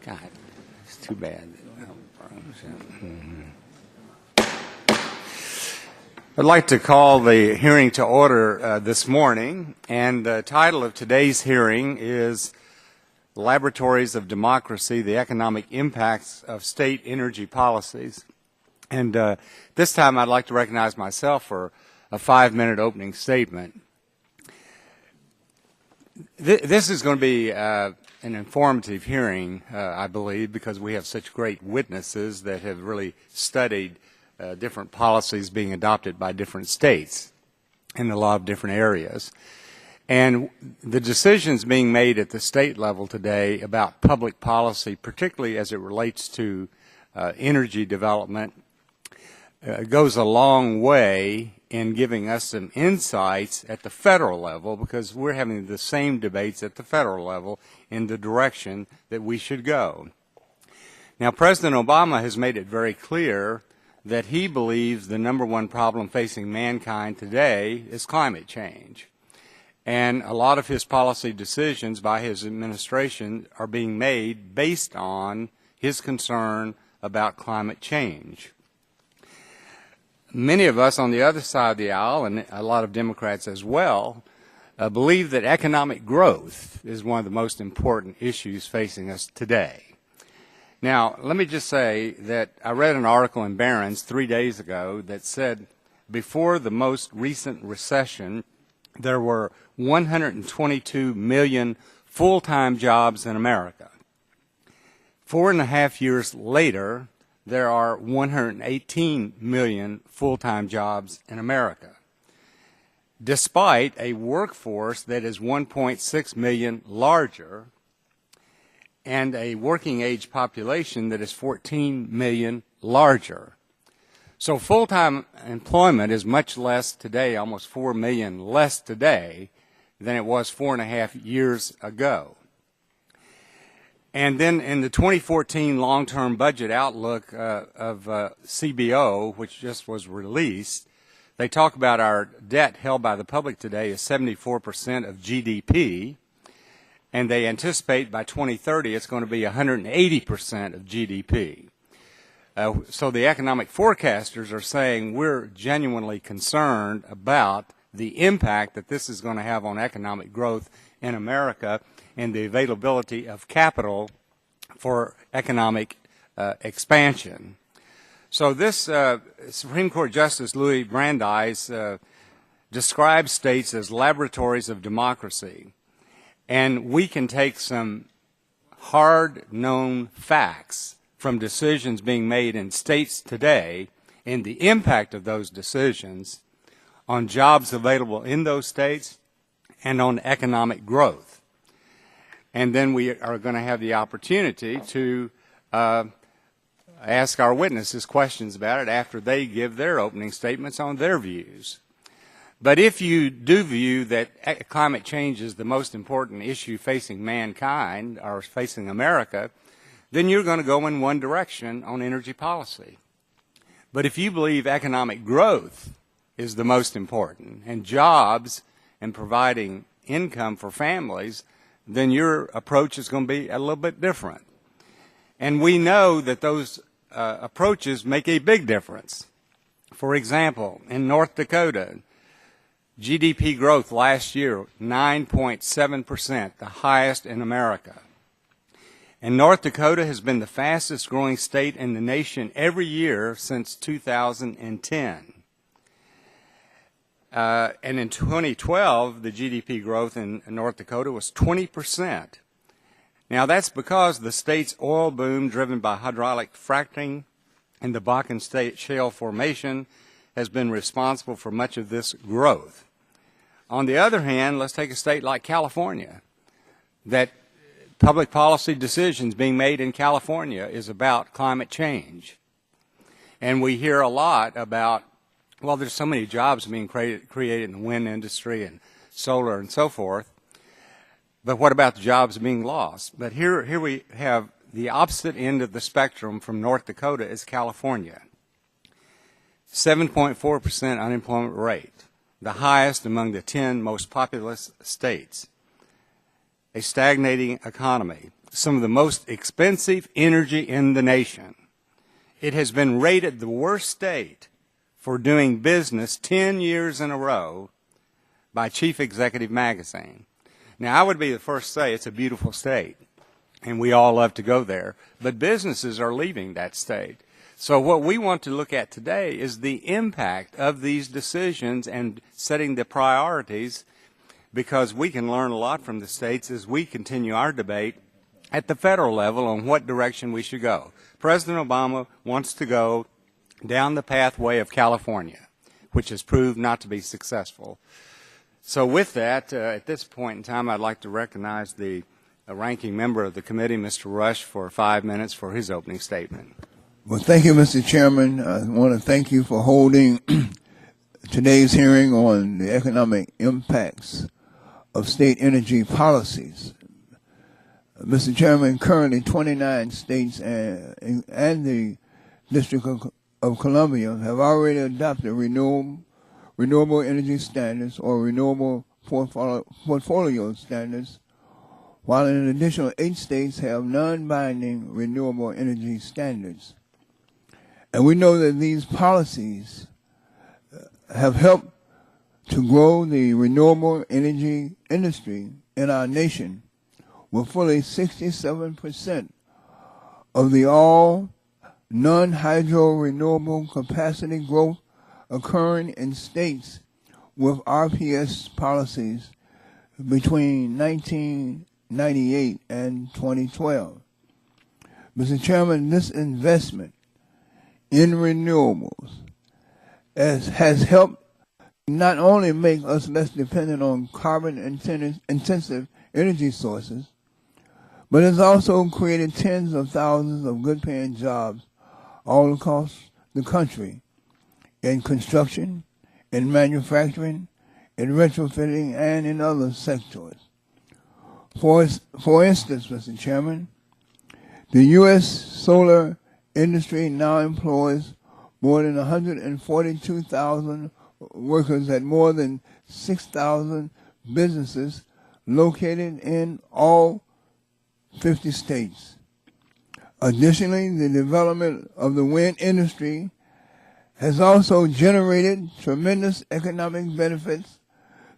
God, it's too bad. I'd like to call the hearing to order this morning, and the title of today's hearing is Laboratories of Democracy, the Economic Impacts of State Energy Policies. And this time I'd like to recognize myself for a 5-minute opening statement. This is going to be an informative hearing, I believe, because we have such great witnesses that have really studied different policies being adopted by different states in a lot of different areas. And the decisions being made at the state level today about public policy, particularly as it relates to energy development, goes a long way in giving us some insights at the federal level, because we're having the same debates at the federal level in the direction that we should go. Now, President Obama has made it very clear that he believes the number one problem facing mankind today is climate change. And a lot of his policy decisions by his administration are being made based on his concern about climate change. Many of us on the other side of the aisle, and a lot of Democrats as well, believe that economic growth is one of the most important issues facing us today. Now, let me just say that I read an article in Barron's 3 days ago that said before the most recent recession, there were 122 million full-time jobs in America. 4.5 years later, there are 118 million full-time jobs in America, despite a workforce that is 1.6 million larger and a working age population that is 14 million larger. So full-time employment is much less today, almost 4 million less today than it was 4.5 years ago. And then in the 2014 long-term budget outlook of CBO, which just was released, they talk about our debt held by the public today is 74% of GDP, and they anticipate by 2030 it's going to be 180% of GDP. So the economic forecasters are saying we're genuinely concerned about the impact that this is going to have on economic growth in America and the availability of capital for economic expansion. So this Supreme Court Justice Louis Brandeis describes states as laboratories of democracy. And we can take some hard-known facts from decisions being made in states today and the impact of those decisions on jobs available in those states and on economic growth. And then we are going to have the opportunity to ask our witnesses questions about it after they give their opening statements on their views. But if you do view that climate change is the most important issue facing mankind or facing America, then you're going to go in one direction on energy policy. But if you believe economic growth is the most important and jobs and providing income for families, then your approach is going to be a little bit different. And we know that those approaches make a big difference. For example, in North Dakota, GDP growth last year, 9.7%, the highest in America. And North Dakota has been the fastest growing state in the nation every year since 2010. And in 2012, the GDP growth in North Dakota was 20%. Now, that's because the state's oil boom, driven by hydraulic fracking and the Bakken State Shale Formation, has been responsible for much of this growth. On the other hand, let's take a state like California, that public policy decisions being made in California is about climate change. And we hear a lot about, well, there's so many jobs being created in the wind industry and solar and so forth, but what about the jobs being lost? But here we have the opposite end of the spectrum from North Dakota is California. 7.4% unemployment rate, the highest among the 10 most populous states. A stagnating economy, some of the most expensive energy in the nation. It has been rated the worst state for doing business 10 years in a row by Chief Executive Magazine. Now, I would be the first to say it's a beautiful state, and we all love to go there, but businesses are leaving that state. So what we want to look at today is the impact of these decisions and setting the priorities, because we can learn a lot from the states as we continue our debate at the federal level on what direction we should go. President Obama wants to go down the pathway of California, which has proved not to be successful. So with that, at this point in time, I'd like to recognize the ranking member of the committee, Mr. Rush, for 5 minutes for his opening statement. Well, thank you, Mr. Chairman. I want to thank you for holding today's hearing on the economic impacts of state energy policies. Mr. Chairman, currently 29 states and the District of Columbia have already adopted renewable energy standards or renewable portfolio standards, while an additional 8 states have non-binding renewable energy standards. And we know that these policies have helped to grow the renewable energy industry in our nation, with fully 67% of the all non-hydro renewable capacity growth occurring in states with RPS policies between 1998 and 2012. Mr. Chairman, this investment in renewables has helped not only make us less dependent on carbon-intensive energy sources, but has also created tens of thousands of good-paying jobs all across the country in construction, in manufacturing, in retrofitting, and in other sectors. For instance, Mr. Chairman, the U.S. solar industry now employs more than 142,000 workers at more than 6,000 businesses located in all 50 states. Additionally, the development of the wind industry has also generated tremendous economic benefits,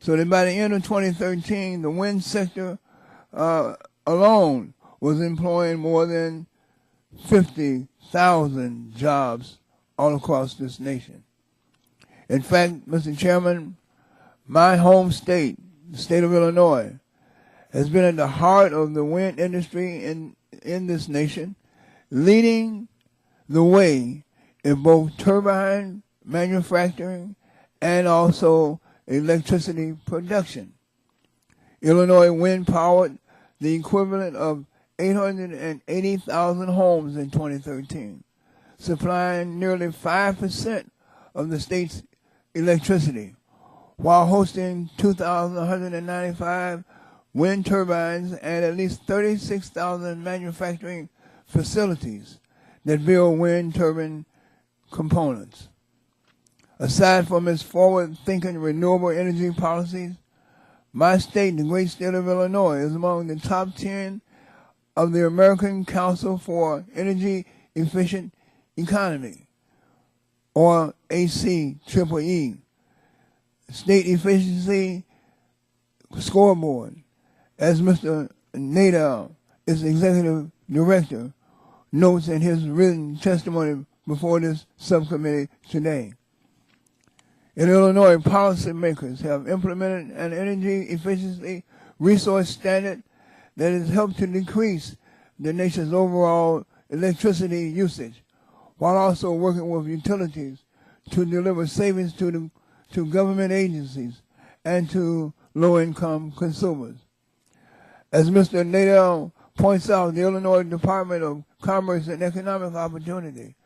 so that by the end of 2013, the wind sector alone was employing more than 50,000 jobs all across this nation. In fact, Mr. Chairman, my home state, the state of Illinois, has been at the heart of the wind industry in this nation, leading the way in both turbine manufacturing and also electricity production. Illinois wind powered the equivalent of 880,000 homes in 2013, supplying nearly 5% of the state's electricity, while hosting 2,195 wind turbines and at least 36,000 manufacturing facilities that build wind turbine components. Aside from its forward-thinking renewable energy policies, my state, the great state of Illinois, is among the top 10 of the American Council for Energy Efficient Economy, or ACEEE, State Efficiency Scoreboard, as Mr. Nadal, its executive director, notes in his written testimony before this subcommittee today. In Illinois, policymakers have implemented an energy efficiency resource standard that has helped to decrease the nation's overall electricity usage, while also working with utilities to deliver savings to government agencies and to low-income consumers. As Mr. Nadal points out, the Illinois Department of Commerce and Economic Opportunity,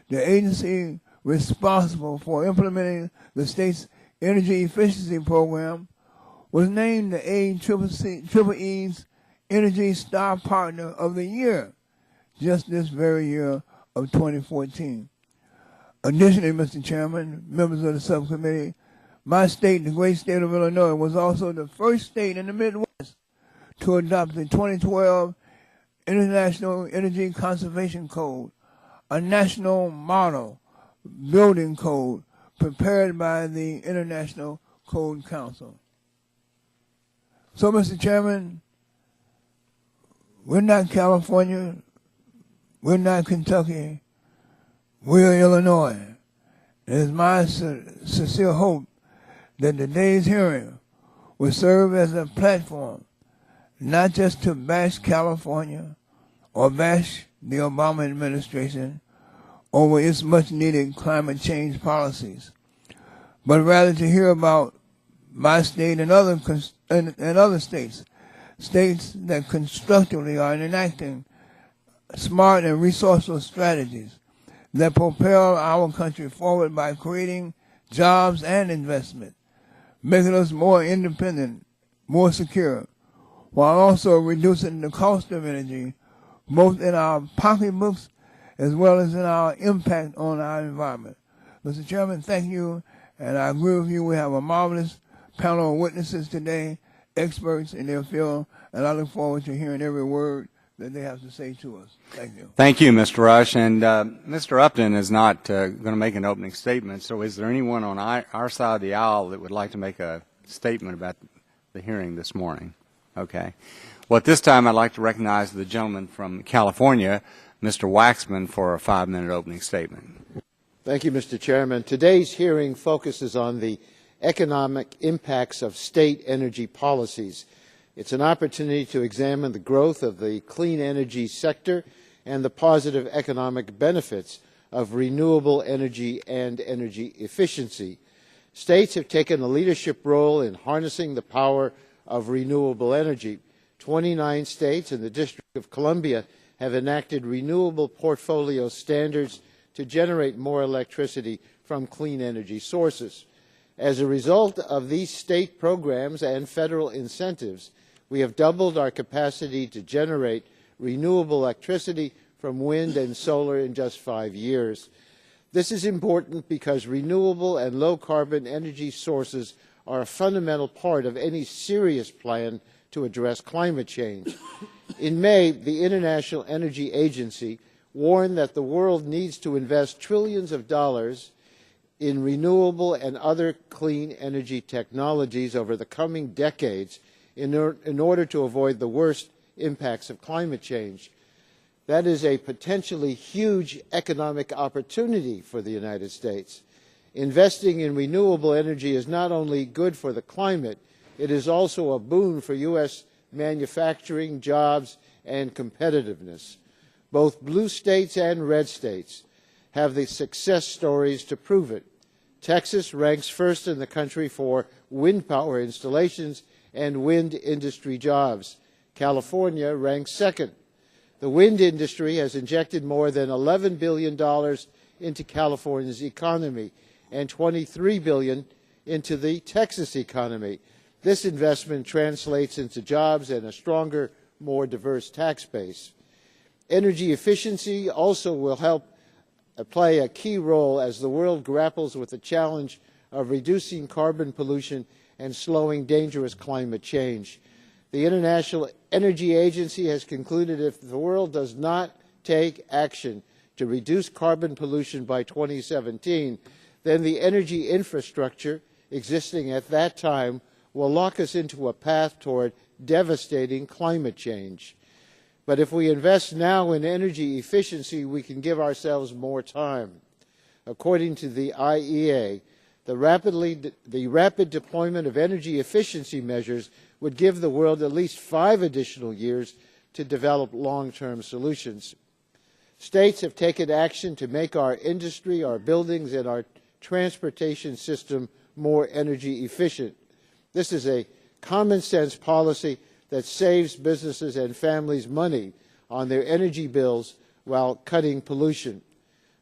the agency responsible for implementing the state's energy efficiency program, was named the ACEE's Energy Star Partner of the Year just this very year of 2014. Additionally, Mr. Chairman, members of the subcommittee, my state, the great state of Illinois, was also the first state in the Midwest to adopt the 2012 International Energy Conservation Code, a national model building code prepared by the International Code Council. So, Mr. Chairman, we're not California, we're not Kentucky, we're Illinois. It is my sincere hope that today's hearing will serve as a platform not just to bash California or bash the Obama administration over its much-needed climate change policies, but rather to hear about my state and other states that constructively are enacting smart and resourceful strategies that propel our country forward by creating jobs and investment, making us more independent, more secure, while also reducing the cost of energy, both in our pocketbooks as well as in our impact on our environment. Mr. Chairman, thank you, and I agree with you. We have a marvelous panel of witnesses today, experts in their field, and I look forward to hearing every word that they have to say to us. Thank you. Thank you, Mr. Rush. And Mr. Upton is not going to make an opening statement, so is there anyone on our side of the aisle that would like to make a statement about the hearing this morning? Okay. Well, at this time, I'd like to recognize the gentleman from California, Mr. Waxman, for a 5-minute opening statement. Thank you, Mr. Chairman. Today's hearing focuses on the economic impacts of state energy policies. It's an opportunity to examine the growth of the clean energy sector and the positive economic benefits of renewable energy and energy efficiency. States have taken a leadership role in harnessing the power of renewable energy. 29 states and the District of Columbia have enacted renewable portfolio standards to generate more electricity from clean energy sources. As a result of these state programs and federal incentives, we have doubled our capacity to generate renewable electricity from wind and solar in just 5 years. This is important because renewable and low-carbon energy sources are a fundamental part of any serious plan to address climate change. In May, the International Energy Agency warned that the world needs to invest trillions of dollars in renewable and other clean energy technologies over the coming decades in order to avoid the worst impacts of climate change. That is a potentially huge economic opportunity for the United States. Investing in renewable energy is not only good for the climate, it is also a boon for U.S. manufacturing, jobs, and competitiveness. Both blue states and red states have the success stories to prove it. Texas ranks first in the country for wind power installations and wind industry jobs. California ranks second. The wind industry has injected more than $11 billion into California's economy and $23 billion into the Texas economy. This investment translates into jobs and a stronger, more diverse tax base. Energy efficiency also will help play a key role as the world grapples with the challenge of reducing carbon pollution and slowing dangerous climate change. The International Energy Agency has concluded if the world does not take action to reduce carbon pollution by 2017, then the energy infrastructure existing at that time will lock us into a path toward devastating climate change. But if we invest now in energy efficiency, we can give ourselves more time. According to the IEA, the rapid deployment of energy efficiency measures would give the world at least 5 additional years to develop long-term solutions. States have taken action to make our industry, our buildings, and our transportation system more energy efficient. This is a common-sense policy that saves businesses and families money on their energy bills while cutting pollution.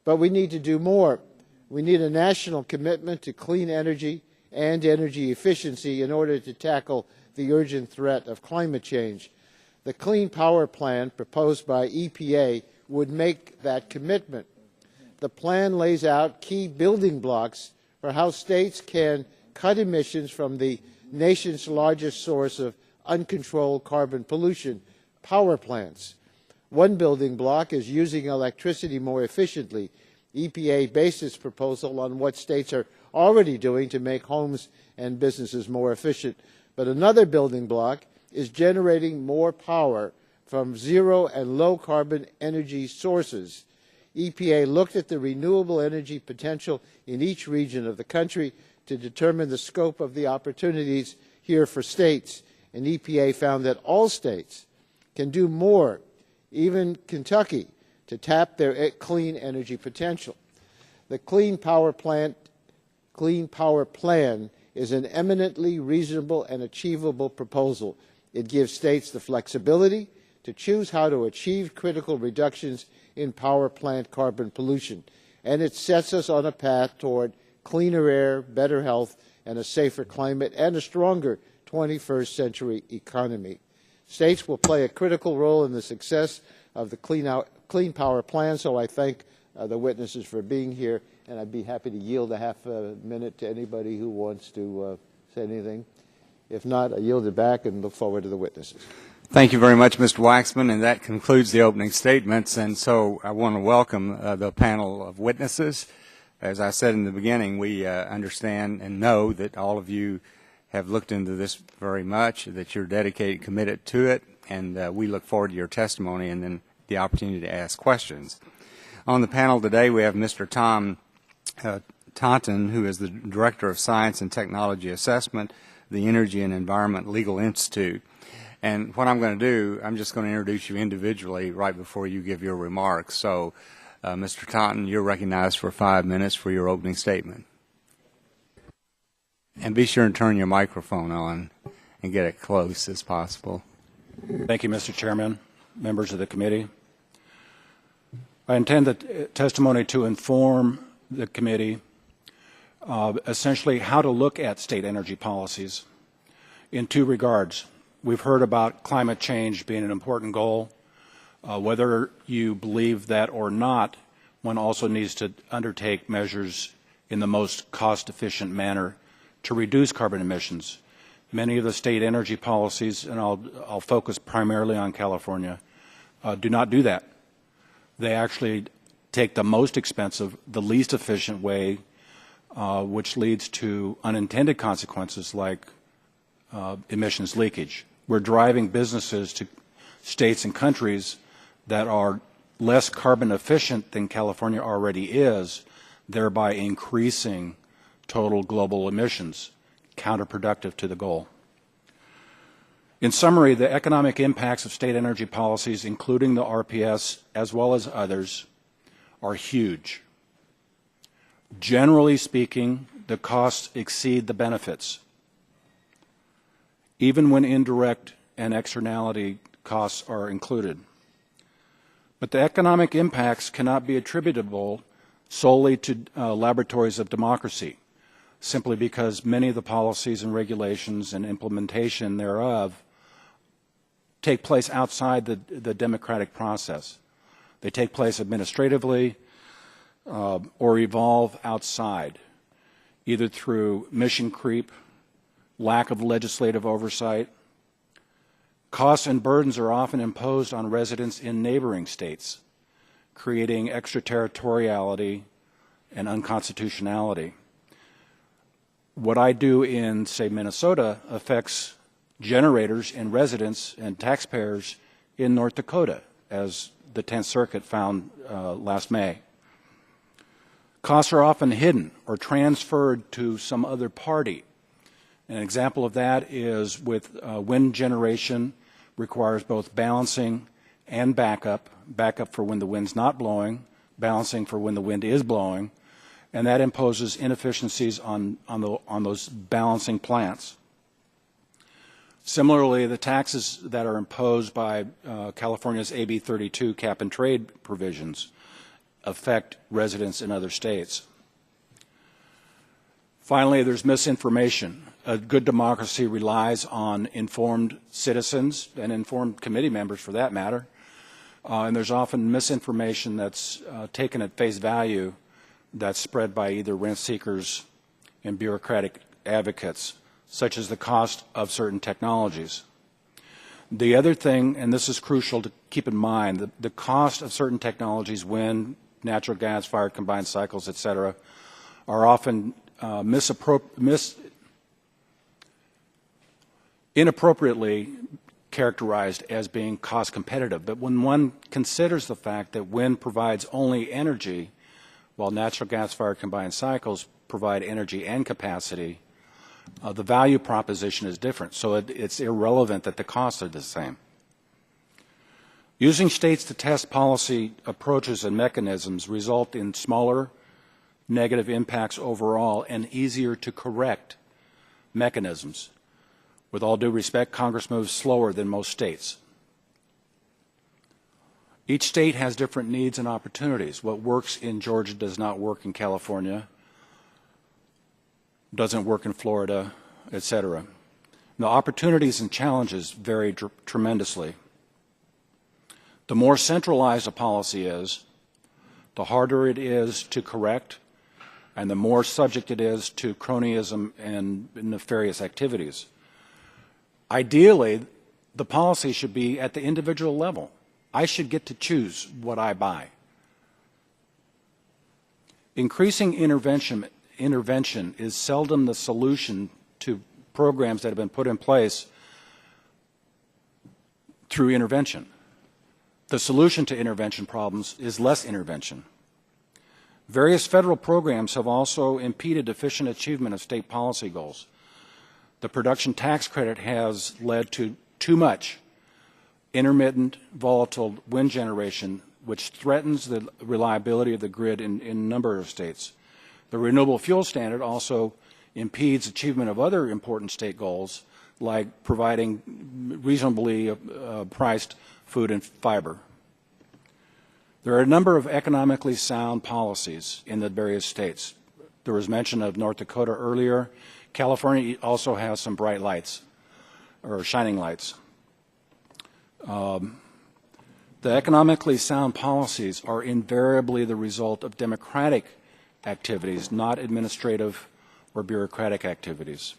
But we need to do more. We need a national commitment to clean energy and energy efficiency in order to tackle the urgent threat of climate change. The Clean Power Plan proposed by EPA would make that commitment. The plan lays out key building blocks for how states can cut emissions from the nation's largest source of uncontrolled carbon pollution, power plants. One building block is using electricity more efficiently. EPA based its proposal on what states are already doing to make homes and businesses more efficient. But another building block is generating more power from zero and low carbon energy sources. EPA looked at the renewable energy potential in each region of the country to determine the scope of the opportunities here for states, and EPA found that all states can do more, even Kentucky, to tap their clean energy potential. The Clean Power Plan is an eminently reasonable and achievable proposal. It gives states the flexibility to choose how to achieve critical reductions in power plant carbon pollution, and it sets us on a path toward cleaner air, better health, and a safer climate, and a stronger 21st century economy. States will play a critical role in the success of the Clean Power Plan, so I thank the witnesses for being here, and I'd be happy to yield a half a minute to anybody who wants to say anything. If not, I yield it back and look forward to the witnesses. Thank you very much, Mr. Waxman, and that concludes the opening statements. And so I want to welcome the panel of witnesses. As I said in the beginning, we understand and know that all of you have looked into this very much, that you're dedicated, committed to it, and we look forward to your testimony and then the opportunity to ask questions. On the panel today, we have Mr. Tom Taunton, who is the Director of Science and Technology Assessment, the Energy and Environment Legal Institute. And what I'm going to do, I'm just going to introduce you individually right before you give your remarks. So, Mr. Taunton, you're recognized for 5 minutes for your opening statement. And be sure and turn your microphone on and get it close as possible. Thank you, Mr. Chairman, members of the committee. I intend the testimony to inform the committee essentially how to look at state energy policies in two regards. We've heard about climate change being an important goal. Whether you believe that or not, one also needs to undertake measures in the most cost-efficient manner to reduce carbon emissions. Many of the state energy policies, and I'll focus primarily on California, do not do that. They actually take the most expensive, the least efficient way, which leads to unintended consequences like emissions leakage. We're driving businesses to states and countries that are less carbon efficient than California already is, thereby increasing total global emissions, counterproductive to the goal. In summary, the economic impacts of state energy policies, including the RPS as well as others, are huge. Generally speaking, the costs exceed the benefits, even when indirect and externality costs are included. But the economic impacts cannot be attributable solely to laboratories of democracy, simply because many of the policies and regulations and implementation thereof take place outside the democratic process. They take place administratively or evolve outside, either through mission creep, lack of legislative oversight. Costs and burdens are often imposed on residents in neighboring states, creating extraterritoriality and unconstitutionality. What I do in, say, Minnesota affects generators and residents and taxpayers in North Dakota, as the 10th Circuit found last May. Costs are often hidden or transferred to some other party. An example of that is with wind generation requires both balancing and backup for when the wind's not blowing, balancing for when the wind is blowing, and that imposes inefficiencies on those balancing plants. Similarly, the taxes that are imposed by California's AB 32 cap and trade provisions affect residents in other states. Finally, there's misinformation. A good democracy relies on informed citizens and informed committee members, for that matter, and there's often misinformation that's taken at face value that's spread by either rent seekers and bureaucratic advocates, such as the cost of certain technologies. The other thing, and this is crucial to keep in mind, the cost of certain technologies, wind, natural gas-fired combined cycles, et cetera, are often inappropriately characterized as being cost competitive. But when one considers the fact that wind provides only energy, while natural gas-fired combined cycles provide energy and capacity, the value proposition is different. So it's irrelevant that the costs are the same. Using states to test policy approaches and mechanisms result in smaller negative impacts overall and easier to correct mechanisms. With all due respect, Congress moves slower than most states. Each state has different needs and opportunities. What works in Georgia does not work in California, doesn't work in Florida, et cetera. The opportunities and challenges vary tremendously. The more centralized a policy is, the harder it is to correct, and the more subject it is to cronyism and nefarious activities. Ideally, the policy should be at the individual level. I should get to choose what I buy. Increasing intervention is seldom the solution to programs that have been put in place through intervention. The solution to intervention problems is less intervention. Various federal programs have also impeded efficient achievement of state policy goals. The production tax credit has led to too much intermittent, volatile wind generation, which threatens the reliability of the grid in a number of states. The renewable fuel standard also impedes achievement of other important state goals, like providing reasonably priced food and fiber. There are a number of economically sound policies in the various states. There was mention of North Dakota earlier. California also has some bright lights, or shining lights. The economically sound policies are invariably the result of democratic activities, not administrative or bureaucratic activities.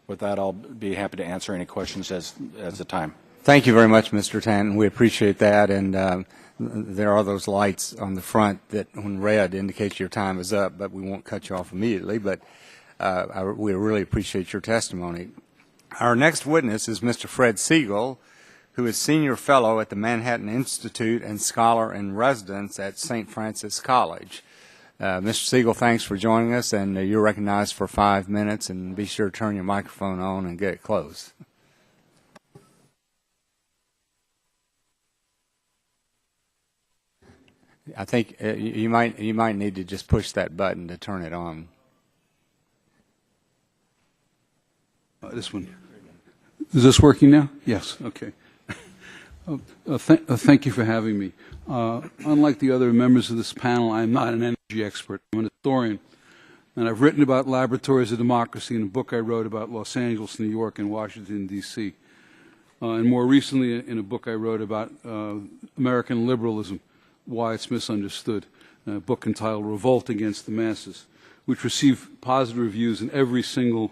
With that, I'll be happy to answer any questions as the time. Thank you very much, Mr. Tanton. We appreciate that. And there are those lights on the front that, when red, indicates your time is up, but we won't cut you off immediately. But we really appreciate your testimony. Our next witness is Mr. Fred Siegel, who is Senior Fellow at the Manhattan Institute and Scholar in Residence at St. Francis College. Mr. Siegel, thanks for joining us, and you're recognized for 5 minutes, and be sure to turn your microphone on and get it closed. I think you might need to just push that button to turn it on. This one. Is this working now? Yes. Okay. Thank you for having me. Unlike the other members of this panel, I'm not an energy expert. I'm an historian, and I've written about Laboratories of Democracy in a book I wrote about Los Angeles, New York, and Washington, D.C., and more recently in a book I wrote about American liberalism, Why It's Misunderstood, a book entitled Revolt Against the Masses, which received positive reviews in every single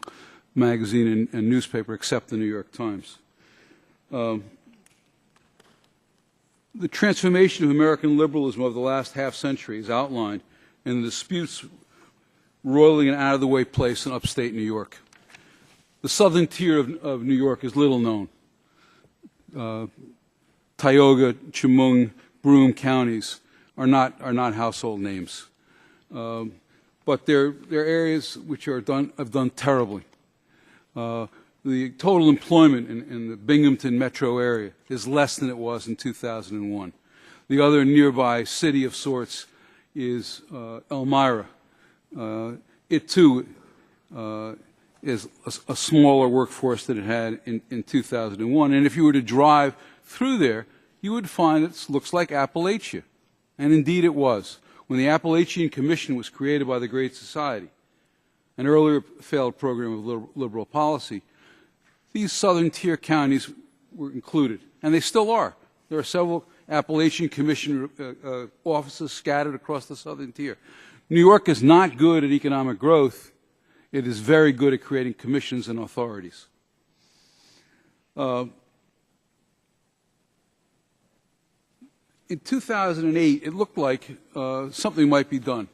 magazine and newspaper except the New York Times. The transformation of American liberalism over the last half-century is outlined in the disputes roiling an out-of-the-way place in upstate New York. The southern tier of New York is little known. Tioga, Chemung, Broome counties are not household names, but they're areas which have done terribly. The total employment in the Binghamton metro area is less than it was in 2001. The other nearby city of sorts is Elmira. It too is a smaller workforce than it had in 2001. And if you were to drive through there, you would find it looks like Appalachia. And indeed it was. When the Appalachian Commission was created by the Great Society, an earlier failed program of liberal policy, these southern tier counties were included, and they still are. There are several Appalachian Commission offices scattered across the southern tier. New York is not good at economic growth. It is very good at creating commissions and authorities. in 2008, it looked like something might be done.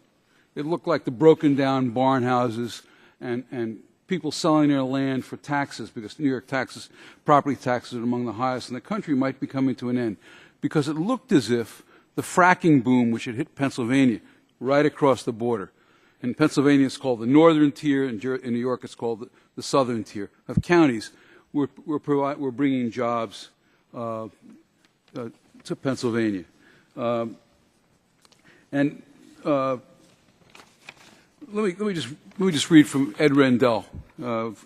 It looked like the broken down barn houses and people selling their land for taxes, because New York taxes, property taxes are among the highest in the country, might be coming to an end. Because it looked as if the fracking boom, which had hit Pennsylvania right across the border, in Pennsylvania it's called the northern tier, in New York it's called the southern tier of counties, we're bringing jobs to Pennsylvania. Let me just read from Ed Rendell,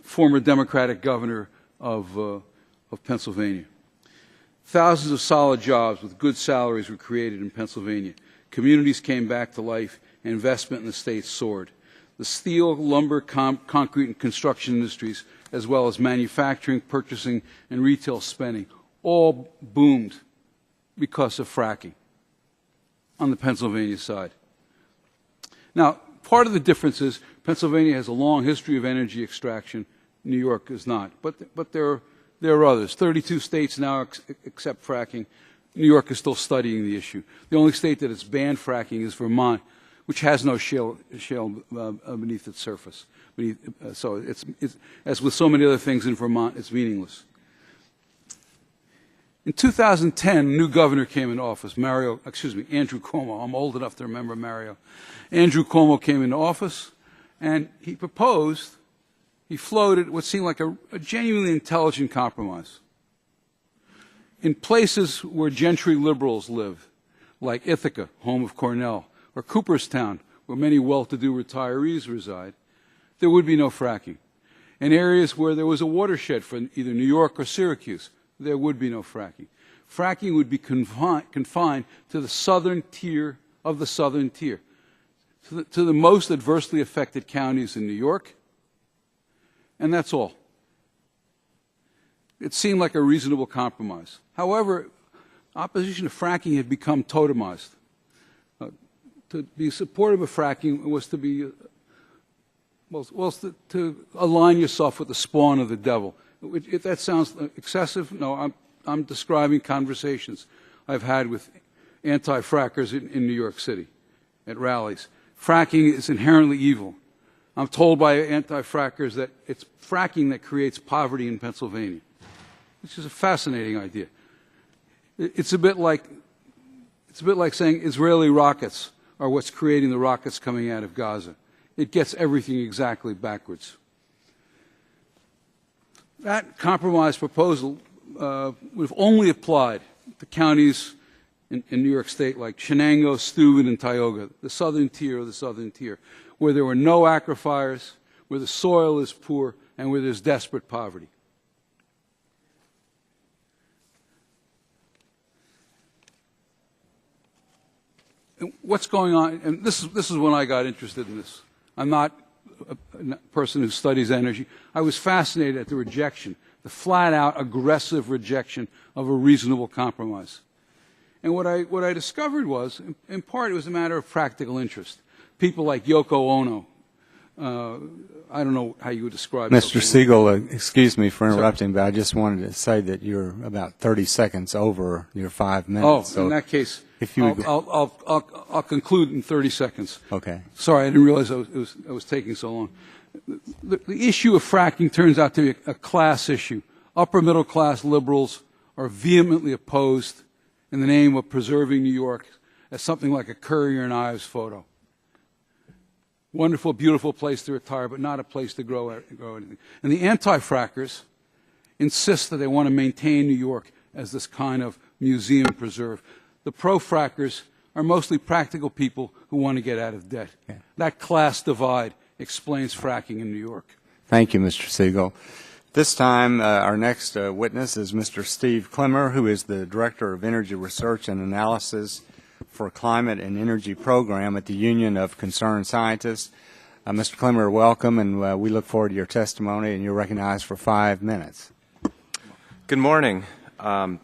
former Democratic governor of Pennsylvania. Thousands of solid jobs with good salaries were created in Pennsylvania. Communities came back to life, and investment in the state soared. The steel, lumber, concrete, and construction industries, as well as manufacturing, purchasing, and retail spending, all boomed because of fracking on the Pennsylvania side. Now, part of the difference is Pennsylvania has a long history of energy extraction. New York does not. But there are others. 32 states now accept fracking. New York is still studying the issue. The only state that has banned fracking is Vermont, which has no shale beneath its surface. So it's, as with so many other things in Vermont, it's meaningless. In 2010, a new governor came into office, Andrew Cuomo. I'm old enough to remember Mario. Andrew Cuomo came into office, and he floated what seemed like a genuinely intelligent compromise. In places where gentry liberals live, like Ithaca, home of Cornell, or Cooperstown, where many well-to-do retirees reside, there would be no fracking. In areas where there was a watershed for either New York or Syracuse, there would be no fracking. Fracking would be confined to the southern tier of the southern tier, to the most adversely affected counties in New York, and that's all. It seemed like a reasonable compromise. However, opposition to fracking had become totemized. To be supportive of fracking was to be, to align yourself with the spawn of the devil. If that sounds excessive, no, I'm describing conversations I've had with anti-frackers in New York City at rallies. Fracking is inherently evil. I'm told by anti-frackers that it's fracking that creates poverty in Pennsylvania, which is a fascinating idea. It's a bit like saying Israeli rockets are what's creating the rockets coming out of Gaza. It gets everything exactly backwards. That compromise proposal would have only applied to counties in New York State like Shenango, Steuben, and Tioga, the southern tier of the southern tier, where there were no aquifers, where the soil is poor, and where there's desperate poverty. And what's going on, and this is when I got interested in this. I'm not a person who studies energy. I was fascinated at the rejection, the flat-out aggressive rejection of a reasonable compromise. And what I discovered was, in part, it was a matter of practical interest. People like Yoko Ono, I don't know how you would describe Mr. Yoko Siegel, excuse me for interrupting, but I just wanted to say that you're about 30 seconds over your 5 minutes. Oh, so in that case, if you I'll conclude in 30 seconds. Okay. Sorry, I didn't realize I was taking so long. The issue of fracking turns out to be a class issue. Upper middle class liberals are vehemently opposed in the name of preserving New York as something like a Currier and Ives photo. Wonderful, beautiful place to retire, but not a place to grow anything. And the anti-frackers insist that they want to maintain New York as this kind of museum preserve. The pro-frackers are mostly practical people who want to get out of debt. Yeah. That class divide explains fracking in New York. Thank you, Mr. Siegel. This time, our next witness is Mr. Steve Clemmer, who is the Director of Energy Research and Analysis for Climate and Energy Program at the Union of Concerned Scientists. Mr. Clemmer, welcome, and we look forward to your testimony, and you're recognized for 5 minutes. Good morning. On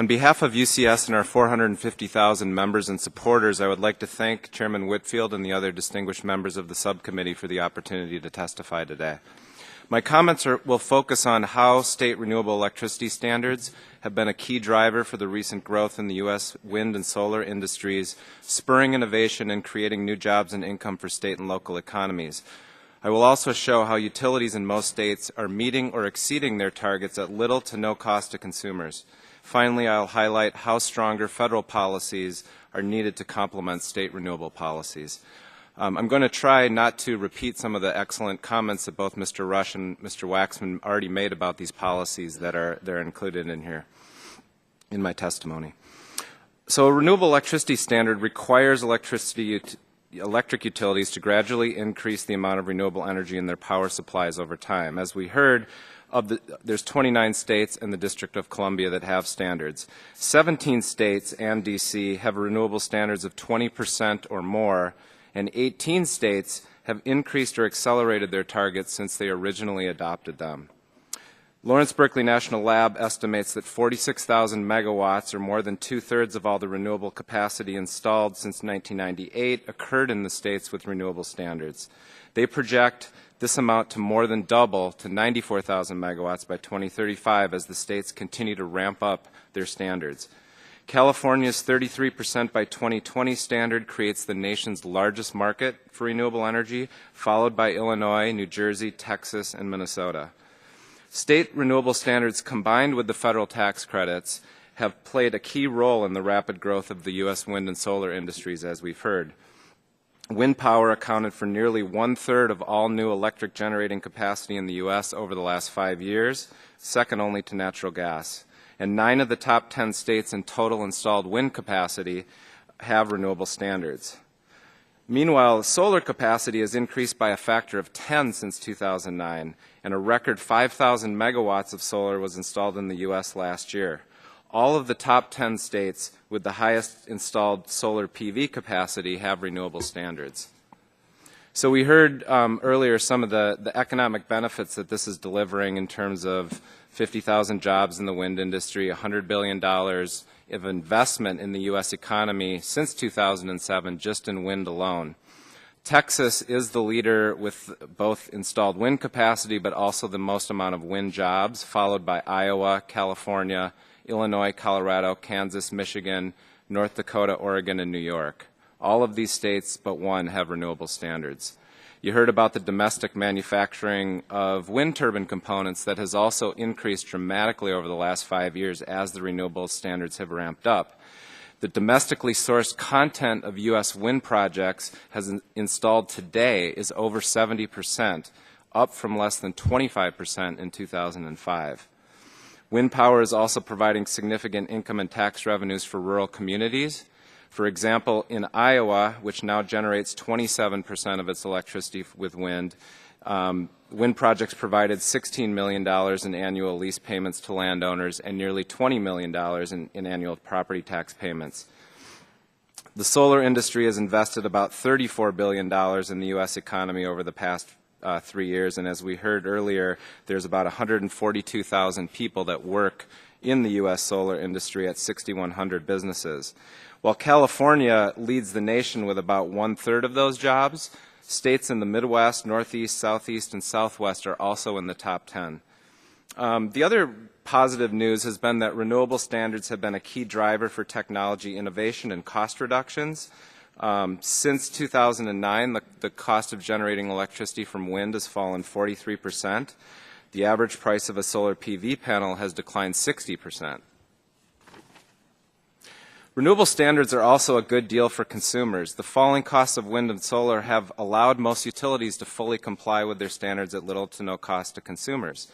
behalf of UCS and our 450,000 members and supporters, I would like to thank Chairman Whitfield and the other distinguished members of the subcommittee for the opportunity to testify today. My comments will focus on how state renewable electricity standards have been a key driver for the recent growth in the U.S. wind and solar industries, spurring innovation and creating new jobs and income for state and local economies. I will also show how utilities in most states are meeting or exceeding their targets at little to no cost to consumers. Finally, I'll highlight how stronger federal policies are needed to complement state renewable policies. I'm going to try not to repeat some of the excellent comments that both Mr. Rush and Mr. Waxman already made about these policies that are included in here in my testimony. So a renewable electricity standard requires electric utilities to gradually increase the amount of renewable energy in their power supplies over time. As we heard, there's 29 states and the District of Columbia that have standards. 17 states and D.C. have renewable standards of 20% or more, and 18 states have increased or accelerated their targets since they originally adopted them. Lawrence Berkeley National Lab estimates that 46,000 megawatts, or more than two-thirds of all the renewable capacity installed since 1998, occurred in the states with renewable standards. They project this amount to more than double to 94,000 megawatts by 2035 as the states continue to ramp up their standards. California's 33% by 2020 standard creates the nation's largest market for renewable energy, followed by Illinois, New Jersey, Texas, and Minnesota. State renewable standards combined with the federal tax credits have played a key role in the rapid growth of the U.S. wind and solar industries, as we've heard. Wind power accounted for nearly one-third of all new electric generating capacity in the U.S. over the last 5 years, second only to natural gas. And 9 of the top 10 states in total installed wind capacity have renewable standards. Meanwhile, solar capacity has increased by a factor of 10 since 2009, and a record 5,000 megawatts of solar was installed in the U.S. last year. All of the top 10 states with the highest installed solar PV capacity have renewable standards. So we heard earlier some of the economic benefits that this is delivering in terms of 50,000 jobs in the wind industry, $100 billion of investment in the U.S. economy since 2007 just in wind alone. Texas is the leader with both installed wind capacity but also the most amount of wind jobs, followed by Iowa, California, Illinois, Colorado, Kansas, Michigan, North Dakota, Oregon, and New York. All of these states but one have renewable standards. You heard about the domestic manufacturing of wind turbine components that has also increased dramatically over the last 5 years as the renewable standards have ramped up. The domestically sourced content of U.S. wind projects installed today is over 70%, up from less than 25% in 2005. Wind power is also providing significant income and tax revenues for rural communities. For example, in Iowa, which now generates 27% of its electricity with wind, wind projects provided $16 million in annual lease payments to landowners and nearly $20 million in annual property tax payments. The solar industry has invested about $34 billion in the U.S. economy over the past 3 years, and as we heard earlier, there's about 142,000 people that work in the U.S. solar industry at 6,100 businesses. While California leads the nation with about one-third of those jobs, states in the Midwest, Northeast, Southeast, and Southwest are also in the top 10. The other positive news has been that renewable standards have been a key driver for technology innovation and cost reductions. Since 2009, the cost of generating electricity from wind has fallen 43%. The average price of a solar PV panel has declined 60%. Renewable standards are also a good deal for consumers. The falling costs of wind and solar have allowed most utilities to fully comply with their standards at little to no cost to consumers.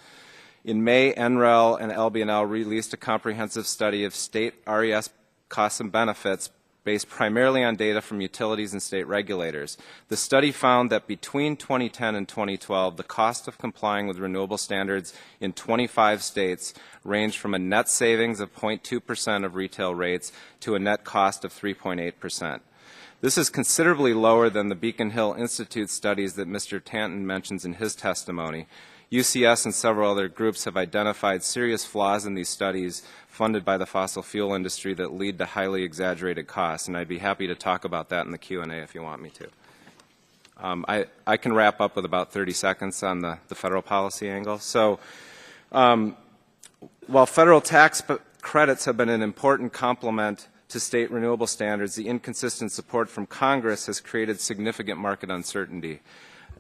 In May, NREL and LB&L released a comprehensive study of state RES costs and benefits based primarily on data from utilities and state regulators. The study found that between 2010 and 2012, the cost of complying with renewable standards in 25 states ranged from a net savings of 0.2% of retail rates to a net cost of 3.8%. This is considerably lower than the Beacon Hill Institute studies that Mr. Tanton mentions in his testimony. UCS and several other groups have identified serious flaws in these studies funded by the fossil fuel industry that lead to highly exaggerated costs, and I'd be happy to talk about that in the Q&A if you want me to. I can wrap up with about 30 seconds on the federal policy angle. So while federal tax credits have been an important complement to state renewable standards, the inconsistent support from Congress has created significant market uncertainty.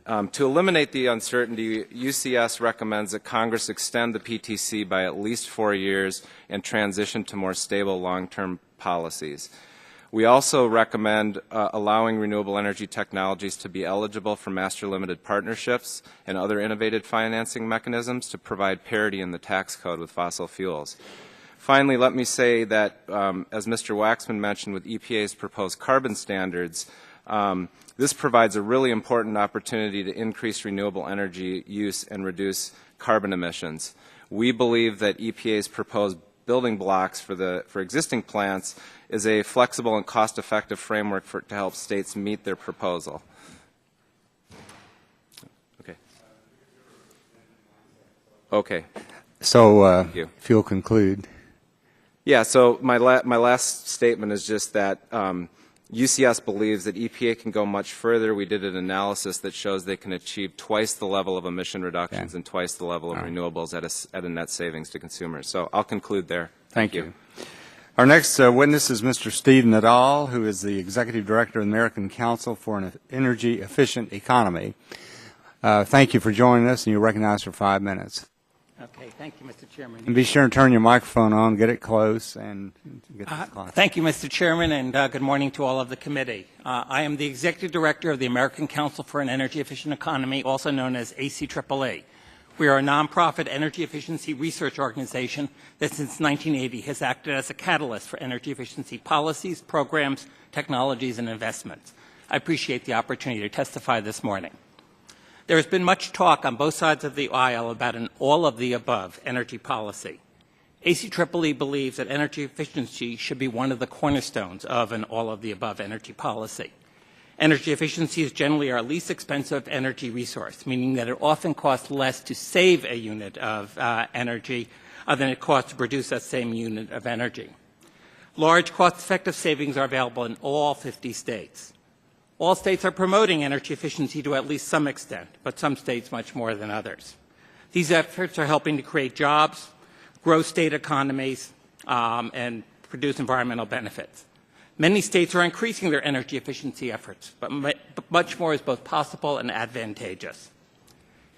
To eliminate the uncertainty, UCS recommends that Congress extend the PTC by at least 4 years and transition to more stable long-term policies. We also recommend allowing renewable energy technologies to be eligible for master limited partnerships and other innovative financing mechanisms to provide parity in the tax code with fossil fuels. Finally, let me say that, as Mr. Waxman mentioned with EPA's proposed carbon standards, this provides a really important opportunity to increase renewable energy use and reduce carbon emissions. We believe that EPA's proposed building blocks for existing plants is a flexible and cost-effective framework to help states meet their proposal. Okay. Okay. So if you'll conclude. Yeah, so my last statement is just that UCS believes that EPA can go much further. We did an analysis that shows they can achieve twice the level of emission reductions and twice the level of renewables at a net savings to consumers. So I'll conclude there. Thank you. Our next witness is Mr. Steve Nadal, who is the Executive Director of the American Council for an Energy Efficient Economy. Thank you for joining us, and you're recognized for 5 minutes. Okay, thank you, Mr. Chairman. And be sure and turn your microphone on, get it close, and get this clock. Thank you, Mr. Chairman, and good morning to all of the committee. I am the Executive Director of the American Council for an Energy Efficient Economy, also known as ACEEE. We are a nonprofit energy efficiency research organization that since 1980 has acted as a catalyst for energy efficiency policies, programs, technologies, and investments. I appreciate the opportunity to testify this morning. There has been much talk on both sides of the aisle about an all-of-the-above energy policy. ACEEE believes that energy efficiency should be one of the cornerstones of an all-of-the-above energy policy. Energy efficiency is generally our least expensive energy resource, meaning that it often costs less to save a unit of energy than it costs to produce that same unit of energy. Large cost-effective savings are available in all 50 states. All states are promoting energy efficiency to at least some extent, but some states much more than others. These efforts are helping to create jobs, grow state economies, and produce environmental benefits. Many states are increasing their energy efficiency efforts, but much more is both possible and advantageous.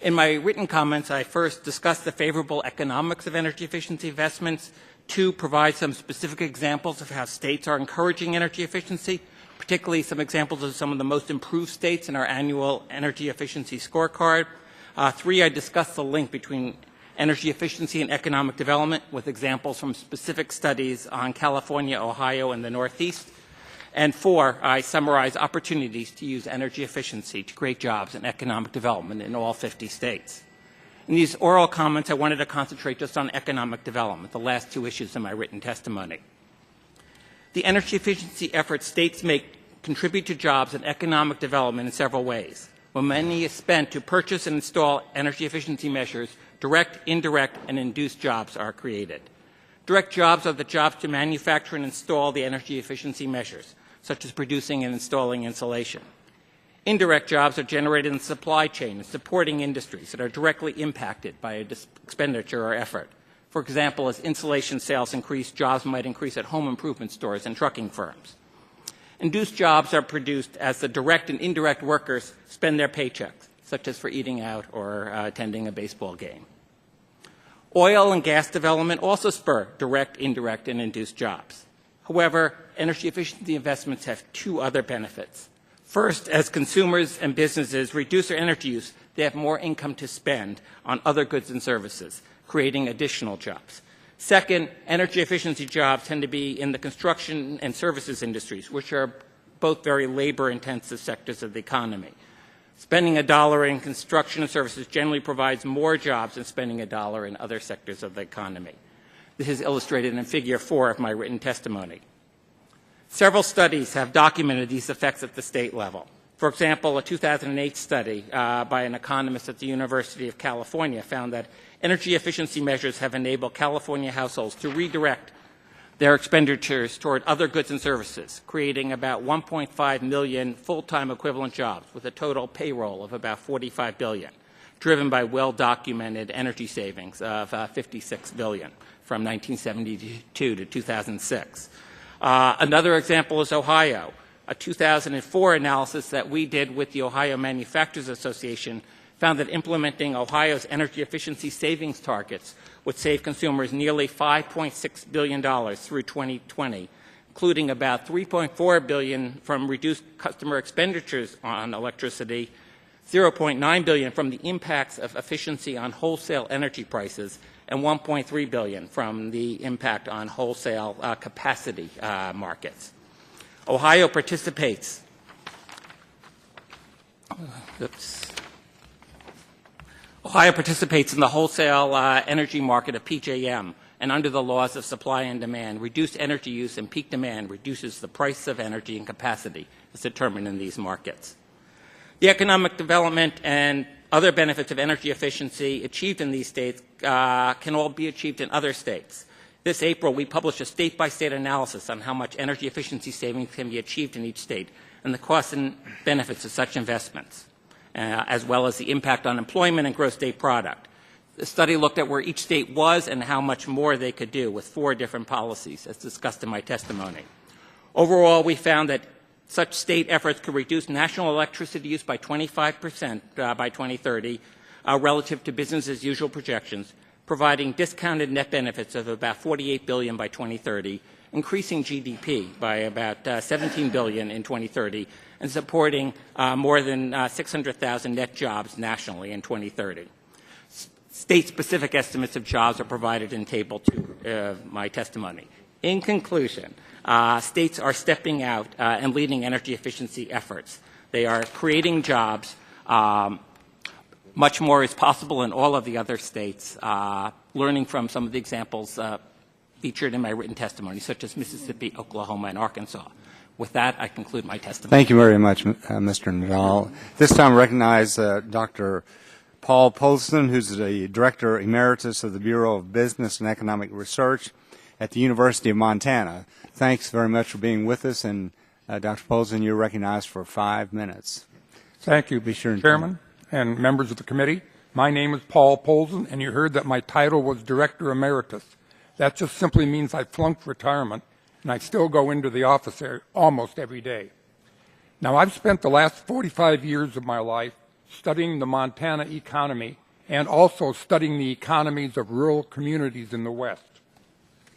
In my written comments, I first discussed the favorable economics of energy efficiency investments, two, provide some specific examples of how states are encouraging energy efficiency, particularly some examples of some of the most improved states in our annual energy efficiency scorecard. Three, I discussed the link between energy efficiency and economic development with examples from specific studies on California, Ohio, and the Northeast. And four, I summarize opportunities to use energy efficiency to create jobs and economic development in all 50 states. In these oral comments, I wanted to concentrate just on economic development, the last two issues in my written testimony. The energy efficiency efforts states make contribute to jobs and economic development in several ways. When money is spent to purchase and install energy efficiency measures, direct, indirect, and induced jobs are created. Direct jobs are the jobs to manufacture and install the energy efficiency measures, such as producing and installing insulation. Indirect jobs are generated in the supply chain and supporting industries that are directly impacted by an expenditure or effort. For example, as insulation sales increase, jobs might increase at home improvement stores and trucking firms. Induced jobs are produced as the direct and indirect workers spend their paychecks, such as for eating out or attending a baseball game. Oil and gas development also spur direct, indirect, and induced jobs. However, energy efficiency investments have two other benefits. First, as consumers and businesses reduce their energy use, they have more income to spend on other goods and services, creating additional jobs. Second, energy efficiency jobs tend to be in the construction and services industries, which are both very labor-intensive sectors of the economy. Spending $1 in construction and services generally provides more jobs than spending $1 in other sectors of the economy. This is illustrated in Figure 4 of my written testimony. Several studies have documented these effects at the state level. For example, a 2008 study by an economist at the University of California found that energy efficiency measures have enabled California households to redirect their expenditures toward other goods and services, creating about 1.5 million full-time equivalent jobs with a total payroll of about $45 billion, driven by well-documented energy savings of $56 billion from 1972 to 2006. Another example is Ohio. A 2004 analysis that we did with the Ohio Manufacturers Association found that implementing Ohio's energy efficiency savings targets would save consumers nearly $5.6 billion through 2020, including about $3.4 billion from reduced customer expenditures on electricity, $0.9 billion from the impacts of efficiency on wholesale energy prices, and $1.3 billion from the impact on wholesale capacity markets. Ohio participates. Ohio participates in the wholesale energy market of PJM, and under the laws of supply and demand, reduced energy use and peak demand reduces the price of energy and capacity as determined in these markets. The economic development and other benefits of energy efficiency achieved in these states can all be achieved in other states. This April, we published a state-by-state analysis on how much energy efficiency savings can be achieved in each state and the costs and benefits of such investments, as well as the impact on employment and gross state product. The study looked at where each state was and how much more they could do with 4 different policies, as discussed in my testimony. Overall, we found that such state efforts could reduce national electricity use by 25% by 2030 relative to business-as-usual projections, providing discounted net benefits of about $48 billion by 2030, increasing GDP by about $17 billion in 2030, and supporting more than 600,000 net jobs nationally in 2030. State-specific estimates of jobs are provided in Table 2 of my testimony. In conclusion, states are stepping out and leading energy efficiency efforts. They are creating jobs. Much more is possible in all of the other states, learning from some of the examples featured in my written testimony, such as Mississippi, Oklahoma, and Arkansas. With that, I conclude my testimony. Thank you very much, Mr. Nadal. This time I recognize Dr. Paul Polston, who's the Director Emeritus of the Bureau of Business and Economic Research at the University of Montana. Thanks very much for being with us, and Dr. Polston, you're recognized for 5 minutes. Thank you, Be sure and Chairman and members of the committee. My name is Paul Polston, and you heard that my title was Director Emeritus. That just simply means I flunked retirement, and I still go into the office there almost every day. Now, I've spent the last 45 years of my life studying the Montana economy and also studying the economies of rural communities in the West.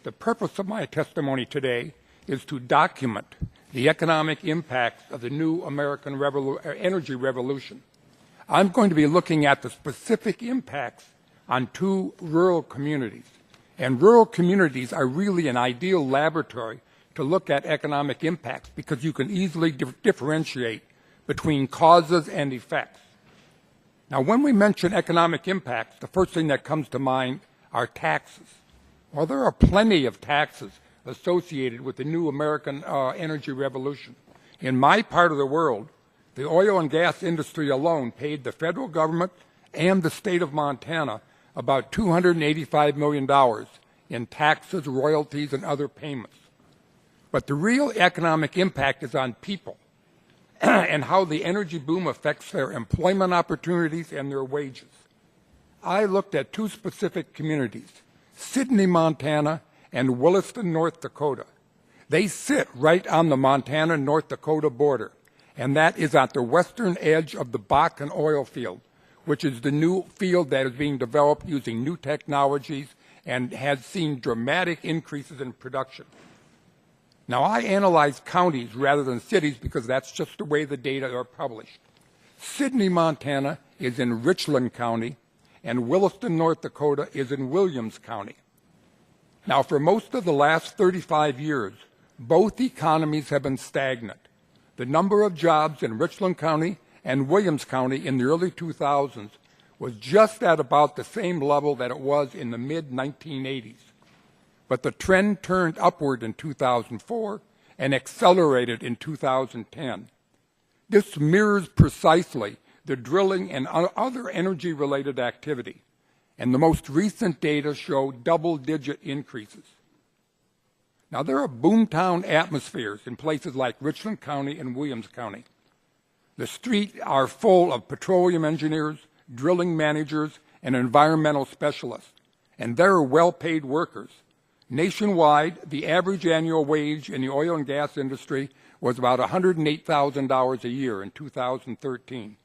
The purpose of my testimony today is to document the economic impacts of the new American energy revolution. I'm going to be looking at the specific impacts on 2 rural communities. And rural communities are really an ideal laboratory to look at economic impacts because you can easily differentiate between causes and effects. Now, when we mention economic impacts, the first thing that comes to mind are taxes. Well, there are plenty of taxes associated with the new American energy revolution. In my part of the world, the oil and gas industry alone paid the federal government and the state of Montana about $285 million in taxes, royalties, and other payments. But the real economic impact is on people and how the energy boom affects their employment opportunities and their wages. I looked at 2 specific communities, Sidney, Montana, and Williston, North Dakota. They sit right on the Montana-North Dakota border, and that is at the western edge of the Bakken oil field, which is the new field that is being developed using new technologies and has seen dramatic increases in production. Now, I analyze counties rather than cities because that's just the way the data are published. Sidney, Montana is in Richland County, and Williston, North Dakota is in Williams County. Now, for most of the last 35 years, both economies have been stagnant. The number of jobs in Richland County and Williams County in the early 2000s was just at about the same level that it was in the mid-1980s. But the trend turned upward in 2004 and accelerated in 2010. This mirrors precisely the drilling and other energy-related activity, and the most recent data show double-digit increases. Now, there are boomtown atmospheres in places like Richland County and Williams County. The streets are full of petroleum engineers, drilling managers, and environmental specialists, and they're well-paid workers. Nationwide, the average annual wage in the oil and gas industry was about $108,000 a year in 2013,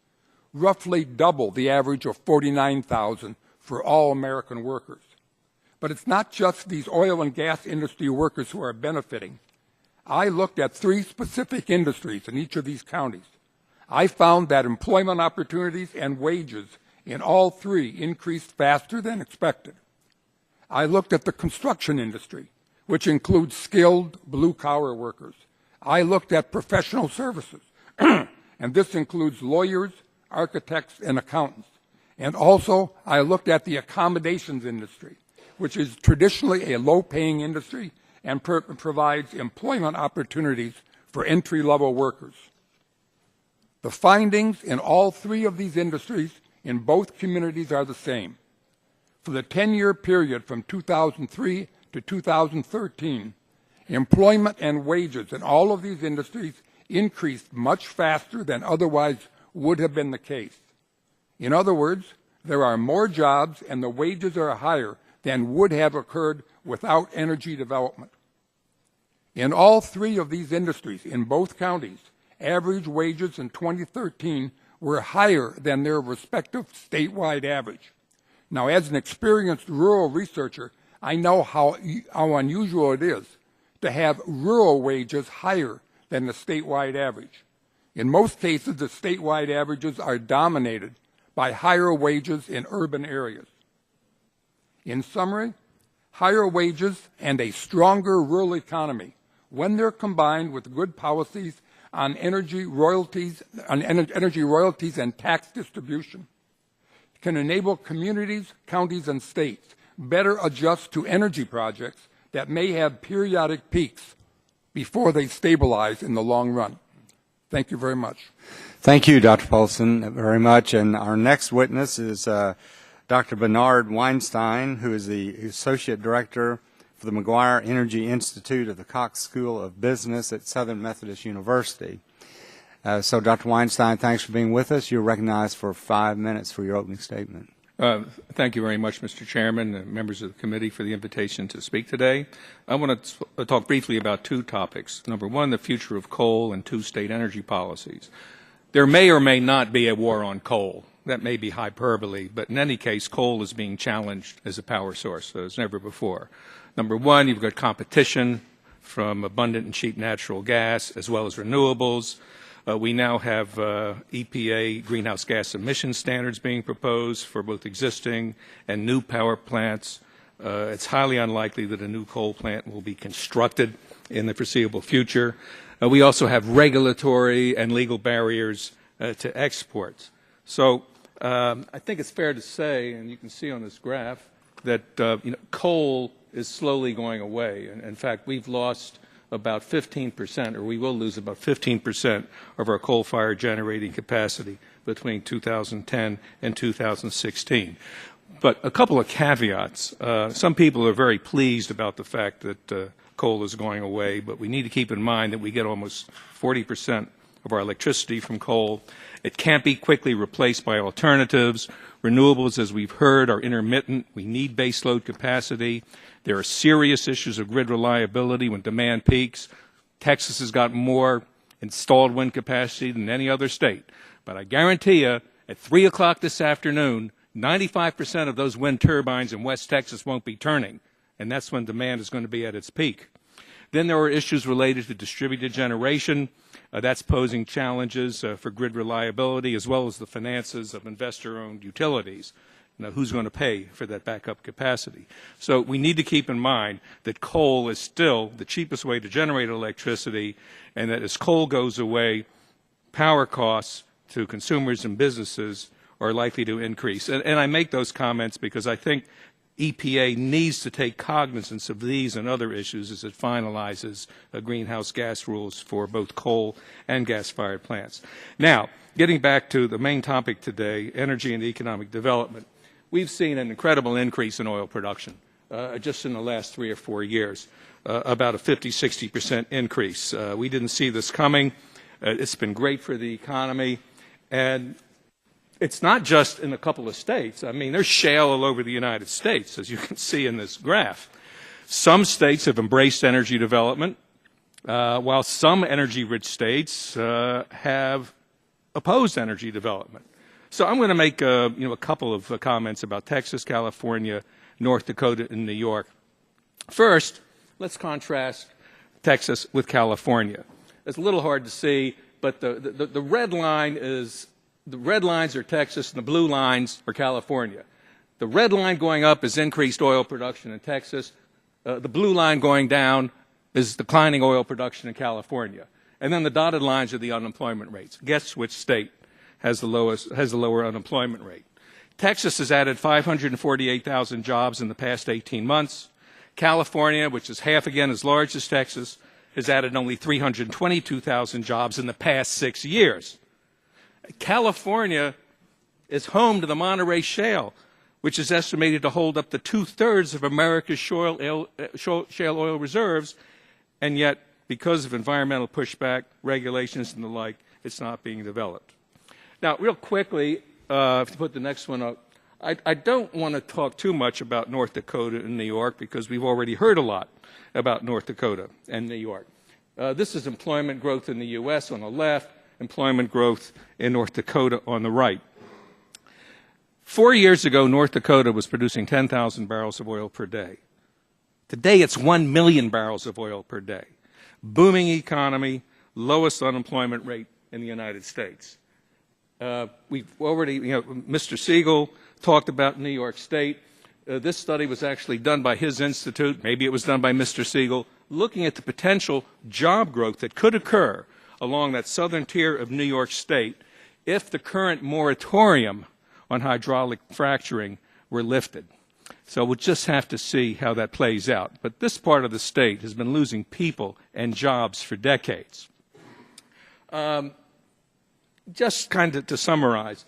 roughly double the average of $49,000 for all American workers. But it's not just these oil and gas industry workers who are benefiting. I looked at 3 specific industries in each of these counties. I found that employment opportunities and wages in all 3 increased faster than expected. I looked at the construction industry, which includes skilled blue-collar workers. I looked at professional services, and this includes lawyers, architects, and accountants. And also, I looked at the accommodations industry, which is traditionally a low-paying industry and provides employment opportunities for entry-level workers. The findings in all 3 of these industries in both communities are the same. For the 10-year period from 2003 to 2013, employment and wages in all of these industries increased much faster than otherwise would have been the case. In other words, there are more jobs and the wages are higher than would have occurred without energy development. In all 3 of these industries in both counties, average wages in 2013 were higher than their respective statewide average. Now, as an experienced rural researcher, I know how unusual it is to have rural wages higher than the statewide average. In most cases, the statewide averages are dominated by higher wages in urban areas. In summary, higher wages and a stronger rural economy, when they're combined with good policies on energy royalties and tax distribution, can enable communities, counties, and states better adjust to energy projects that may have periodic peaks before they stabilize in the long run. Thank you very much. Thank you, Dr. Paulson, very much. And our next witness is Dr. Bernard Weinstein, who is the Associate Director for the McGuire Energy Institute of the Cox School of Business at Southern Methodist University. So, Dr. Weinstein, thanks for being with us. You're recognized for 5 minutes for your opening statement. Thank you very much, Mr. Chairman and members of the committee for the invitation to speak today. I want to talk briefly about 2 topics. Number 1, the future of coal, and 2, state energy policies. There may or may not be a war on coal. That may be hyperbole, but in any case, coal is being challenged as a power source as never before. Number 1, you've got competition from abundant and cheap natural gas as well as renewables. We now have EPA greenhouse gas emission standards being proposed for both existing and new power plants. It's highly unlikely that a new coal plant will be constructed in the foreseeable future. We also have regulatory and legal barriers to exports. So I think it's fair to say, and you can see on this graph, that coal is slowly going away. And in fact, we've lost about 15%, or we will lose about 15% of our coal-fired generating capacity between 2010 and 2016. But a couple of caveats. Some people are very pleased about the fact that coal is going away, but we need to keep in mind that we get almost 40% of our electricity from coal. It can't be quickly replaced by alternatives. Renewables, as we've heard, are intermittent. We need baseload capacity. There are serious issues of grid reliability when demand peaks. Texas has got more installed wind capacity than any other state. But I guarantee you, at 3 o'clock this afternoon, 95% of those wind turbines in West Texas won't be turning, and that's when demand is going to be at its peak. Then there are issues related to distributed generation. That's posing challenges for grid reliability as well as the finances of investor-owned utilities. Now, who's going to pay for that backup capacity? So we need to keep in mind that coal is still the cheapest way to generate electricity, and that as coal goes away, power costs to consumers and businesses are likely to increase. And I make those comments because I think EPA needs to take cognizance of these and other issues as it finalizes greenhouse gas rules for both coal and gas-fired plants. Now, getting back to the main topic today, energy and economic development, we've seen an incredible increase in oil production. just in the last 3 or 4 years, about a 50–60% increase. We didn't see this coming. It's been great for the economy. And it's not just in a couple of states. I mean, there's shale all over the United States, as you can see in this graph. Some states have embraced energy development, while some energy-rich states have opposed energy development. So I'm going to make a couple of comments about Texas, California, North Dakota, and New York. First, let's contrast Texas with California. It's a little hard to see, but the red line is the red lines are Texas and the blue lines are California. The red line going up is increased oil production in Texas. The blue line going down is declining oil production in California. And then the dotted lines are the unemployment rates. Guess which state has the lower unemployment rate? Texas has added 548,000 jobs in the past 18 months. California, which is half again as large as Texas, has added only 322,000 jobs in the past 6 years. California is home to the Monterey Shale, which is estimated to hold up to 2/3 of America's shale oil reserves, and yet, because of environmental pushback, regulations, and the like, it's not being developed. Now, real quickly, if you put the next one up, I don't want to talk too much about North Dakota and New York because we've already heard a lot about North Dakota and New York. This is employment growth in the U.S. on the left, employment growth in North Dakota on the right. 4 years ago, North Dakota was producing 10,000 barrels of oil per day. Today, it's 1 million barrels of oil per day. Booming economy, lowest unemployment rate in the United States. We've already, Mr. Siegel talked about New York State. This study was actually done by his institute, maybe it was done by Mr. Siegel, looking at the potential job growth that could occur along that southern tier of New York State if the current moratorium on hydraulic fracturing were lifted. So we'll just have to see how that plays out. But this part of the state has been losing people and jobs for decades. Just kind of to summarize,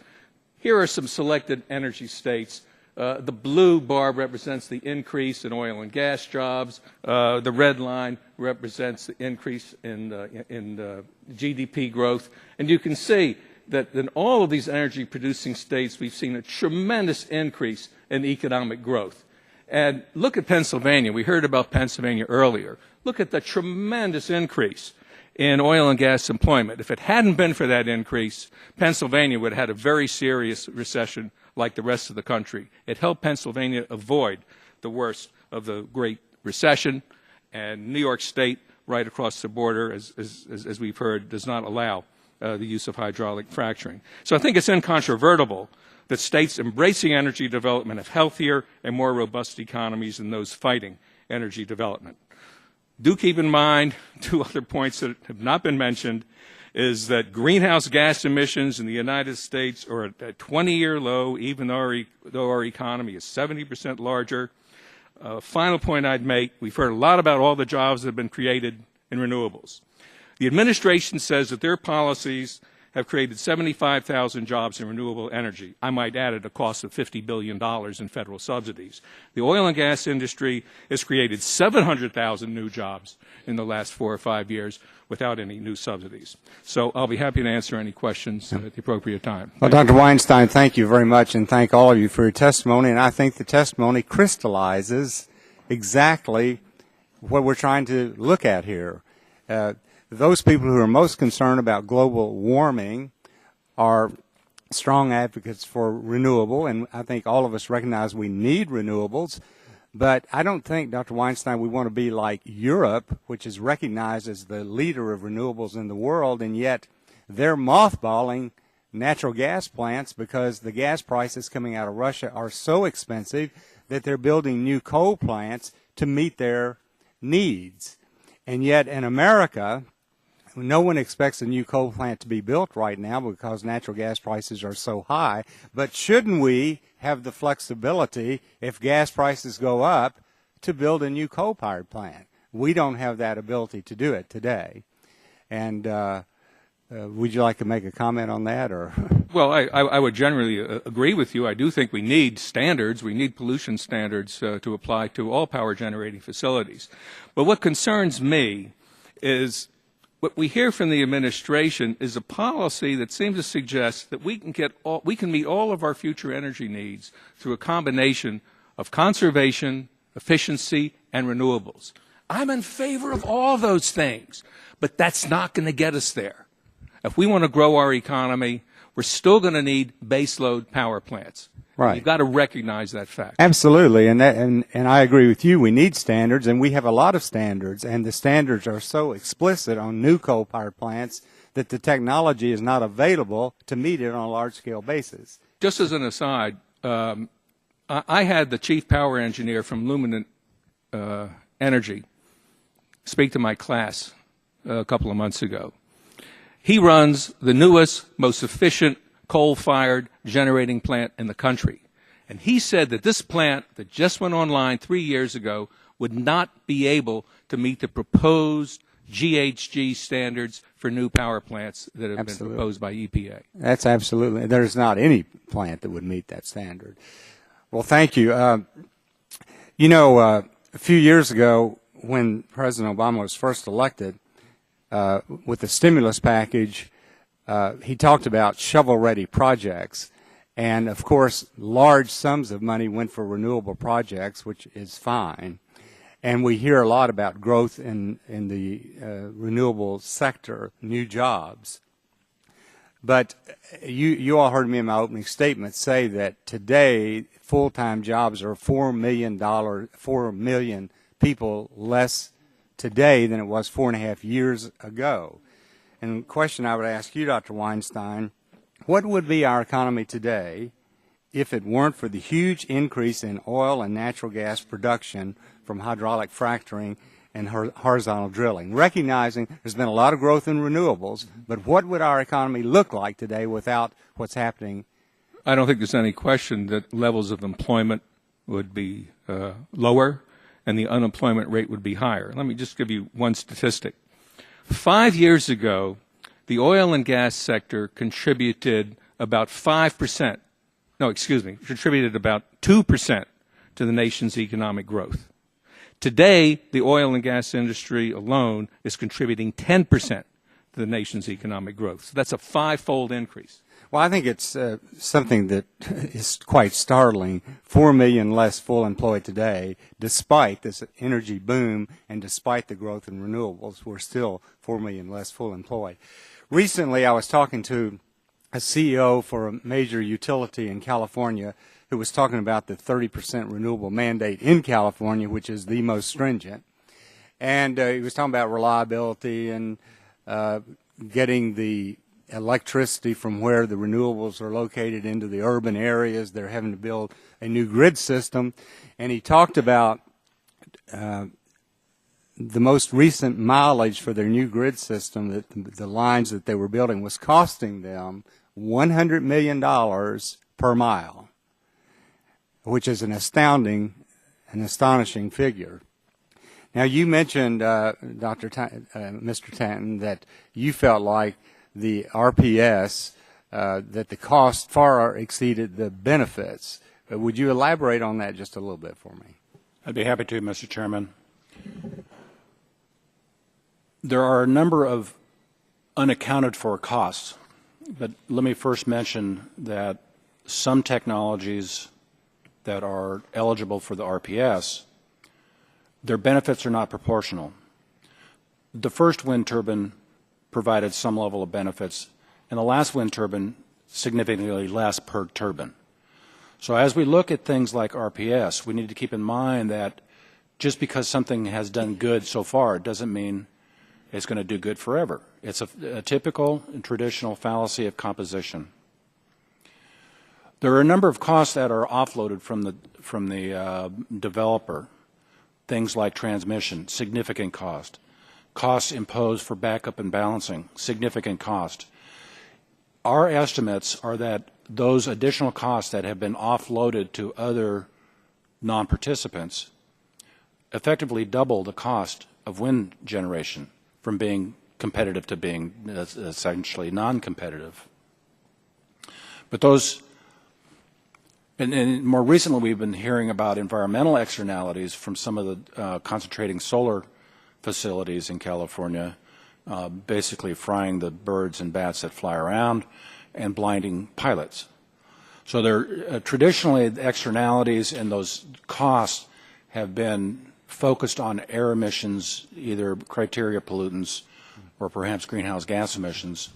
here are some selected energy states. The blue bar represents the increase in oil and gas jobs. The red line represents the increase in GDP growth. And you can see that in all of these energy-producing states, we've seen a tremendous increase in economic growth. And look at Pennsylvania. We heard about Pennsylvania earlier. Look at the tremendous increase in oil and gas employment. If it hadn't been for that increase, Pennsylvania would have had a very serious recession like the rest of the country. It helped Pennsylvania avoid the worst of the Great Recession, and New York State, right across the border, as we've heard, does not allow the use of hydraulic fracturing. So I think it's incontrovertible that states embracing energy development have healthier and more robust economies than those fighting energy development. Do keep in mind two other points that have not been mentioned is that greenhouse gas emissions in the United States are at a 20-year low, even though our economy is 70% larger. Final point I'd make, we've heard a lot about all the jobs that have been created in renewables. The administration says that their policies have created 75,000 jobs in renewable energy. I might add at a cost of $50 billion in federal subsidies. The oil and gas industry has created 700,000 new jobs in the last 4 or 5 years without any new subsidies. So I'll be happy to answer any questions at the appropriate time. Well, Dr. Weinstein, thank you very much, and thank all of you for your testimony. And I think the testimony crystallizes exactly what we're trying to look at here. Those people who are most concerned about global warming are strong advocates for renewable, and I think all of us recognize we need renewables. But I don't think, Dr. Weinstein, we want to be like Europe, which is recognized as the leader of renewables in the world, and yet they're mothballing natural gas plants because the gas prices coming out of Russia are so expensive that they're building new coal plants to meet their needs. And yet in America, no one expects a new coal plant to be built right now because natural gas prices are so high. But shouldn't we have the flexibility, if gas prices go up, to build a new coal-fired plant? We don't have that ability to do it today. And would you like to make a comment on that? Or Well, I would generally agree with you. I do think we need standards. We need pollution standards to apply to all power generating facilities. But what concerns me is what we hear from the administration is a policy that seems to suggest that we can meet all of our future energy needs through a combination of conservation, efficiency, and renewables. I'm in favor of all those things, but that's not going to get us there. If we want to grow our economy, we're still going to need baseload power plants. Right. You've got to recognize that fact. Absolutely, and I agree with you. We need standards, and we have a lot of standards, and the standards are so explicit on new coal power plants that the technology is not available to meet it on a large-scale basis. Just as an aside, I had the chief power engineer from Luminant Energy speak to my class a couple of months ago. He runs the newest, most efficient coal-fired generating plant in the country. And he said that this plant that just went online 3 years ago would not be able to meet the proposed GHG standards for new power plants that have been proposed by EPA. That's absolutely. There's not any plant that would meet that standard. Well, thank you. A few years ago when President Obama was first elected, with the stimulus package, he talked about shovel-ready projects. And, of course, large sums of money went for renewable projects, which is fine. And we hear a lot about growth in the renewable sector, new jobs. But you all heard me in my opening statement say that today full-time jobs are 4 million people less today than it was 4.5 years ago. And the question I would ask you, Dr. Weinstein, what would be our economy today if it weren't for the huge increase in oil and natural gas production from hydraulic fracturing and horizontal drilling? Recognizing there's been a lot of growth in renewables, but what would our economy look like today without what's happening? I don't think there's any question that levels of employment would be lower and the unemployment rate would be higher. Let me just give you one statistic. 5 years ago, the oil and gas sector contributed about 5%, contributed about 2% to the nation's economic growth. Today, the oil and gas industry alone is contributing 10% to the nation's economic growth. So that's a five-fold increase. Well, I think it's something that is quite startling. 4 million less full employed today, despite this energy boom and despite the growth in renewables. We're still 4 million less full employed. Recently, I was talking to a CEO for a major utility in California who was talking about the 30% renewable mandate in California, which is the most stringent. And he was talking about reliability and getting the electricity from where the renewables are located into the urban areas. They're having to build a new grid system. And he talked about the most recent mileage for their new grid system, that the lines that they were building was costing them $100 million per mile, which is an astonishing figure. Now, you mentioned, Mr. Tanton, that you felt like the RPS, that the cost far exceeded the benefits. Would you elaborate on that just a little bit for me? I'd be happy to, Mr. Chairman. There are a number of unaccounted for costs, but let me first mention that some technologies that are eligible for the RPS, their benefits are not proportional. The first wind turbine provided some level of benefits, and the last wind turbine significantly less per turbine. So as we look at things like RPS, we need to keep in mind that just because something has done good so far, it doesn't mean it's going to do good forever. It's a typical and traditional fallacy of composition. There are a number of costs that are offloaded from the developer, things like transmission, significant cost. Costs imposed for backup and balancing, significant cost. Our estimates are that those additional costs that have been offloaded to other non-participants effectively double the cost of wind generation from being competitive to being essentially non-competitive. But those, and more recently we've been hearing about environmental externalities from some of the concentrating solar facilities in California, basically frying the birds and bats that fly around and blinding pilots. So there, traditionally, the externalities and those costs have been focused on air emissions, either criteria pollutants or perhaps greenhouse gas emissions.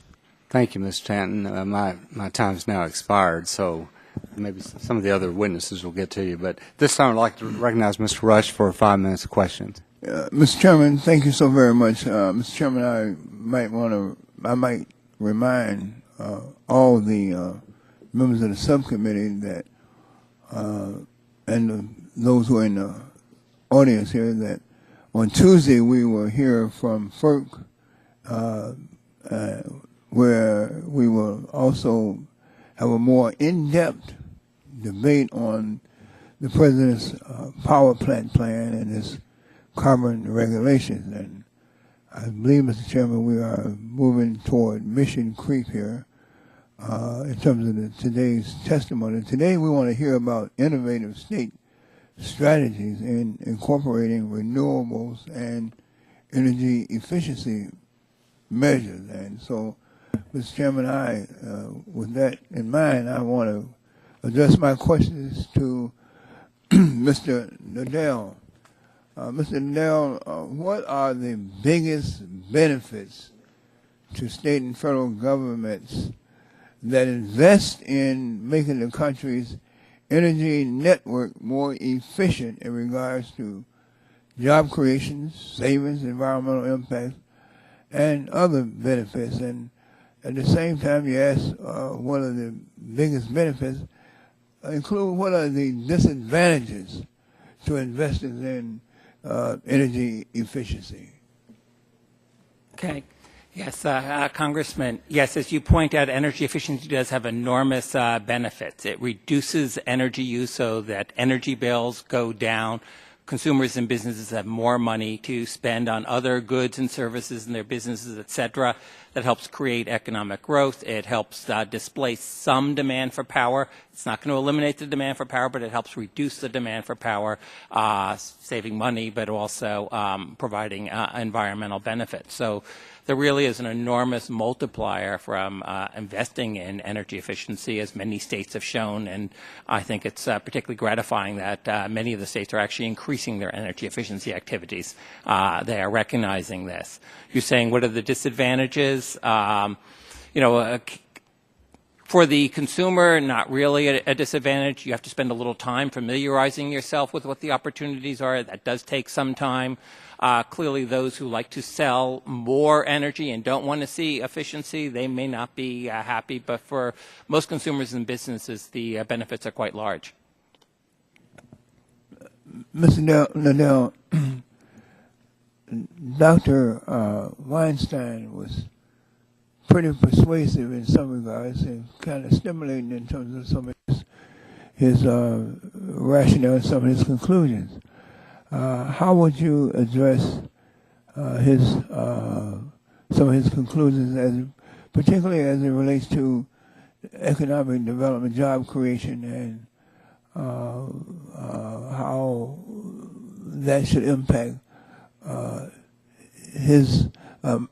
Thank you, Ms. Stanton. My time's now expired, so maybe some of the other witnesses will get to you. But this time I'd like to recognize Mr. Rush for 5 minutes of questions. Mr. Chairman, thank you so very much. Mr. Chairman, I might remind all the members of the subcommittee that, and those who are in the audience here, that on Tuesday we will hear from FERC, where we will also have a more in-depth debate on the President's power plant plan and his carbon regulations. And I believe, Mr. Chairman, we are moving toward mission creep here in terms of today's testimony. Today we want to hear about innovative state strategies in incorporating renewables and energy efficiency measures. And so, Mr. Chairman, with that in mind, I want to address my questions to Mr. Nadell. Mr. Nadell, what are the biggest benefits to state and federal governments that invest in making the country's energy network more efficient in regards to job creation, savings, environmental impact, and other benefits? And at the same time, you ask what are the biggest benefits, include what are the disadvantages to investors in energy efficiency. Okay. Yes, Congressman. Yes, as you point out, energy efficiency does have enormous benefits. It reduces energy use so that energy bills go down. Consumers and businesses have more money to spend on other goods and services in their businesses, et cetera. That helps create economic growth. It helps displace some demand for power. It's not going to eliminate the demand for power, but it helps reduce the demand for power, saving money, but also providing environmental benefits. So there really is an enormous multiplier from investing in energy efficiency, as many states have shown, and I think it's particularly gratifying that many of the states are actually increasing their energy efficiency activities. They are recognizing this. You're saying, what are the disadvantages? For the consumer, not really a disadvantage. You have to spend a little time familiarizing yourself with what the opportunities are. That does take some time. Clearly, those who like to sell more energy and don't want to see efficiency, they may not be happy. But for most consumers and businesses, the benefits are quite large. Mr. Nadell, Dr. Weinstein was pretty persuasive in some regards and kind of stimulating in terms of some of his rationale and some of his conclusions. How would you address some of his conclusions, particularly as it relates to economic development, job creation, and how that should impact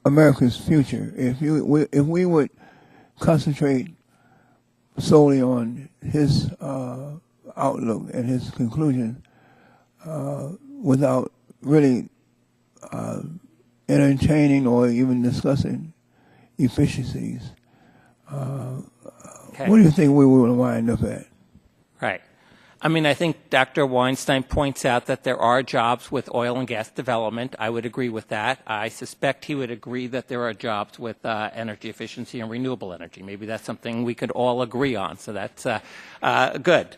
America's future? If we would concentrate solely on his outlook and his conclusion, without really entertaining or even discussing efficiencies, what do you think we will wind up at? Right. I mean, I think Dr. Weinstein points out that there are jobs with oil and gas development. I would agree with that. I suspect he would agree that there are jobs with energy efficiency and renewable energy. Maybe that's something we could all agree on, so that's good.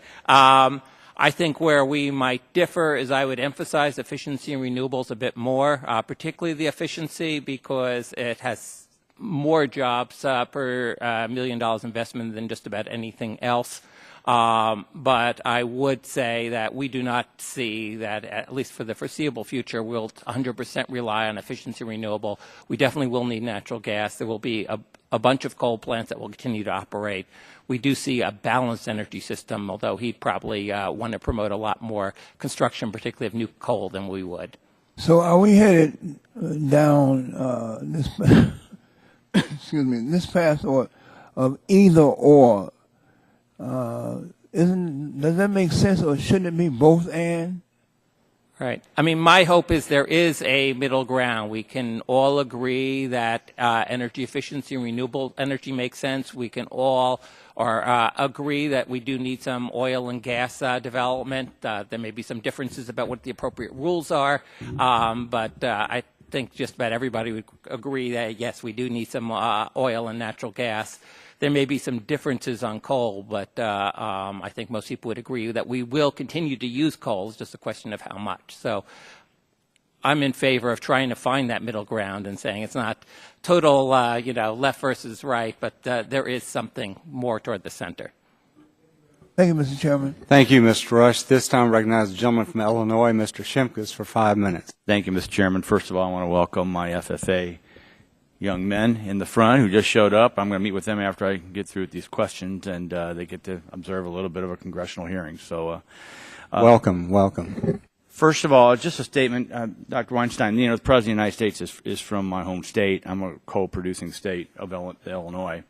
I think where we might differ is I would emphasize efficiency and renewables a bit more, particularly the efficiency, because it has more jobs per $1 million investment than just about anything else. But I would say that we do not see that, at least for the foreseeable future, we'll 100% rely on efficiency renewable. We definitely will need natural gas. There will be a bunch of coal plants that will continue to operate. We do see a balanced energy system, although he'd probably want to promote a lot more construction, particularly of new coal, than we would. So are we headed down this excuse me, this path of either or? Does that make sense, or shouldn't it be both and? Right. I mean, my hope is there is a middle ground. We can all agree that energy efficiency and renewable energy makes sense. We can all agree that we do need some oil and gas development. There may be some differences about what the appropriate rules are, but I think just about everybody would agree that, yes, we do need some oil and natural gas. There may be some differences on coal, but I think most people would agree that we will continue to use coal. It's just a question of how much. So I'm in favor of trying to find that middle ground and saying it's not total, left versus right, but there is something more toward the center. Thank you, Mr. Chairman. Thank you, Mr. Rush. This time I recognize the gentleman from Illinois, Mr. Shimkus, for 5 minutes. Thank you, Mr. Chairman. First of all, I want to welcome my FFA young men in the front who just showed up. I'm going to meet with them after I get through with these questions, and they get to observe a little bit of a congressional hearing. So, welcome. First of all, just a statement, Dr. Weinstein. The President of the United States is from my home state. I'm a coal-producing state of Illinois,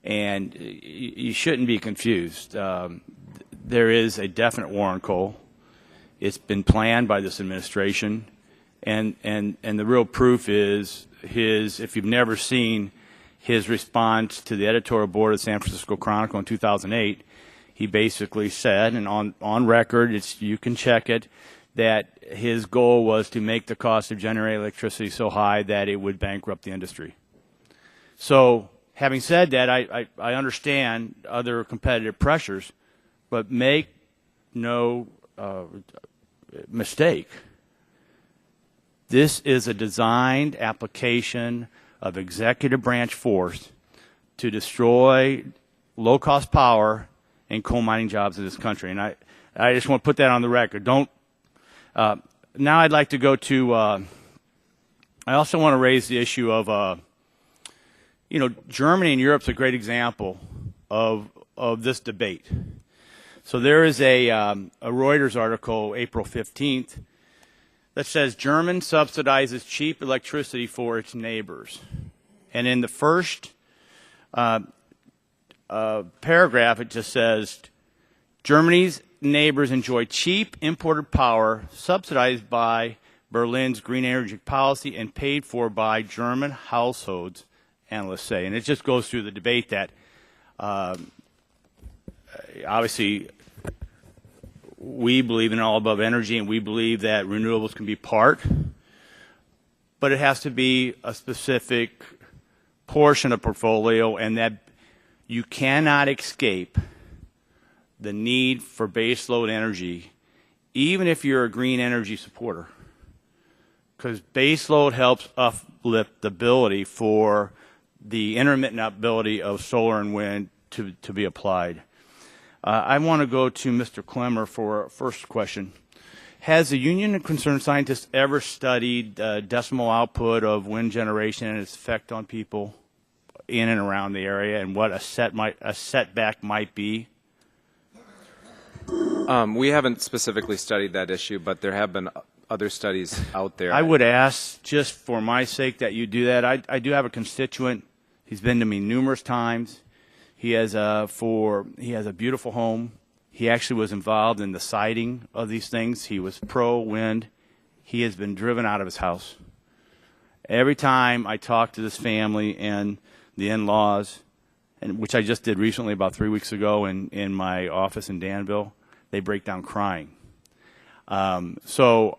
and you shouldn't be confused. There is a definite war on coal. It's been planned by this administration, and the real proof is if you've never seen his response to the editorial board of the San Francisco Chronicle in 2008, he basically said, and on record, you can check it, that his goal was to make the cost of generating electricity so high that it would bankrupt the industry. So, having said that, I understand other competitive pressures, but make no mistake. This is a designed application of executive branch force to destroy low-cost power and coal mining jobs in this country. And I just want to put that on the record. Now I'd like to go to, I also want to raise the issue of, Germany and Europe's a great example of this debate. So there is a Reuters article, April 15th, that says Germany subsidizes cheap electricity for its neighbors. And in the first paragraph, it just says, Germany's neighbors enjoy cheap imported power subsidized by Berlin's green energy policy and paid for by German households, analysts say. And it just goes through the debate that obviously we believe in all above energy, and we believe that renewables can be part, but it has to be a specific portion of the portfolio, and that you cannot escape the need for baseload energy, even if you're a green energy supporter, because baseload helps uplift the ability for the intermittent ability of solar and wind to be applied. I want to go to Mr. Clemmer for a first question. Has the Union of Concerned Scientists ever studied decimal output of wind generation and its effect on people in and around the area, and what a setback might be? We haven't specifically studied that issue, but there have been other studies out there. I would ask, just for my sake, that you do that. I do have a constituent. He's been to me numerous times. He has a beautiful home. He actually was involved in the siting of these things. He was pro-wind. He has been driven out of his house. Every time I talk to this family and the in-laws, and which I just did recently about 3 weeks ago in my office in Danville, they break down crying. So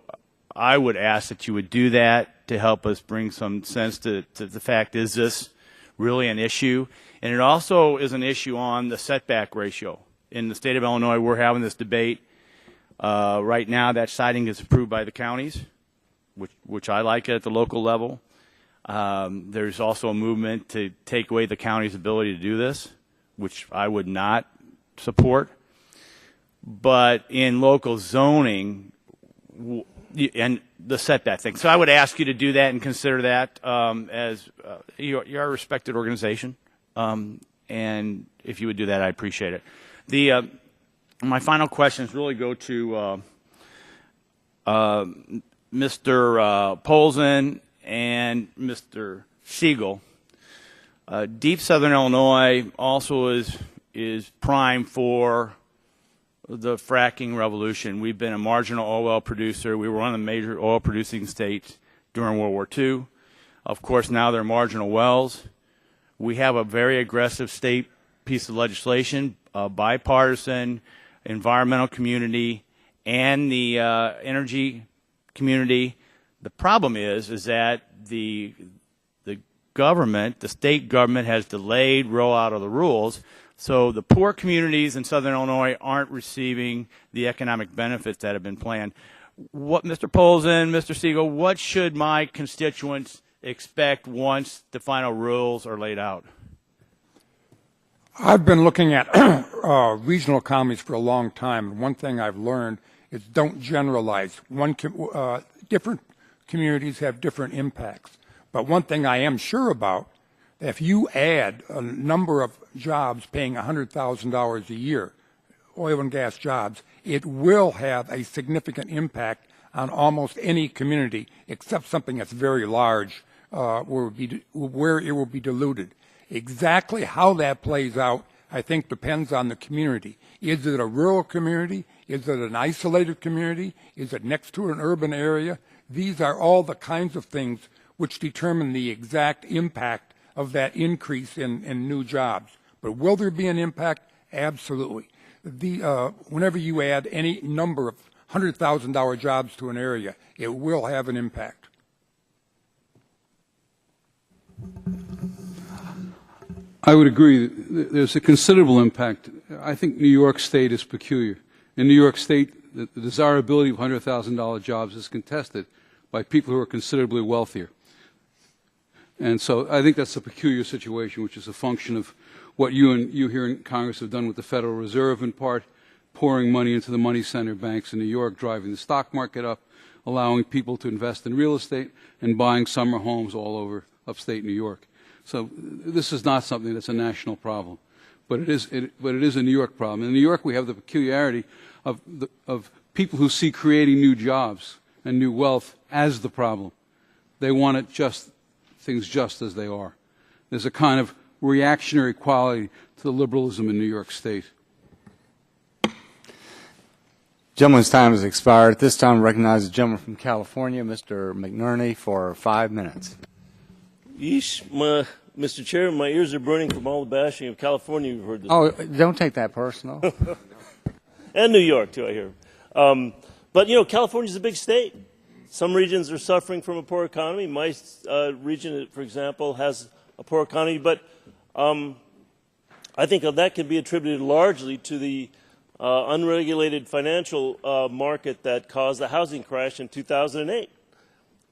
I would ask that you would do that to help us bring some sense to the fact, is this really an issue? And it also is an issue on the setback ratio. In the state of Illinois, we're having this debate. Right now, that siting is approved by the counties, which I like at the local level. There's also a movement to take away the county's ability to do this, which I would not support. But in local zoning, and the setback thing. So I would ask you to do that and consider that as you're a respected organization. And if you would do that, I'd appreciate it. My final questions really go to Mr. Polzin and Mr. Siegel. Deep Southern Illinois also is prime for the fracking revolution. We've been a marginal oil well producer. We were one of the major oil producing states during World War II. Of course, now they're marginal wells. We have a very aggressive state piece of legislation, bipartisan, environmental community, and the energy community. The problem is that the government, the state government, has delayed rollout of the rules. So the poor communities in Southern Illinois aren't receiving the economic benefits that have been planned. What, Mr. Polzin, Mr. Siegel, what should my constituents expect once the final rules are laid out? I've been looking at regional economies for a long time, and one thing I've learned is don't generalize. Different communities have different impacts. But one thing I am sure about, if you add a number of jobs paying $100,000 a year, oil and gas jobs, it will have a significant impact on almost any community, except something that's very large, where it will be diluted. Exactly how that plays out, I think, depends on the community. Is it a rural community? Is it an isolated community? Is it next to an urban area? These are all the kinds of things which determine the exact impact of that increase in new jobs. But will there be an impact? Absolutely. Whenever you add any number of $100,000 jobs to an area, it will have an impact. I would agree. There's a considerable impact. I think New York State is peculiar. In New York State, the desirability of $100,000 jobs is contested by people who are considerably wealthier. And so I think that's a peculiar situation, which is a function of what you here in Congress have done with the Federal Reserve, in part, pouring money into the money center banks in New York, driving the stock market up, allowing people to invest in real estate, and buying summer homes all over upstate New York. So this is not something that's a national problem, but it is a New York problem. In New York, we have the peculiarity of people who see creating new jobs and new wealth as the problem. They want things just as they are. There's a kind of reactionary quality to the liberalism in New York State. Gentleman's time has expired. At this time, I recognize the gentleman from California, Mr. McNerney, for 5 minutes. Mr. Chair, my ears are burning from all the bashing of California you've heard this. Oh, don't take that personal. And New York, too, I hear. But, you know, California's a big state. Some regions are suffering from a poor economy. My region, for example, has a poor economy. But I think that can be attributed largely to the unregulated financial market that caused the housing crash in 2008.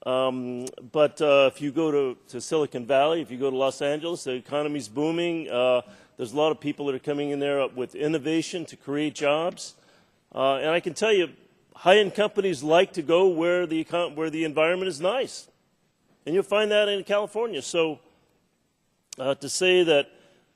But if you go to Silicon Valley, if you go to Los Angeles, the economy's booming. There's a lot of people that are coming in there with innovation to create jobs. And I can tell you, high-end companies like to go where the environment is nice. And you'll find that in California. So to say that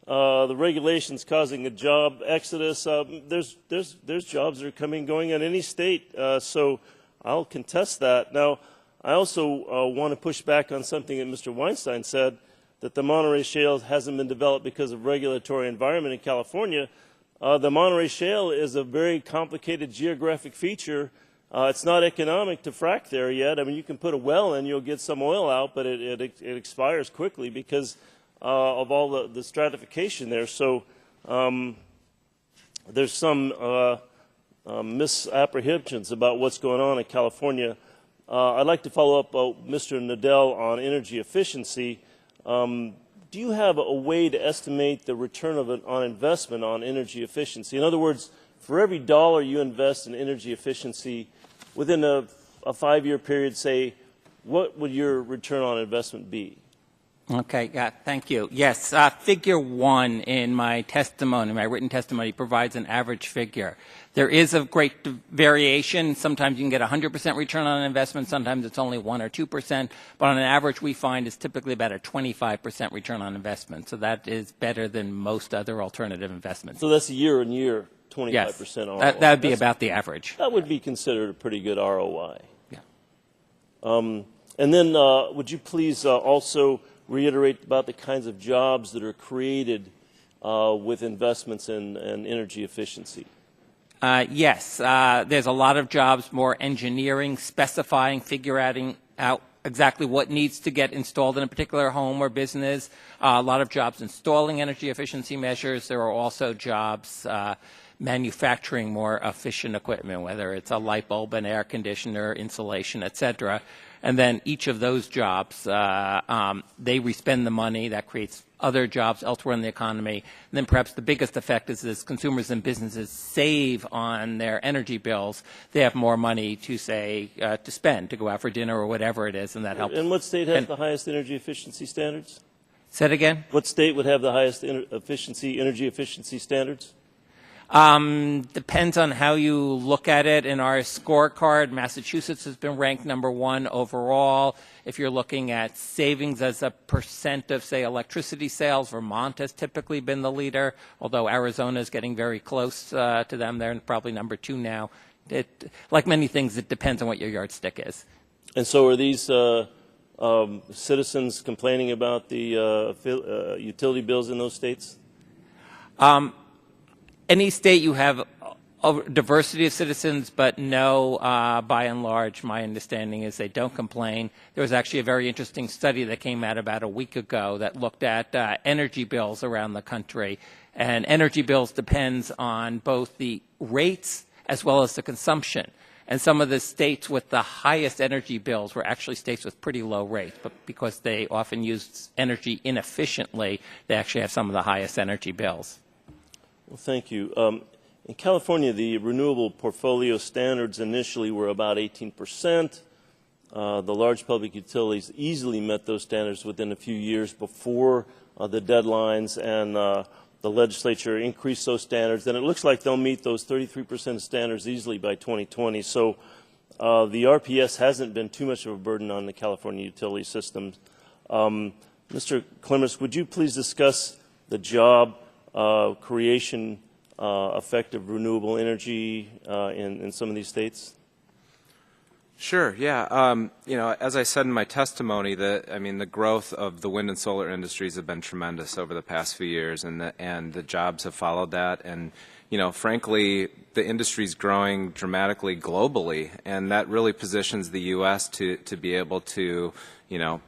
the regulation's causing a job exodus, there's jobs that are coming and going in any state. So I'll contest that. Now, I also want to push back on something that Mr. Weinstein said, that the Monterey Shale hasn't been developed because of regulatory environment in California. The Monterey Shale is a very complicated geographic feature. It's not economic to frack there yet. I mean, you can put a well in, you'll get some oil out, but it expires quickly because of all the stratification there. So there's some misapprehensions about what's going on in California. I'd like to follow up Mr. Nadell on energy efficiency. Do you have a way to estimate the return on investment on energy efficiency? In other words, for every dollar you invest in energy efficiency, within a 5-year period, say, what would your return on investment be? Okay, thank you. Yes, figure 1 in my testimony, my written testimony, provides an average figure. There is a great variation. Sometimes you can get 100% return on investment. Sometimes it's only 1 or 2%. But on an average, we find it's typically about a 25% return on investment. So that is better than most other alternative investments. So that's year-on-year, 25% yes, ROI. That would be about the average. That would be considered a pretty good ROI. Yeah. And then would you please also reiterate about the kinds of jobs that are created with investments in energy efficiency? Yes, there's a lot of jobs, more engineering, specifying, figuring out exactly what needs to get installed in a particular home or business. A lot of jobs installing energy efficiency measures. There are also jobs manufacturing more efficient equipment, whether it's a light bulb, an air conditioner, insulation, et cetera. And then each of those jobs, they respend the money. That creates other jobs elsewhere in the economy. And then perhaps the biggest effect is as consumers and businesses save on their energy bills, they have more money to, say, to spend, to go out for dinner or whatever it is, and that helps. And what state has the highest energy efficiency standards? Say it again? What state would have the highest energy efficiency standards? Depends on how you look at it. In our scorecard, Massachusetts has been ranked #1 overall. If you're looking at savings as a percent of, say, electricity sales, Vermont has typically been the leader, although Arizona is getting very close to them. They're probably #2 now. Like many things, it depends on what your yardstick is. And so are these citizens complaining about the utility bills in those states? Any state you have a diversity of citizens, but no, by and large, my understanding is they don't complain. There was actually a very interesting study that came out about a week ago that looked at energy bills around the country. And energy bills depends on both the rates as well as the consumption. And some of the states with the highest energy bills were actually states with pretty low rates, but because they often use energy inefficiently, they actually have some of the highest energy bills. Well, thank you. In California, the renewable portfolio standards initially were about 18%. The large public utilities easily met those standards within a few years before the deadlines, and the legislature increased those standards. And it looks like they'll meet those 33% standards easily by 2020. So the RPS hasn't been too much of a burden on the California utility systems. Mr. Clements, would you please discuss the job creation effect of renewable energy in some of these states? Sure. Yeah. You know, as I said in my testimony, the growth of the wind and solar industries have been tremendous over the past few years, and the jobs have followed that. And you know, frankly, the industry is growing dramatically globally, and that really positions the U.S. to be able to, you know,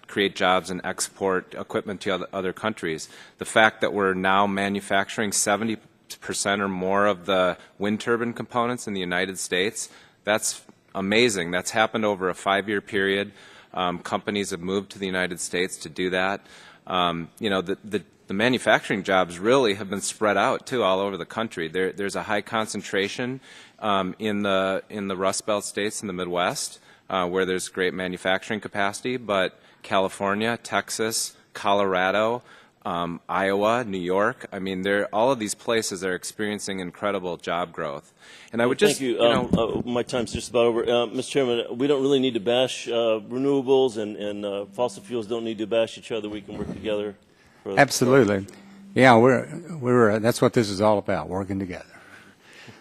create jobs and export equipment to other countries. The fact that we're now manufacturing 70% or more of the wind turbine components in the United States, that's amazing. That's happened over a 5-year period. Companies have moved to the United States to do that. You know, the manufacturing jobs really have been spread out too all over the country. There's a high concentration in the Rust Belt states in the Midwest, where there's great manufacturing capacity, but California, Texas, Colorado, Iowa, New York, I mean, all of these places are experiencing incredible job growth. And I would just, thank you. My time's just about over. Mr. Chairman, we don't really need to bash renewables, and fossil fuels don't need to bash each other. We can work together. Absolutely. Yeah, that's what this is all about, working together.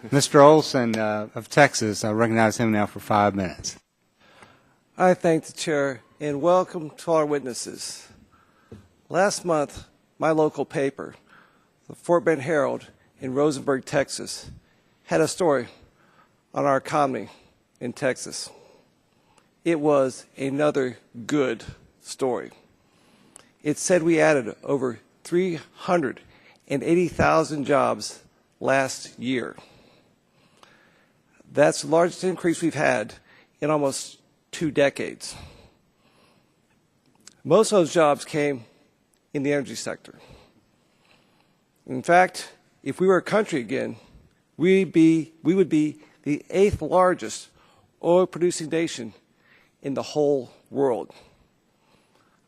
Mr. Olson of Texas, I recognize him now for 5 minutes. I thank the chair and welcome to our witnesses. Last month, my local paper, the Fort Bend Herald in Rosenberg, Texas, had a story on our economy in Texas. It was another good story. It said we added over 380,000 jobs last year. That's the largest increase we've had in almost 2 decades. Most of those jobs came in the energy sector. In fact, if we were a country again, we would be the 8th largest oil-producing nation in the whole world.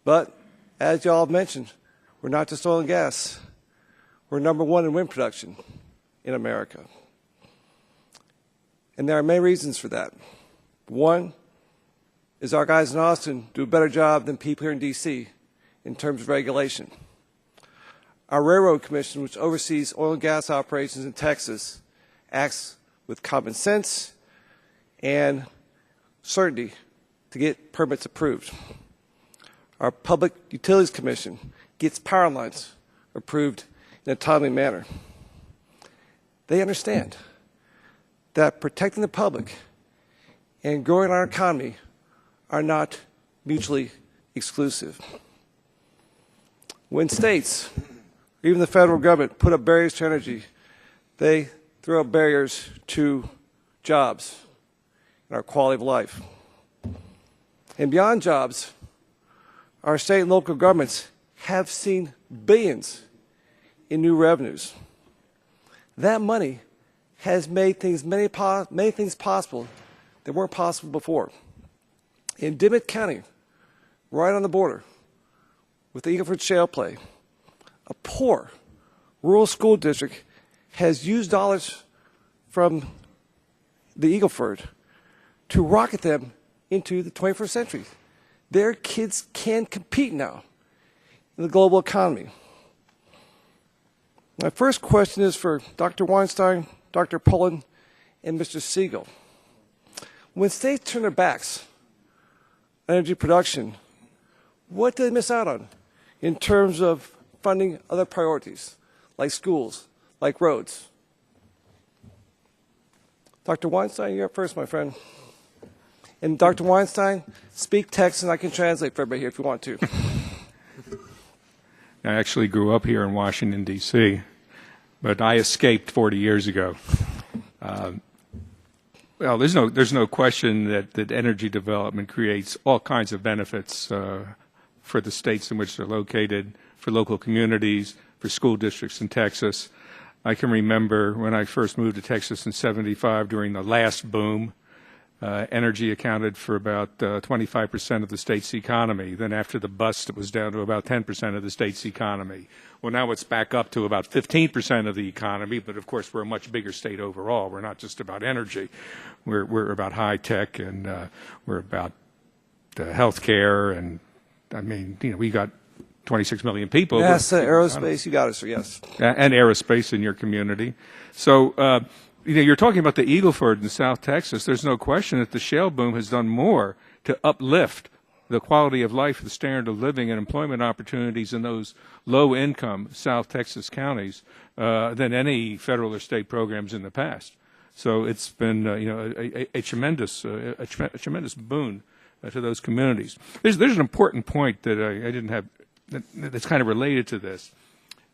But As you all mentioned, we're not just oil and gas. We're number one in wind production in America. And there are many reasons for that. One is our guys in Austin do a better job than people here in D.C. in terms of regulation. Our Railroad Commission, which oversees oil and gas operations in Texas, acts with common sense and certainty to get permits approved. Our Public Utilities Commission gets power lines approved in a timely manner. They understand that protecting the public and growing our economy are not mutually exclusive. When states, or even the federal government, put up barriers to energy, they throw up barriers to jobs and our quality of life. And beyond jobs, our state and local governments have seen billions in new revenues. That money has made things many things possible that weren't possible before. In Dimmitt County, right on the border with the Eagle Ford shale play, a poor rural school district has used dollars from the Eagle Ford to rocket them into the 21st century. Their kids can compete now in the global economy. My first question is for Dr. Weinstein, Dr. Pullen, and Mr. Siegel. When states turn their backs on energy production, what do they miss out on in terms of funding other priorities, like schools, like roads? Dr. Weinstein, you're up first, my friend. And Dr. Weinstein, speak Texan. I can translate for everybody here if you want to. I actually grew up here in Washington, D.C., but I escaped 40 years ago. Well, there's no question that energy development creates all kinds of benefits for the states in which they're located, for local communities, for school districts in Texas. I can remember when I first moved to Texas in '75 during the last boom. Energy accounted for about 25% of the state's economy. Then after the bust, it was down to about 10% of the state's economy. Well, now it's back up to about 15% of the economy, but of course we're a much bigger state overall. We're not just about energy. We're about high tech, and we're about health care, and I mean, we got 26 million people. NASA, aerospace, you got it, sir, yes. And aerospace in your community. So, you're talking about the Eagle Ford in South Texas. There's no question that the shale boom has done more to uplift the quality of life, the standard of living, and employment opportunities in those low-income South Texas counties than any federal or state programs in the past. So it's been, a tremendous boon to those communities. There's an important point that I didn't have that's kind of related to this,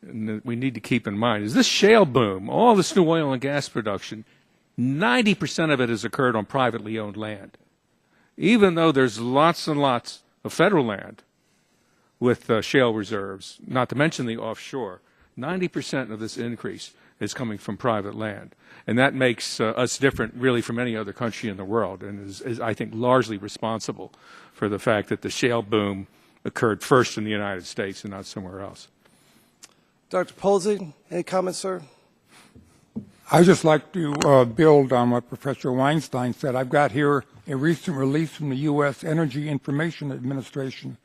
and that we need to keep in mind, is this shale boom, all this new oil and gas production, 90% of it has occurred on privately owned land. Even though there's lots and lots of federal land with shale reserves, not to mention the offshore, 90% of this increase is coming from private land. And that makes us different really from any other country in the world, and is, I think, largely responsible for the fact that the shale boom occurred first in the United States and not somewhere else. Dr. Polsey, any comments, sir? I'd just like to build on what Professor Weinstein said. I've got here a recent release from the U.S. Energy Information Administration,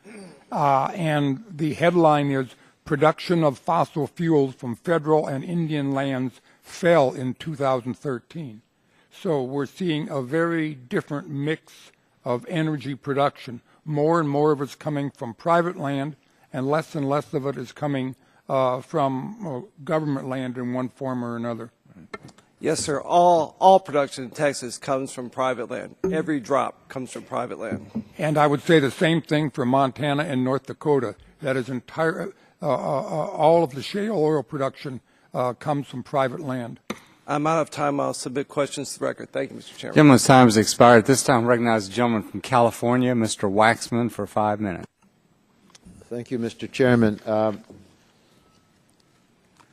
and the headline is, "Production of Fossil Fuels from Federal and Indian Lands Fell in 2013. So we're seeing a very different mix of energy production. More and more of it's coming from private land, and less of it is coming from government land in one form or another. Yes, sir. All production in Texas comes from private land. Every drop comes from private land. And I would say the same thing for Montana and North Dakota. That is all of the shale oil production comes from private land. I'm out of time. I'll submit questions to the record. Thank you, Mr. Chairman. Gentleman's time has expired. At this time, I recognize the gentleman from California, Mr. Waxman, for 5 minutes. Thank you, Mr. Chairman.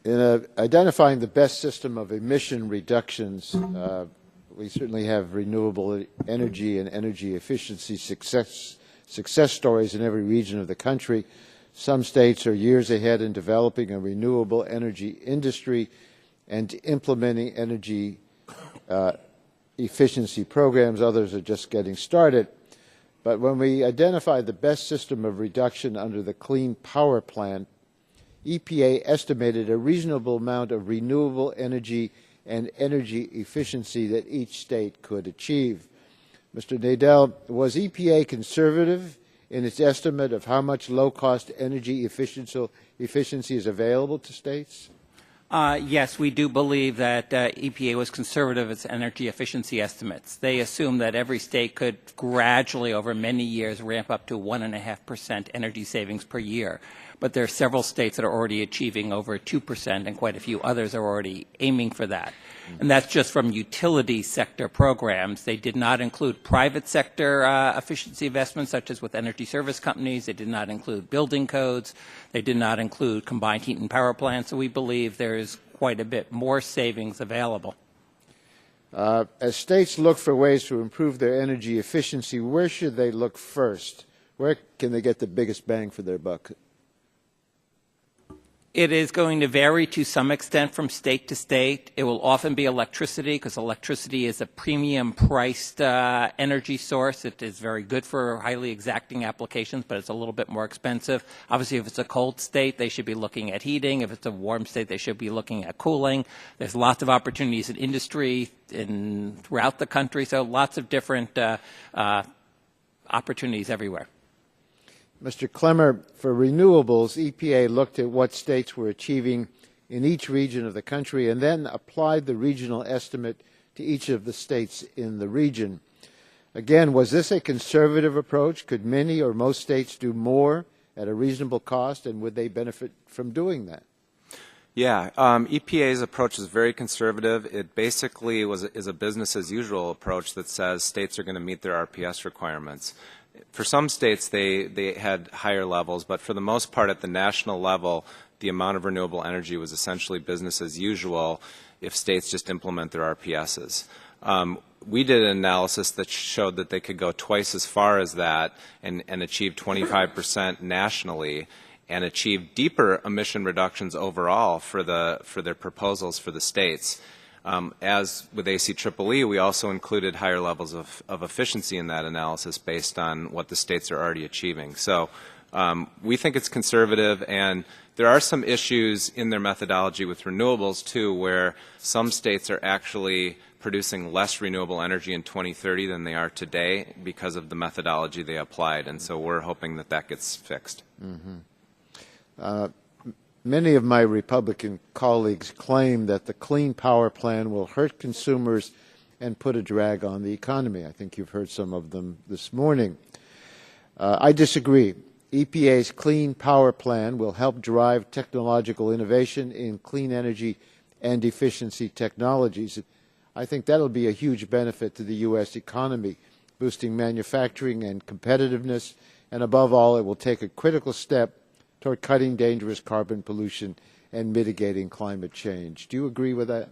In identifying the best system of emission reductions, we certainly have renewable energy and energy efficiency success stories in every region of the country. Some states are years ahead in developing a renewable energy industry and implementing energy efficiency programs. Others are just getting started. But when we identify the best system of reduction under the Clean Power Plan, EPA estimated a reasonable amount of renewable energy and energy efficiency that each state could achieve. Mr. Nadel, was EPA conservative in its estimate of how much low-cost energy efficiency is available to states? Yes, we do believe that EPA was conservative in its energy efficiency estimates. They assumed that every state could gradually, over many years, ramp up to 1.5% energy savings per year. But there are several states that are already achieving over 2%, and quite a few others are already aiming for that. And that's just from utility sector programs. They did not include private sector efficiency investments, such as with energy service companies. They did not include building codes. They did not include combined heat and power plants. So we believe there is quite a bit more savings available. As states look for ways to improve their energy efficiency, where should they look first? Where can they get the biggest bang for their buck? It is going to vary to some extent from state to state. It will often be electricity, because electricity is a premium-priced energy source. It is very good for highly exacting applications, but it's a little bit more expensive. Obviously, if it's a cold state, they should be looking at heating. If it's a warm state, they should be looking at cooling. There's lots of opportunities in industry throughout the country, so lots of different opportunities everywhere. Mr. Clemmer, for renewables, EPA looked at what states were achieving in each region of the country and then applied the regional estimate to each of the states in the region. Again, was this a conservative approach? Could many or most states do more at a reasonable cost, and would they benefit from doing that? Yeah, EPA's approach is very conservative. It basically is a business-as-usual approach that says states are going to meet their RPS requirements. For some states, they had higher levels, but for the most part at the national level, the amount of renewable energy was essentially business as usual if states just implement their RPSs. We did an analysis that showed that they could go twice as far as that and achieve 25% nationally and achieve deeper emission reductions overall for their proposals for the states. As with ACEEE, we also included higher levels of efficiency in that analysis based on what the states are already achieving. So we think it's conservative, and there are some issues in their methodology with renewables, too, where some states are actually producing less renewable energy in 2030 than they are today because of the methodology they applied, and so we're hoping that that gets fixed. Mm-hmm. Many of my Republican colleagues claim that the Clean Power Plan will hurt consumers and put a drag on the economy. I think you've heard some of them this morning. I disagree. EPA's Clean Power Plan will help drive technological innovation in clean energy and efficiency technologies. I think that will be a huge benefit to the U.S. economy, boosting manufacturing and competitiveness, and above all, it will take a critical step toward cutting dangerous carbon pollution and mitigating climate change. Do you agree with that?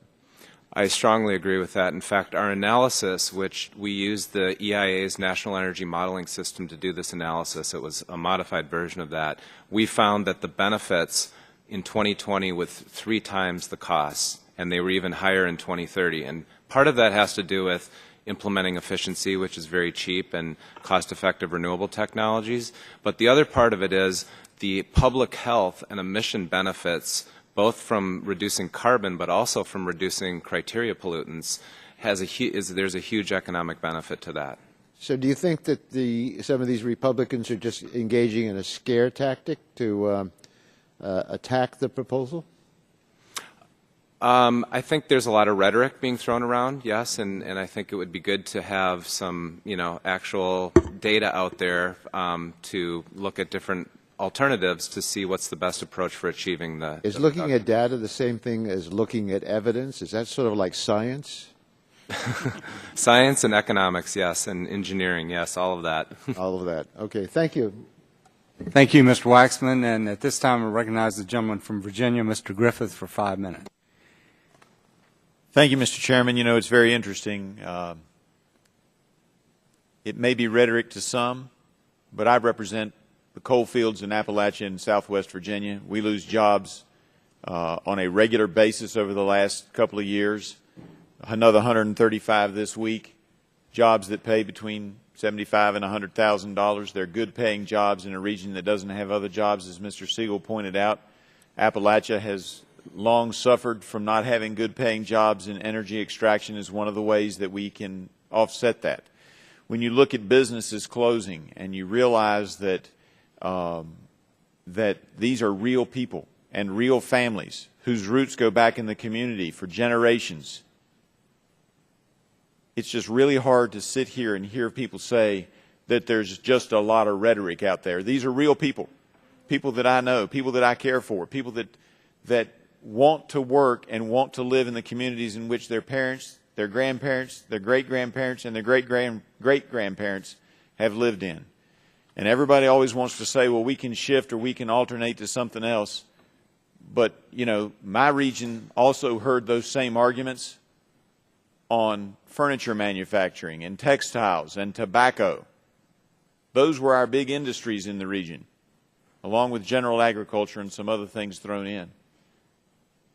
I strongly agree with that. In fact, our analysis, which we used the EIA's National Energy Modeling System to do this analysis, it was a modified version of that, we found that the benefits in 2020 with 3 times the costs, and they were even higher in 2030. And part of that has to do with implementing efficiency, which is very cheap, and cost-effective renewable technologies. But the other part of it is the public health and emission benefits, both from reducing carbon but also from reducing criteria pollutants, there's a huge economic benefit to that. So do you think that some of these Republicans are just engaging in a scare tactic to attack the proposal? I think there's a lot of rhetoric being thrown around, yes, and I think it would be good to have some, actual data out there to look at different alternatives to see what's the best approach for achieving the... Is looking at data the same thing as looking at evidence? Is that sort of like science? Science and economics, yes, and engineering, yes, all of that. All of that. Okay, thank you. Thank you, Mr. Waxman. And at this time, I recognize the gentleman from Virginia, Mr. Griffith, for 5 minutes. Thank you, Mr. Chairman. It's very interesting. It may be rhetoric to some, but I represent the coal fields in Appalachia and Southwest Virginia. We lose jobs on a regular basis over the last couple of years. Another 135 this week. Jobs that pay between $75,000 and $100,000. They're good-paying jobs in a region that doesn't have other jobs, as Mr. Siegel pointed out. Appalachia has long suffered from not having good-paying jobs, and energy extraction is one of the ways that we can offset that. When you look at businesses closing and you realize that that these are real people and real families whose roots go back in the community for generations, it's just really hard to sit here and hear people say that there's just a lot of rhetoric out there. These are real people, people that I know, people that I care for, people that want to work and want to live in the communities in which their parents, their grandparents, their great-grandparents, and their great-great-grandparents have lived in. And everybody always wants to say, well, we can shift or we can alternate to something else. But, you know, my region also heard those same arguments on furniture manufacturing and textiles and tobacco. Those were our big industries in the region, along with general agriculture and some other things thrown in.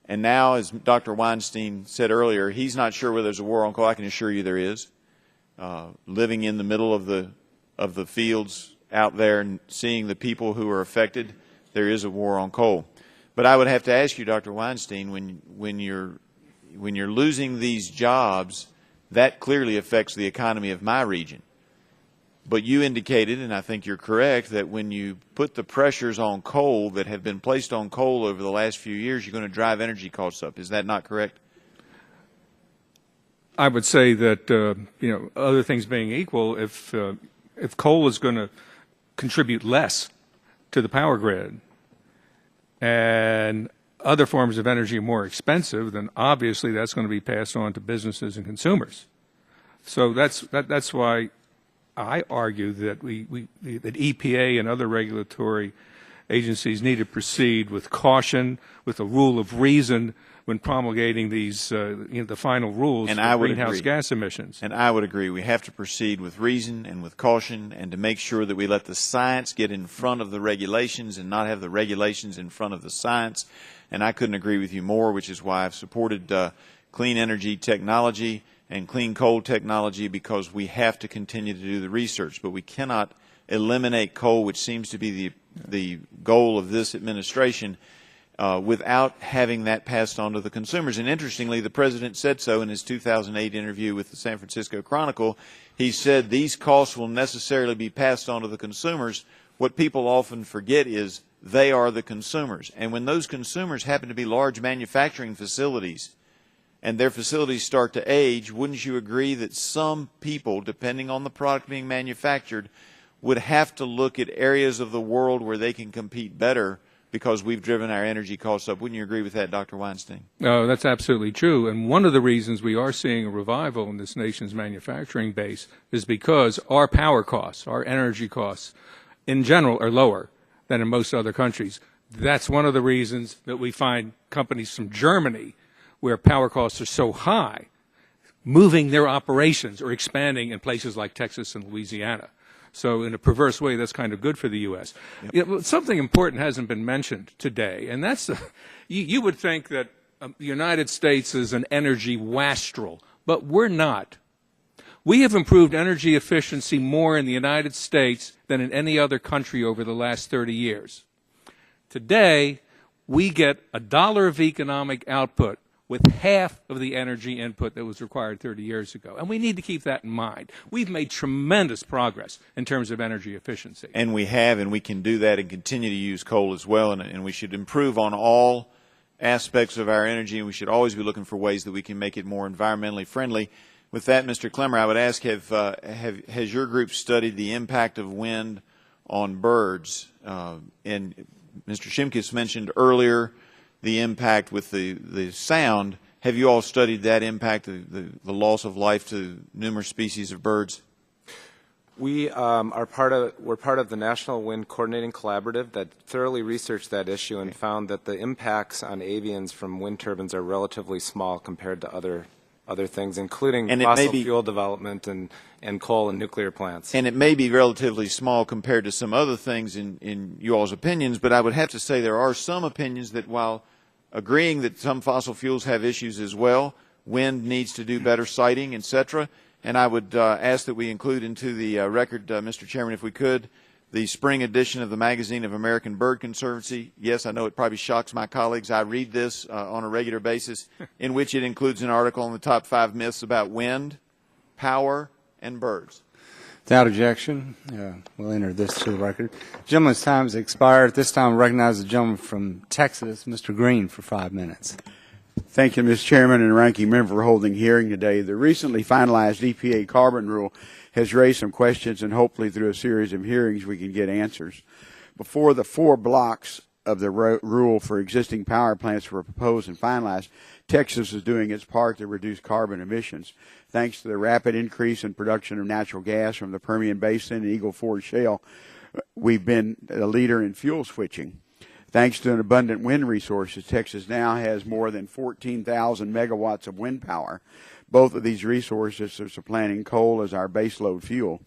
And now, as Dr. Weinstein said earlier, he's not sure whether there's a war on coal. I can assure you there is. Living in the middle of the fields out there and seeing the people who are affected, there is a war on coal. But I would have to ask you, Dr. Weinstein, when you're losing these jobs, that clearly affects the economy of my region. But you indicated, and I think you're correct, that when you put the pressures on coal that have been placed on coal over the last few years, you're going to drive energy costs up. Is that not correct? I would say that, you know, other things being equal, if coal is going to contribute less to the power grid and other forms of energy are more expensive, then obviously that's going to be passed on to businesses and consumers. So that's why I argue that that EPA and other regulatory agencies need to proceed with caution, with a rule of reason when promulgating these the final rules for greenhouse gas emissions. And I would agree. We have to proceed with reason and with caution, and to make sure that we let the science get in front of the regulations and not have the regulations in front of the science. And I couldn't agree with you more, which is why I've supported clean energy technology and clean coal technology, because we have to continue to do the research. But we cannot eliminate coal, which seems to be the goal of this administration, without having that passed on to the consumers. And interestingly, the President said so in his 2008 interview with the San Francisco Chronicle. He said these costs will necessarily be passed on to the consumers. What people often forget is they are the consumers. And when those consumers happen to be large manufacturing facilities and their facilities start to age, wouldn't you agree that some people, depending on the product being manufactured, would have to look at areas of the world where they can compete better because we've driven our energy costs up? Wouldn't you agree with that, Dr. Weinstein? No, that's absolutely true. And one of the reasons we are seeing a revival in this nation's manufacturing base is because our power costs, our energy costs, in general, are lower than in most other countries. That's one of the reasons that we find companies from Germany, where power costs are so high, moving their operations or expanding in places like Texas and Louisiana. So in a perverse way, that's kind of good for the U.S. Yep. You know, something important hasn't been mentioned today, and that's you would think that the United States is an energy wastrel, but we're not. We have improved energy efficiency more in the United States than in any other country over the last 30 years. Today, we get $1 of economic output with half of the energy input that was required 30 years ago. And we need to keep that in mind. We've made tremendous progress in terms of energy efficiency. And we have, and we can do that and continue to use coal as well. And we should improve on all aspects of our energy, and we should always be looking for ways that we can make it more environmentally friendly. With that, Mr. Clemmer, I would ask, has your group studied the impact of wind on birds? And Mr. Shimkus mentioned earlier the impact with the sound. Have you all studied that impact, the loss of life to numerous species of birds? We're part of the National Wind Coordinating Collaborative that thoroughly researched that issue and found that the impacts on avians from wind turbines are relatively small compared to other other things, including And it fossil may be- fuel development and coal and nuclear plants. And it may be relatively small compared to some other things in you all's opinions, but I would have to say there are some opinions that while agreeing that some fossil fuels have issues as well, wind needs to do better siting, et cetera. And I would ask that we include into the record, Mr. Chairman, if we could, the spring edition of the Magazine of American Bird Conservancy. Yes, I know it probably shocks my colleagues. I read this on a regular basis, in which it includes an article on the top 5 myths about wind, power, and birds. Without objection, we'll enter this to the record. Gentleman's time has expired. At this time, I recognize the gentleman from Texas, Mr. Green, for 5 minutes. Thank you, Mr. Chairman and Ranking Member, for holding hearing today. The recently finalized EPA carbon rule has raised some questions, and hopefully through a series of hearings we can get answers. Before the 4 blocks of the rule for existing power plants were proposed and finalized, Texas is doing its part to reduce carbon emissions. Thanks to the rapid increase in production of natural gas from the Permian Basin and Eagle Ford Shale, we've been a leader in fuel switching. Thanks to an abundant wind resources, Texas now has more than 14,000 megawatts of wind power. Both of these resources are supplanting coal as our baseload fuel.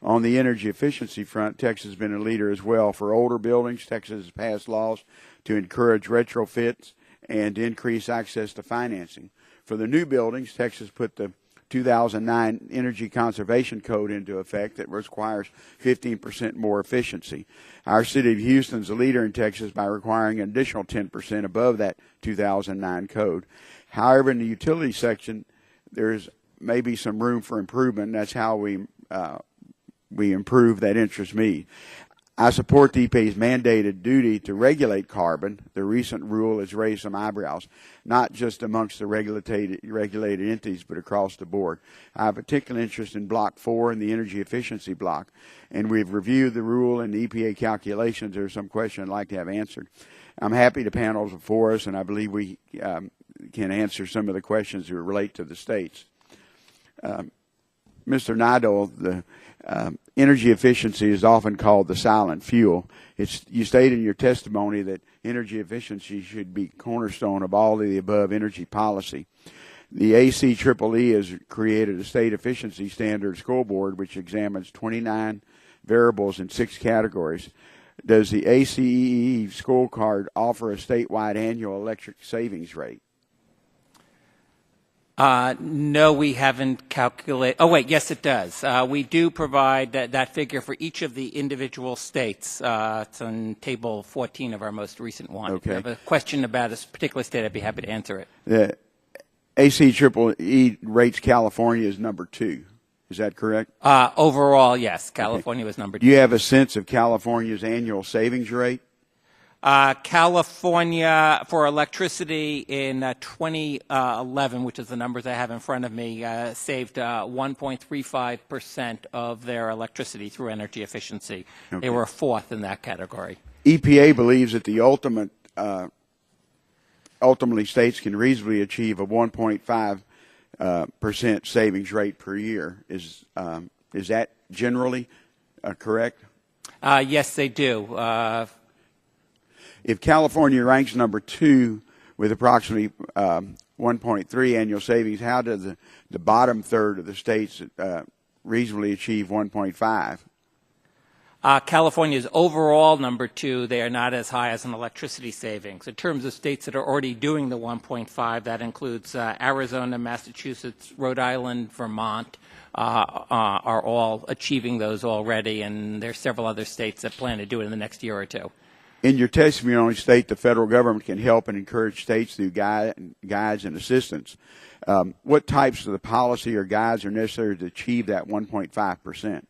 On the energy efficiency front, Texas has been a leader as well. For older buildings, Texas has passed laws to encourage retrofits and to increase access to financing. For the new buildings, Texas put the 2009 Energy Conservation Code into effect that requires 15% more efficiency. Our city of Houston is a leader in Texas by requiring an additional 10% above that 2009 code. However, in the utility section, there's maybe some room for improvement, and that's how we improve that interest me. I support the EPA's mandated duty to regulate carbon. The recent rule has raised some eyebrows, not just amongst the regulated entities, but across the board. I have particular interest in Block 4 and the energy efficiency block, and we've reviewed the rule and the EPA calculations. There are some questions I'd like to have answered. I'm happy the panel's before us, and I believe we can answer some of the questions that relate to the states. Mr. Nadeau, the energy efficiency is often called the silent fuel. You state in your testimony that energy efficiency should be cornerstone of all of the above energy policy. The ACEEE has created a state efficiency standard scoreboard which examines 29 variables in 6 categories. Does the ACEE scorecard offer a statewide annual electric savings rate? No, we haven't calculated. Oh, wait, yes, it does. We do provide that figure for each of the individual states. It's on Table 14 of our most recent one. Okay. If you have a question about a particular state, I'd be happy to answer it. The ACEEE rates California as number 2. Is that correct? Overall, yes. California was number 2. Do you have a sense of California's annual savings rate? California, for electricity in 2011, which is the numbers I have in front of me, saved 1.35% of their electricity through energy efficiency. Okay. They were 4th in that category. EPA believes that the ultimately states can reasonably achieve a 1.5% savings rate per year. Is that generally correct? Yes, they do. If California ranks number 2 with approximately 1.3 annual savings, how does the bottom third of the states reasonably achieve 1.5? California is overall number 2. They are not as high as an electricity savings. In terms of states that are already doing the 1.5, that includes Arizona, Massachusetts, Rhode Island, Vermont, are all achieving those already, and there's several other states that plan to do it in the next year or 2. In your testimony, state the federal government can help and encourage states through guides and assistance. What types of the policy or guides are necessary to achieve that 1.5%?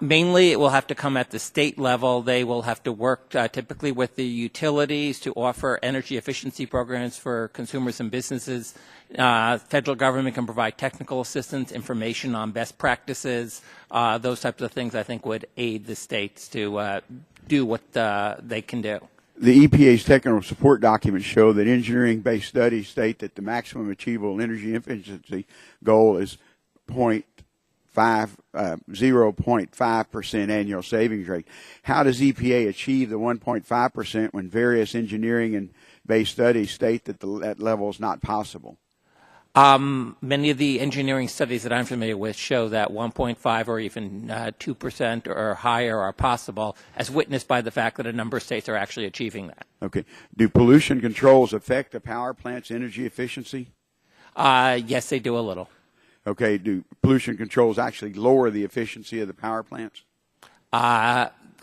Mainly, it will have to come at the state level. They will have to work typically with the utilities to offer energy efficiency programs for consumers and businesses. Federal government can provide technical assistance, information on best practices. Those types of things, I think, would aid the states to do what they can do. The EPA's technical support documents show that engineering-based studies state that the maximum achievable energy efficiency goal is 0.5% annual savings rate. How does EPA achieve the 1.5% when various engineering and based studies state that that level is not possible? Many of the engineering studies that I'm familiar with show that 1.5 or even 2% or higher are possible, as witnessed by the fact that a number of states are actually achieving that. Okay. Do pollution controls affect a power plant's energy efficiency? Yes, they do a little. Okay. Do pollution controls actually lower the efficiency of the power plants?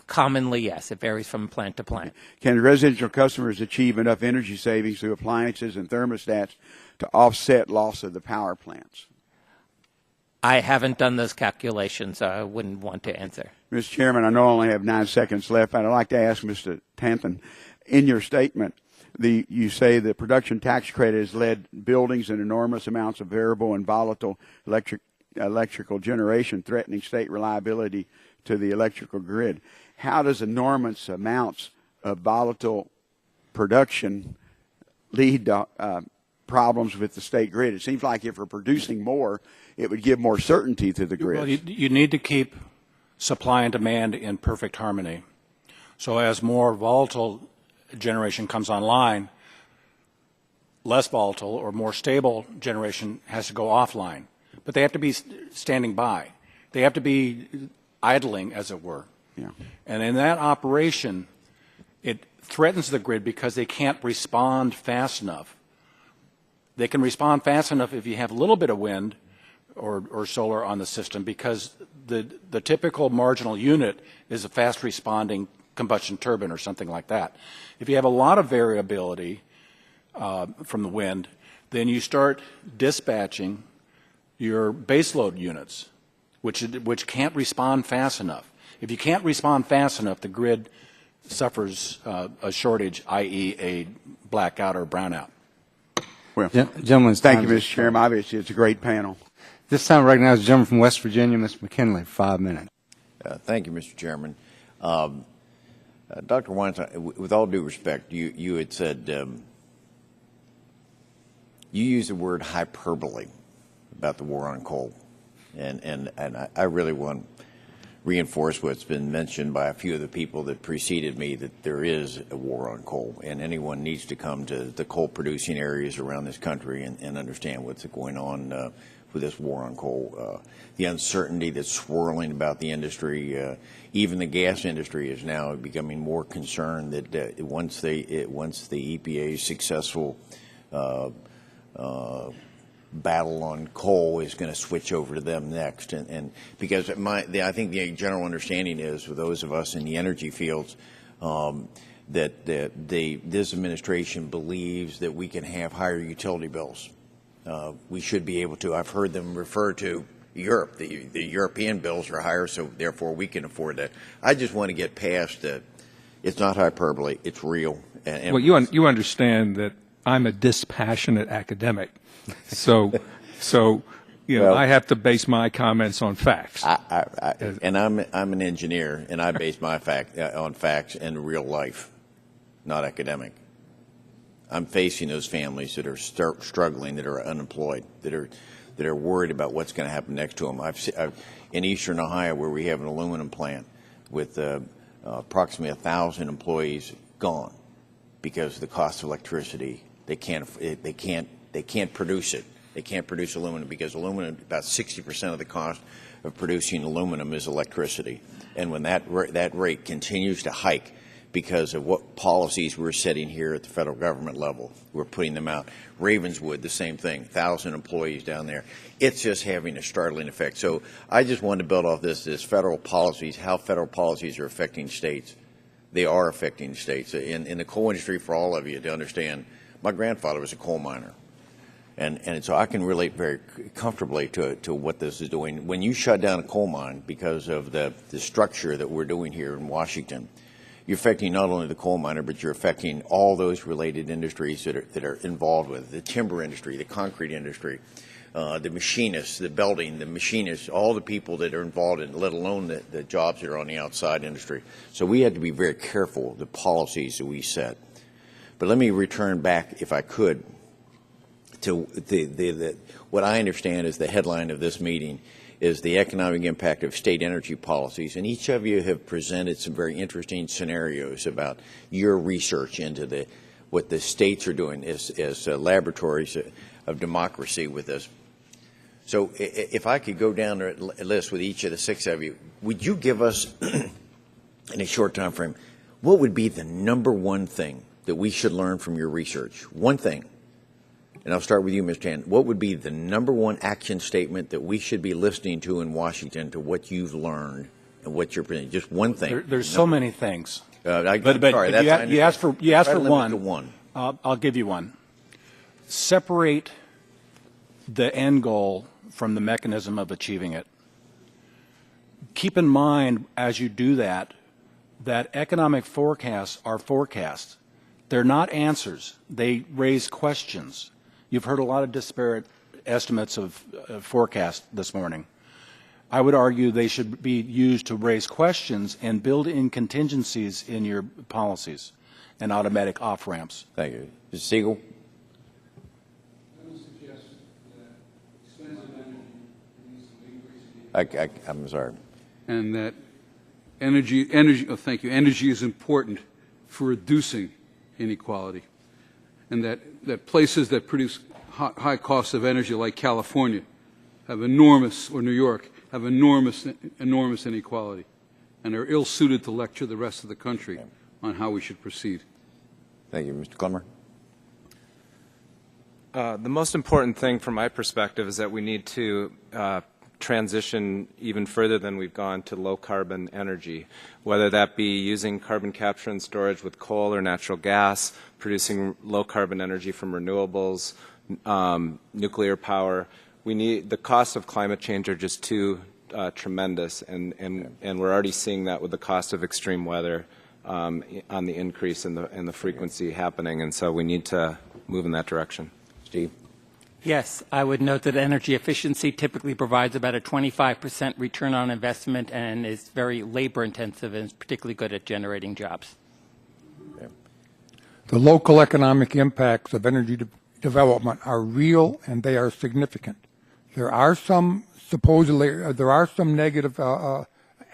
Commonly, yes. It varies from plant to plant. Can residential customers achieve enough energy savings through appliances and thermostats to offset loss of the power plants? I haven't done those calculations, so I wouldn't want to answer. Mr. Chairman, I know I only have 9 seconds left, but I'd like to ask Mr. Tanton, in your statement, you say the production tax credit has led buildings in enormous amounts of variable and volatile electrical generation, threatening state reliability to the electrical grid. How does enormous amounts of volatile production lead to problems with the state grid? It seems like if we're producing more, it would give more certainty to the grid. Well, you need to keep supply and demand in perfect harmony. So as more volatile generation comes online, less volatile or more stable generation has to go offline. But they have to be standing by. They have to be idling, as it were. Yeah. And in that operation, it threatens the grid because they can't respond fast enough. They can respond fast enough if you have a little bit of wind or solar on the system, because the typical marginal unit is a fast responding combustion turbine or something like that. If you have a lot of variability from the wind, then you start dispatching your baseload units, which can't respond fast enough. If you can't respond fast enough, the grid suffers a shortage, i.e. a blackout or brownout. Well, gentlemen, thank you, Mr. Chairman. Obviously, it's a great panel. This time I recognize the gentleman from West Virginia, Mr. McKinley, for 5 minutes. Thank you, Mr. Chairman. Dr. Weinstein, with all due respect, you had said, you used the word hyperbole about the war on coal. And I really want to reinforce what's been mentioned by a few of the people that preceded me, that there is a war on coal, and anyone needs to come to the coal-producing areas around this country and understand what's going on with this war on coal. The uncertainty that's swirling about the industry, even the gas industry is now becoming more concerned that once the EPA's successful battle on coal is going to switch over to them next, and because I think the general understanding is, for those of us in the energy fields, that this administration believes that we can have higher utility bills. We should be able to. I've heard them refer to Europe. The European bills are higher, so therefore we can afford that. I just want to get past that. It's not hyperbole. It's real. Well, you understand that I'm a dispassionate academic. So you know, I have to base my comments on facts. And I'm an engineer, and I base my on facts and real life, not academic. I'm facing those families that are struggling, that are unemployed, that are worried about what's going to happen next to them. In eastern Ohio, where we have an aluminum plant with approximately 1,000 employees gone because of the cost of electricity. They can't produce it. They can't produce aluminum because aluminum, about 60% of the cost of producing aluminum is electricity. And when that rate continues to hike because of what policies we're setting here at the federal government level, we're putting them out. Ravenswood, the same thing, 1,000 employees down there. It's just having a startling effect. So I just wanted to build off this federal policies, how federal policies are affecting states. They are affecting states. In the coal industry, for all of you to understand, my grandfather was a coal miner. And so I can relate very comfortably to what this is doing. When you shut down a coal mine because of the structure that we're doing here in Washington, you're affecting not only the coal miner, but you're affecting all those related industries that are involved with it. The timber industry, the concrete industry, the machinists, the belting, the machinists, all the people that are involved in it, let alone the jobs that are on the outside industry. So we have to be very careful of the policies that we set. But let me return back, if I could, to what I understand is the headline of this meeting is the economic impact of state energy policies. And each of you have presented some very interesting scenarios about your research into what the states are doing as laboratories. of democracy with this. So if I could go down a list with each of the 6 of you, would you give us, in a short time frame, what would be the #1 thing that we should learn from your research? One thing. And I'll start with you, Ms. Chan. What would be the #1 action statement that we should be listening to in Washington to what you've learned and what you're presenting? Just one thing. There's so many things. But Sorry, you asked for one. One. I'll give you one. Separate the end goal from the mechanism of achieving it. Keep in mind as you do that economic forecasts are forecasts. They're not answers. They raise questions. You've heard a lot of disparate estimates of forecast this morning. I would argue they should be used to raise questions and build in contingencies in your policies and automatic off-ramps. Thank you. Mr. Siegel? I'm sorry. And that energy, thank you, energy is important for reducing inequality. And that places that produce high costs of energy like California have enormous, or New York, have enormous inequality and are ill-suited to lecture the rest of the country on how we should proceed. Thank you. Mr. Clemmer? The most important thing from my perspective is that we need to transition even further than we've gone to low-carbon energy, whether that be using carbon capture and storage with coal or natural gas, producing low-carbon energy from renewables, nuclear power. The costs of climate change are just too tremendous, and we're already seeing that with the cost of extreme weather on the increase in the frequency happening, and so we need to move in that direction. Steve? Yes, I would note that energy efficiency typically provides about a 25% return on investment and is very labor intensive and is particularly good at generating jobs. Okay. The local economic impacts of energy development are real and they are significant. There are some negative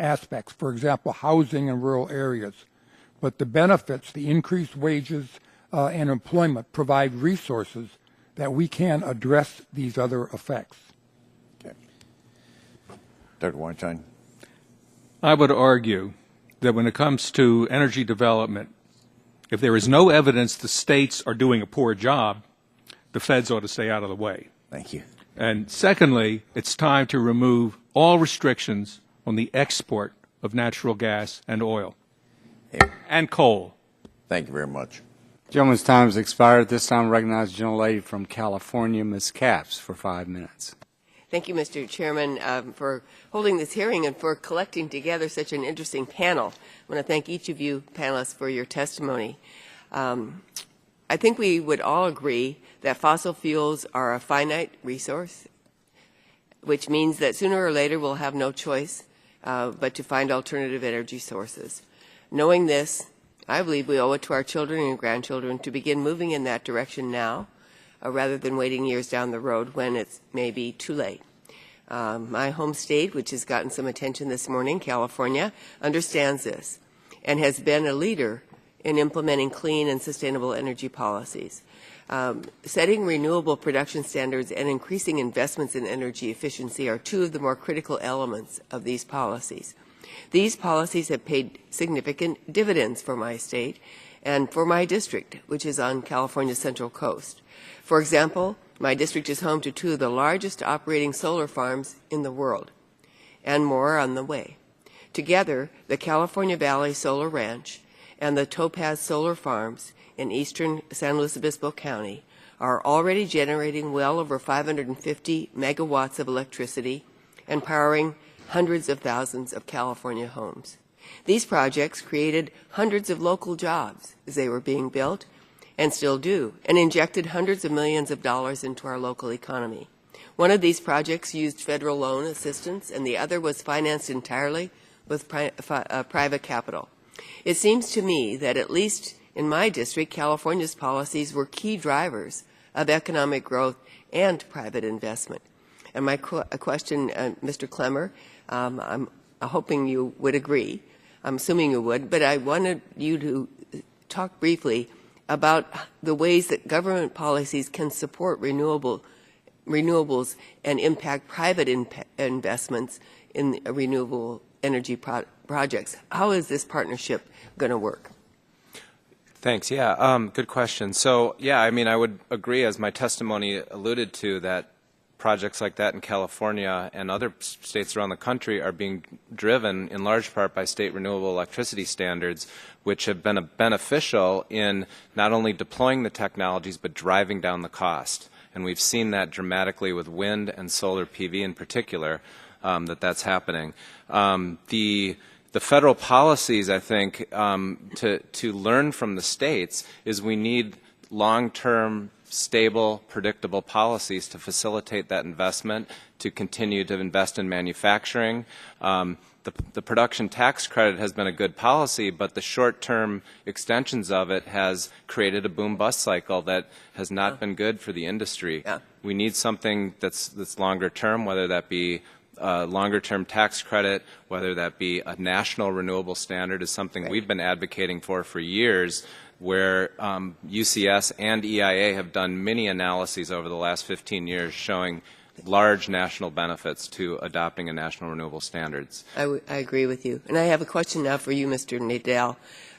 aspects, for example, housing in rural areas, but the benefits, the increased wages and employment provide resources that we can address these other effects. Okay. Dr. Weinstein? I would argue that when it comes to energy development, if there is no evidence the states are doing a poor job, the feds ought to stay out of the way. Thank you. And secondly, it's time to remove all restrictions on the export of natural gas and oil and coal. Thank you very much. Gentleman's time has expired. At this time, I recognize the gentlelady from California, Ms. Capps, for 5 minutes. Thank you, Mr. Chairman, for holding this hearing and for collecting together such an interesting panel. I want to thank each of you panelists for your testimony. I think we would all agree that fossil fuels are a finite resource, which means that sooner or later we'll have no choice but to find alternative energy sources. Knowing this, I believe we owe it to our children and grandchildren to begin moving in that direction now, rather than waiting years down the road when it may be too late. My home state, which has gotten some attention this morning, California, understands this and has been a leader in implementing clean and sustainable energy policies. Setting renewable production standards and increasing investments in energy efficiency are two of the more critical elements of these policies. These policies have paid significant dividends for my state and for my district, which is on California's Central Coast. For example, my district is home to two of the largest operating solar farms in the world, and more on the way. Together, the California Valley Solar Ranch and the Topaz Solar Farms in eastern San Luis Obispo County are already generating well over 550 megawatts of electricity and powering hundreds of thousands of California homes. These projects created hundreds of local jobs as they were being built, and still do, and injected hundreds of millions of dollars into our local economy. One of these projects used federal loan assistance, and the other was financed entirely with private capital. It seems to me that at least in my district, California's policies were key drivers of economic growth and private investment. And my question, Mr. Clemmer, I'm hoping you would agree. I'm assuming you would, but I wanted you to talk briefly about the ways that government policies can support renewables and impact private investments in renewable energy projects. How is this partnership going to work? Thanks. Yeah, good question. So, yeah, I mean, I would agree, as my testimony alluded to, that projects like that in California and other states around the country are being driven in large part by state renewable electricity standards, which have been beneficial in not only deploying the technologies but driving down the cost. And we've seen that dramatically with wind and solar PV in particular, that's happening. The federal policies, I think, to learn from the states is we need long-term, stable, predictable policies to facilitate that investment, to continue to invest in manufacturing. The production tax credit has been a good policy, but the short-term extensions of it has created a boom-bust cycle that has not been good for the industry. Yeah. We need something that's longer-term, whether that be longer-term tax credit, whether that be a national renewable standard, is something we've been advocating for years, where UCS and EIA have done many analyses over the last 15 years showing large national benefits to adopting a national renewable standards. I agree with you. And I have a question now for you, Mr. Nadal.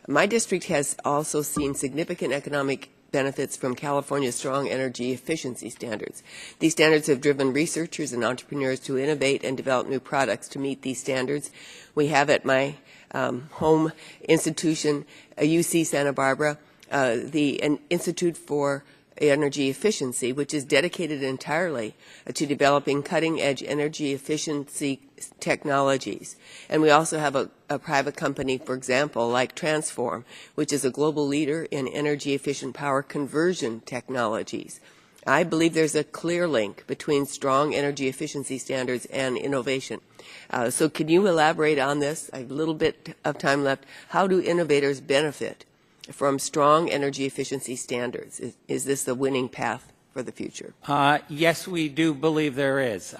My district has also seen significant economic benefits from California's strong energy efficiency standards. These standards have driven researchers and entrepreneurs to innovate and develop new products to meet these standards. We have at my home institution, UC Santa Barbara, the Institute for Energy Efficiency, which is dedicated entirely to developing cutting-edge energy efficiency technologies. And we also have a private company, for example, like Transform, which is a global leader in energy-efficient power conversion technologies. I believe there's a clear link between strong energy efficiency standards and innovation. So can you elaborate on this? I have a little bit of time left. How do innovators benefit from strong energy efficiency standards? Is this the winning path for the future? Yes, we do believe there is.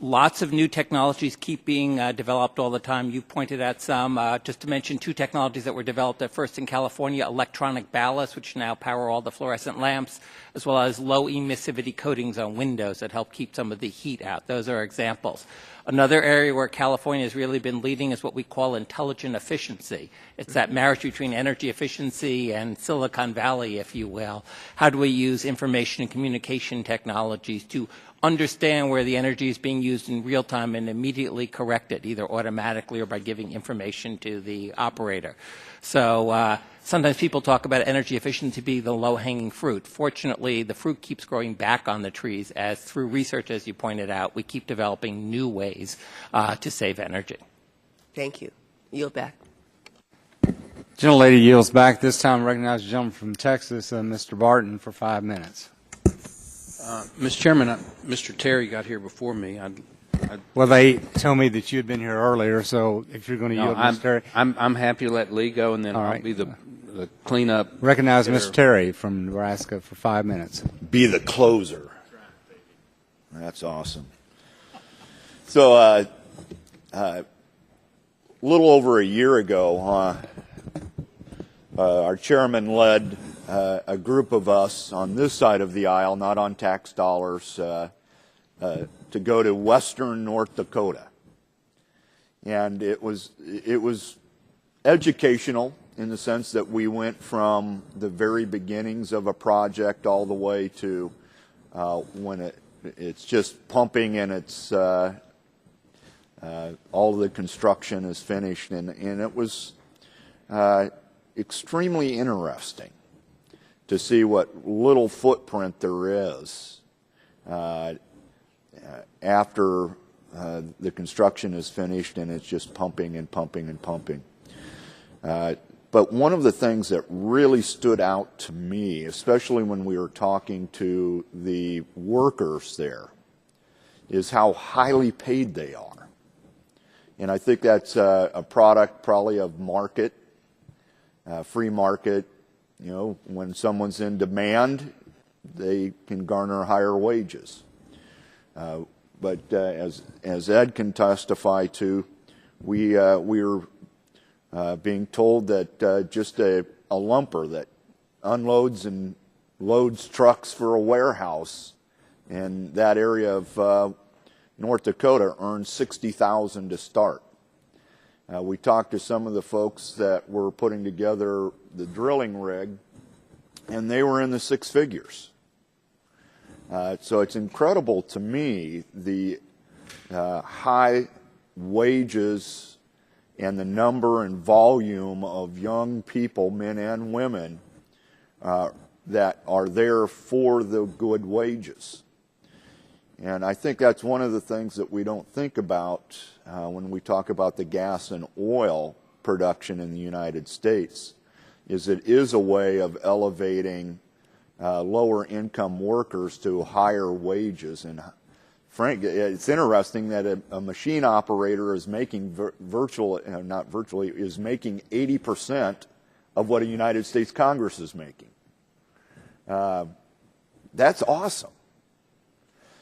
Lots of new technologies keep being developed all the time. You pointed at some. Just to mention two technologies that were developed at first in California, electronic ballasts, which now power all the fluorescent lamps, as well as low emissivity coatings on windows that help keep some of the heat out. Those are examples. Another area where California has really been leading is what we call intelligent efficiency. It's that marriage between energy efficiency and Silicon Valley, if you will. How do we use information and communication technologies to understand where the energy is being used in real time and immediately correct it, either automatically or by giving information to the operator? So sometimes people talk about energy efficiency being the low-hanging fruit. Fortunately, the fruit keeps growing back on the trees as through research, as you pointed out, we keep developing new ways to save energy. Thank you. Yield back. Gentlelady yields back. This time recognize the gentleman from Texas, Mr. Barton, for 5 minutes. Mr. Chairman, Mr. Terry got here before me. Well, they told me that you had been here earlier, so if you're going to yield, Mr. Terry. I'm happy to let Lee go, and then I'll be the cleanup. Recognize Mr. Terry from Nebraska for 5 minutes. Be the closer. That's awesome. So a little over a year ago, our chairman led a group of us on this side of the aisle, not on tax dollars, to go to western North Dakota. And it was educational in the sense that we went from the very beginnings of a project all the way to when it's just pumping and it's all of the construction is finished. And it was extremely interesting to see what little footprint there is after the construction is finished and it's just pumping and pumping and pumping. But one of the things that really stood out to me, especially when we were talking to the workers there, is how highly paid they are. And I think that's a product probably of market, free market. You know, when someone's in demand, they can garner higher wages. But as Ed can testify to, we were being told that just a lumper that unloads and loads trucks for a warehouse in that area of North Dakota earns $60,000 to start. We talked to some of the folks that were putting together the drilling rig, and they were in the six figures. So it's incredible to me the high wages and the number and volume of young people, men and women, that are there for the good wages. And I think that's one of the things that we don't think about when we talk about the gas and oil production in the United States, is it is a way of elevating lower income workers to higher wages. And Frank, it's interesting that a machine operator is making is making 80% of what a United States Congress is making. That's awesome.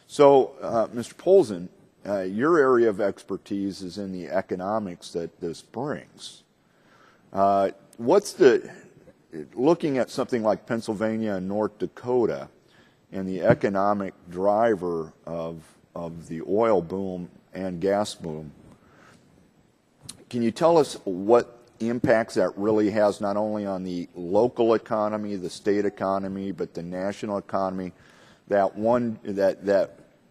So, Mr. Polzin, your area of expertise is in the economics that this brings. Looking at something like Pennsylvania and North Dakota and the economic driver of the oil boom and gas boom, can you tell us what impacts that really has not only on the local economy, the state economy, but the national economy? That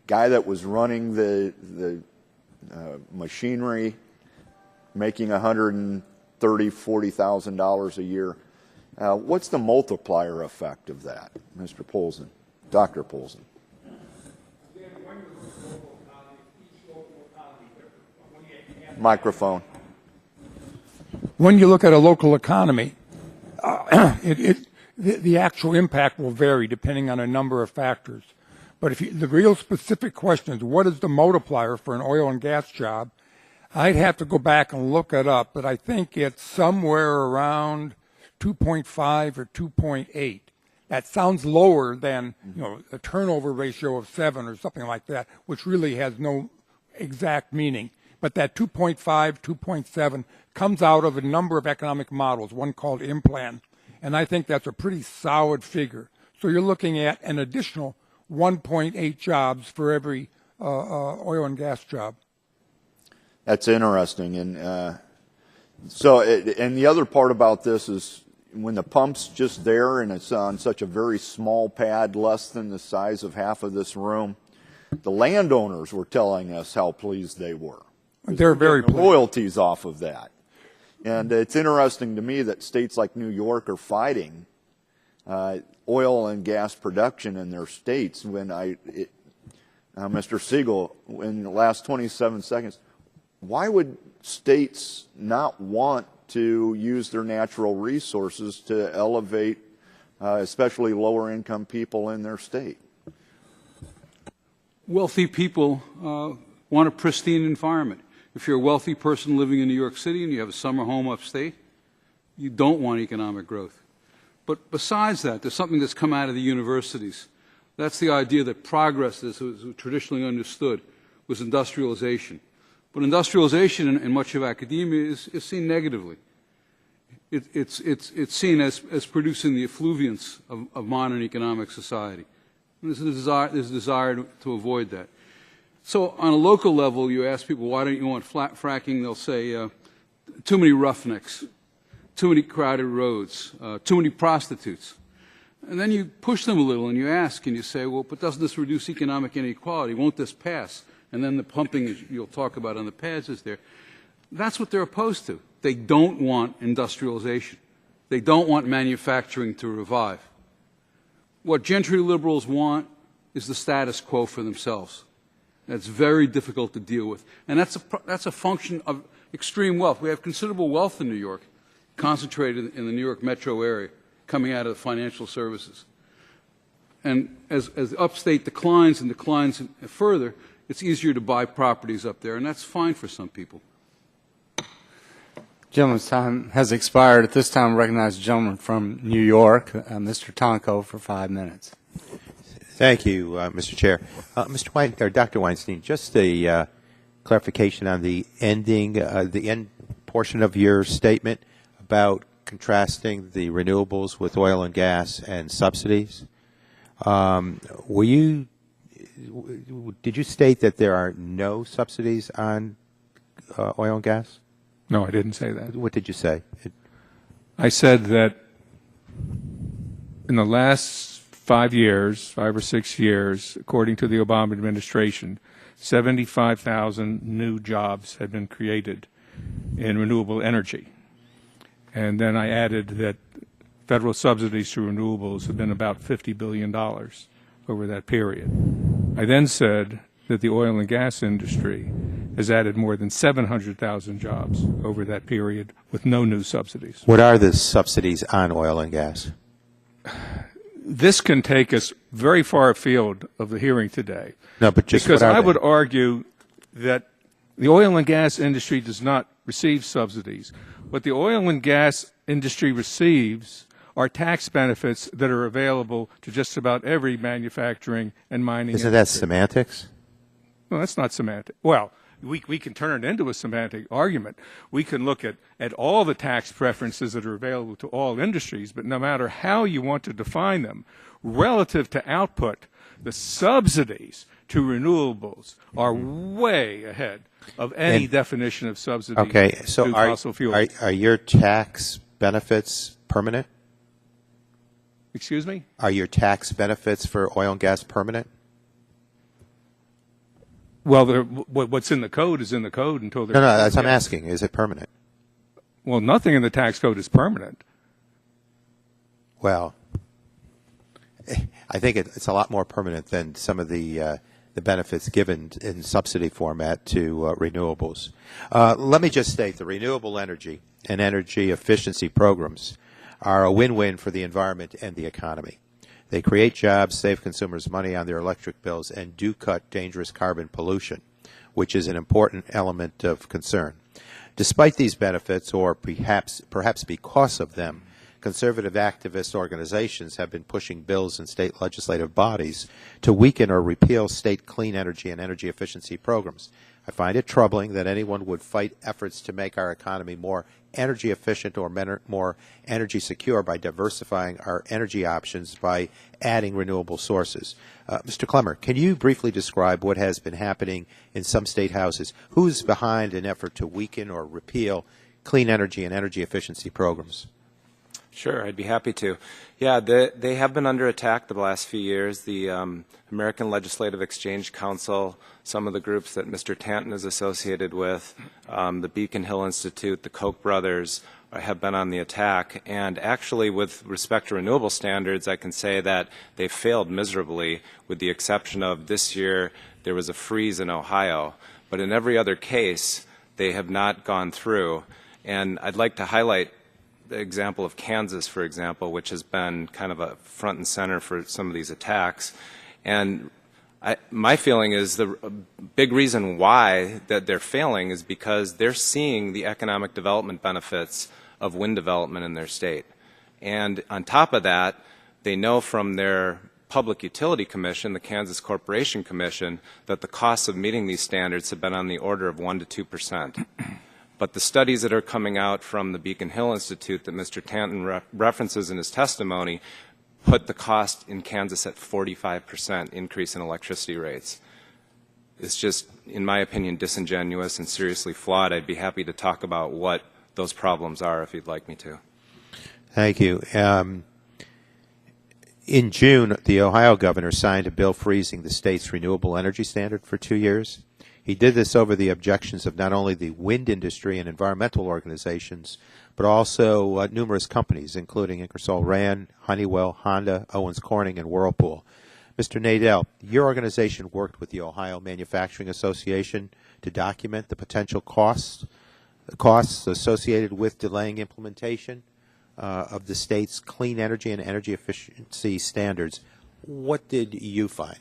guy that was running the machinery, making $130,000-$40,000 a year. What's the multiplier effect of that, Mr. Polzin, Dr. Polzin? Microphone. When you look at a local economy, the actual impact will vary depending on a number of factors. But the real specific question is, what is the multiplier for an oil and gas job? I'd have to go back and look it up, but I think it's somewhere around 2.5 or 2.8. That sounds lower than a turnover ratio of 7 or something like that, which really has no exact meaning. But that 2.5, 2.7 comes out of a number of economic models, one called Implan. And I think that's a pretty solid figure. So you're looking at an additional 1.8 jobs for every oil and gas job. That's interesting. And and the other part about this is when the pump's just there and it's on such a very small pad, less than the size of half of this room, the landowners were telling us how pleased they were. They're very pleased. Royalties off of that. And it's interesting to me that states like New York are fighting oil and gas production in their states. When Mr. Siegel, in the last 27 seconds, why would states not want to use their natural resources to elevate especially lower income people in their state? Wealthy people want a pristine environment. If you're a wealthy person living in New York City and you have a summer home upstate, you don't want economic growth. But besides that, there's something that's come out of the universities. That's the idea that progress, as was traditionally understood, was industrialization. But industrialization in much of academia is seen negatively. It's seen as producing the effluviance of modern economic society. And there's a desire to avoid that. So on a local level, you ask people, why don't you want fracking? They'll say, too many roughnecks, too many crowded roads, too many prostitutes. And then you push them a little and you ask and you say, well, but doesn't this reduce economic inequality? Won't this pass? And then the pumping you'll talk about on the pads is there. That's what they're opposed to. They don't want industrialization. They don't want manufacturing to revive. What gentry liberals want is the status quo for themselves. That's very difficult to deal with. And that's a function of extreme wealth. We have considerable wealth in New York, concentrated in the New York metro area, coming out of the financial services. And as upstate declines and declines further, it's easier to buy properties up there, and that's fine for some people. Gentleman's time has expired. At this time, I recognize the gentleman from New York, Mr. Tonko, for 5 minutes. Thank you, Mr. Chair. Dr. Weinstein, just a clarification on the end portion of your statement about contrasting the renewables with oil and gas and subsidies. Did you state that there are no subsidies on oil and gas? No, I didn't say that. What did you say? I said that in the last 5 or 6 years, according to the Obama administration, 75,000 new jobs had been created in renewable energy. And then I added that federal subsidies to renewables have been about $50 billion over that period. I then said that the oil and gas industry has added more than 700,000 jobs over that period with no new subsidies. What are the subsidies on oil and gas? This can take us very far afield of the hearing today. No, but just because what are I they? would argue that the oil and gas industry does not receive subsidies. What the oil and gas industry receives are tax benefits that are available to just about every manufacturing and mining Isn't that industry. semantics? Well, that's not semantic. Well, we can turn it into a semantic argument. We can look at all the tax preferences that are available to all industries, but no matter how you want to define them, relative to output, the subsidies to renewables are way ahead of any definition of subsidies So to fossil fuels. are your tax benefits permanent? Excuse me? Are your tax benefits for oil and gas permanent? Well, what's in the code is in the code until they're... No, that's what I'm asking. Is it permanent? Well, nothing in the tax code is permanent. Well, I think it's a lot more permanent than some of the benefits given in subsidy format to renewables. Let me just state the renewable energy and energy efficiency programs are a win-win for the environment and the economy. They create jobs, save consumers money on their electric bills, and do cut dangerous carbon pollution, which is an important element of concern. Despite these benefits, or perhaps because of them, conservative activist organizations have been pushing bills in state legislative bodies to weaken or repeal state clean energy and energy efficiency programs. I find it troubling that anyone would fight efforts to make our economy more energy efficient or more energy secure by diversifying our energy options by adding renewable sources. Mr. Clemmer, can you briefly describe what has been happening in some state houses? Who's behind an effort to weaken or repeal clean energy and energy efficiency programs? Sure, I'd be happy to. Yeah, they have been under attack the last few years. The American Legislative Exchange Council, some of the groups that Mr. Tanton is associated with, the Beacon Hill Institute, the Koch brothers have been on the attack. And actually, with respect to renewable standards, I can say that they failed miserably, with the exception of this year there was a freeze in Ohio. But in every other case, they have not gone through. And I'd like to highlight the example of Kansas, for example, which has been kind of a front and center for some of these attacks. And my feeling is the big reason why that they're failing is because they're seeing the economic development benefits of wind development in their state. And on top of that, they know from their Public Utility Commission, the Kansas Corporation Commission, that the costs of meeting these standards have been on the order of 1% to 2%. But the studies that are coming out from the Beacon Hill Institute that Mr. Tanton references in his testimony put the cost in Kansas at 45% increase in electricity rates. It's just, in my opinion, disingenuous and seriously flawed. I'd be happy to talk about what those problems are if you'd like me to. Thank you. In June, the Ohio governor signed a bill freezing the state's renewable energy standard for 2 years. He did this over the objections of not only the wind industry and environmental organizations, but also numerous companies, including Ingersoll Rand, Honeywell, Honda, Owens Corning, and Whirlpool. Mr. Nadel, your organization worked with the Ohio Manufacturing Association to document the potential costs associated with delaying implementation of the state's clean energy and energy efficiency standards. What did you find?